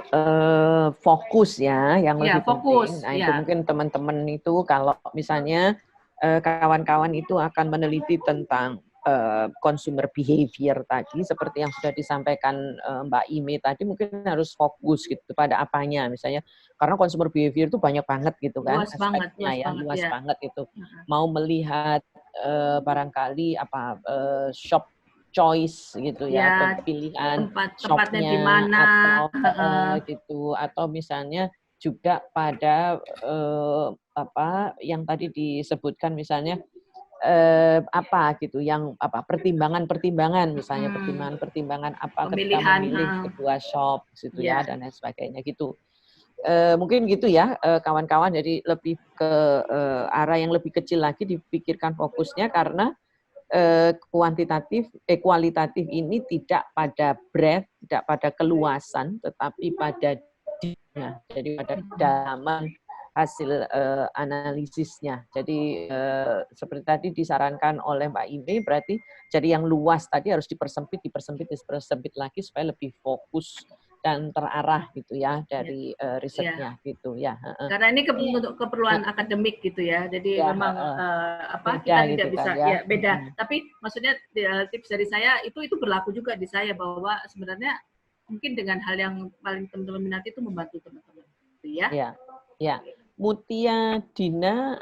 [SPEAKER 10] fokus ya yang lebih penting. Nah itu mungkin teman-teman itu kalau misalnya kawan-kawan itu akan meneliti tentang consumer behavior tadi, seperti yang sudah disampaikan Mbak Ime tadi, mungkin harus fokus gitu pada apanya, misalnya karena consumer behavior itu banyak banget gitu kan, luas banget itu. Mau melihat barangkali shop choice gitu ya, pilihan
[SPEAKER 1] tempatnya di mana
[SPEAKER 10] atau misalnya juga pada yang tadi disebutkan misalnya pertimbangan misalnya pertimbangan apa ketika memilih kedua shop gitu ya dan lain sebagainya gitu. Mungkin gitu ya kawan-kawan, jadi lebih ke arah yang lebih kecil lagi dipikirkan fokusnya, karena kualitatif ini tidak pada breadth, tidak pada keluasan, tetapi pada depth-nya, jadi pada kedalaman hasil analisisnya. Jadi seperti tadi disarankan oleh Mbak Ime, berarti jadi yang luas tadi harus dipersempit lagi supaya lebih fokus dan terarah gitu ya dari risetnya gitu ya.
[SPEAKER 1] Karena ini untuk keperluan akademik gitu ya. Jadi memang kita tidak bisa beda. Tapi maksudnya tips dari saya itu berlaku juga di saya, bahwa sebenarnya mungkin dengan hal yang paling teman-teman minati itu membantu teman-teman. Ya.
[SPEAKER 10] Ya. Mutia Dina,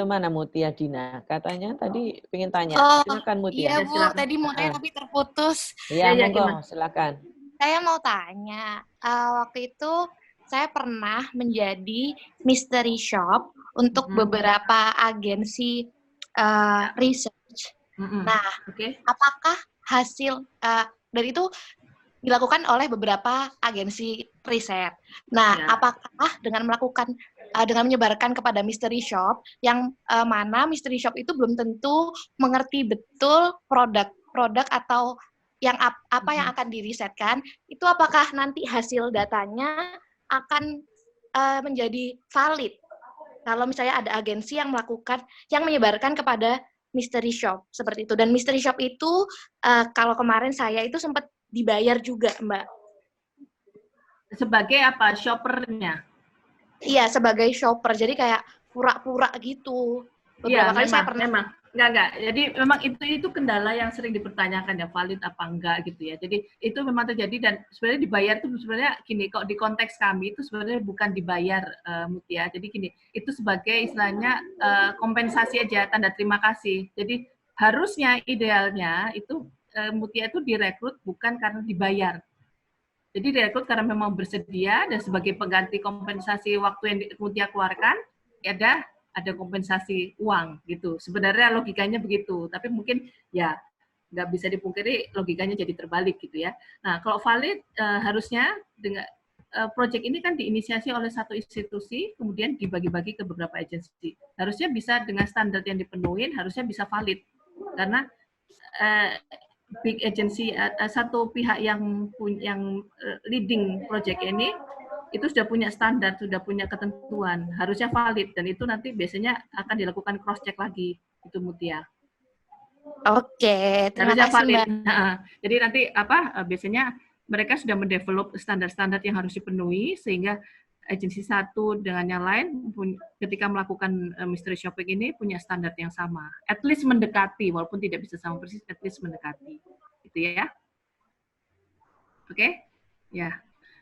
[SPEAKER 10] mana Mutia Dina? Katanya tadi pengen tanya. Silakan Mutia.
[SPEAKER 11] Iya Bu, tadi mau tanya tapi terputus.
[SPEAKER 10] Iya, monggo, silakan.
[SPEAKER 11] Saya mau tanya, waktu itu saya pernah menjadi mystery shop untuk beberapa agensi research. Nah, apakah hasil dari itu dilakukan oleh beberapa agensi riset. Nah, apakah dengan melakukan dengan menyebarkan kepada mystery shop yang mana mystery shop itu belum tentu mengerti betul produk atau yang apa yang akan dirisetkan, itu apakah nanti hasil datanya akan menjadi valid kalau misalnya ada agensi yang menyebarkan kepada mystery shop seperti itu. Dan mystery shop itu kalau kemarin saya itu sempat dibayar juga, Mbak.
[SPEAKER 1] Sebagai apa? Shoppernya?
[SPEAKER 11] Iya, sebagai shopper. Jadi kayak pura-pura gitu. Beberapa kali saya pernah.
[SPEAKER 1] Memang. Enggak. Jadi memang itu kendala yang sering dipertanyakan ya, valid apa enggak gitu ya. Jadi itu memang terjadi dan sebenarnya dibayar itu sebenarnya gini, kok di konteks kami itu sebenarnya bukan dibayar Mutia. Jadi gini, itu sebagai istilahnya kompensasi aja, tanda terima kasih. Jadi harusnya idealnya itu Mutia itu direkrut bukan karena dibayar. Jadi direkrut karena memang bersedia dan sebagai pengganti kompensasi waktu yang Mutia keluarkan, ada kompensasi uang gitu. Sebenarnya logikanya begitu, tapi mungkin ya nggak bisa dipungkiri logikanya jadi terbalik gitu ya. Nah, kalau valid harusnya dengan proyek ini kan diinisiasi oleh satu institusi, kemudian dibagi-bagi ke beberapa agensi. Harusnya bisa dengan standar yang dipenuhi, harusnya bisa valid karena big agency satu pihak yang leading project ini itu sudah punya standar, sudah punya ketentuan, harusnya valid dan itu nanti biasanya akan dilakukan cross check lagi itu Mutia.
[SPEAKER 11] Oke, terima kasih Mbak.
[SPEAKER 1] Jadi nanti biasanya mereka sudah mendevelop standar-standar yang harus dipenuhi sehingga agensi satu dengan yang lain ketika melakukan mystery shopping ini punya standar yang sama. At least mendekati, walaupun tidak bisa sama persis, at least mendekati. Gitu ya. Oke? Ya.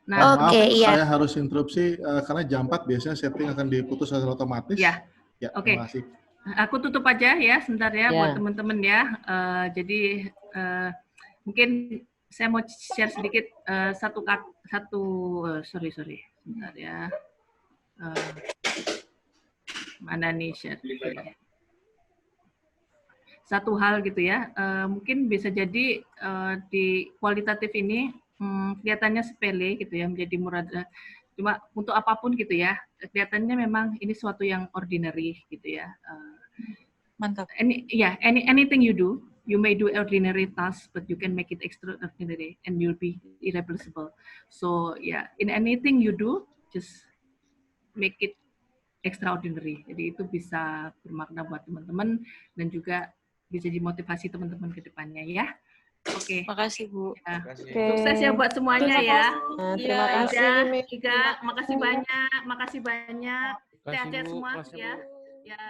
[SPEAKER 2] Nah, maaf, saya harus interupsi karena jam 4 biasanya setting akan diputus secara otomatis.
[SPEAKER 1] Ya.
[SPEAKER 2] Oke. Terima kasih.
[SPEAKER 1] Aku tutup aja ya, sebentar ya buat teman-teman ya. Jadi mungkin saya mau share sedikit sorry. Sebentar ya. Mana nih share? Satu hal gitu ya. Mungkin bisa jadi di kualitatif ini kelihatannya sepele gitu ya, menjadi murah. Cuma untuk apapun gitu ya, kelihatannya memang ini suatu yang ordinary gitu ya.
[SPEAKER 6] Mantap.
[SPEAKER 1] Anything you do, you may do ordinary tasks, but you can make it extraordinary and you'll be irreplaceable. So in anything you do, just make it extraordinary. Jadi itu bisa bermakna buat teman-teman dan juga bisa dimotivasi teman-teman ke depannya ya. Oke.
[SPEAKER 6] Makasih Bu.
[SPEAKER 1] Ya. Sukses ya buat semuanya ya.
[SPEAKER 10] Terima kasih
[SPEAKER 1] Ika, makasih banyak. Sehat-sehat semua ya. Ya.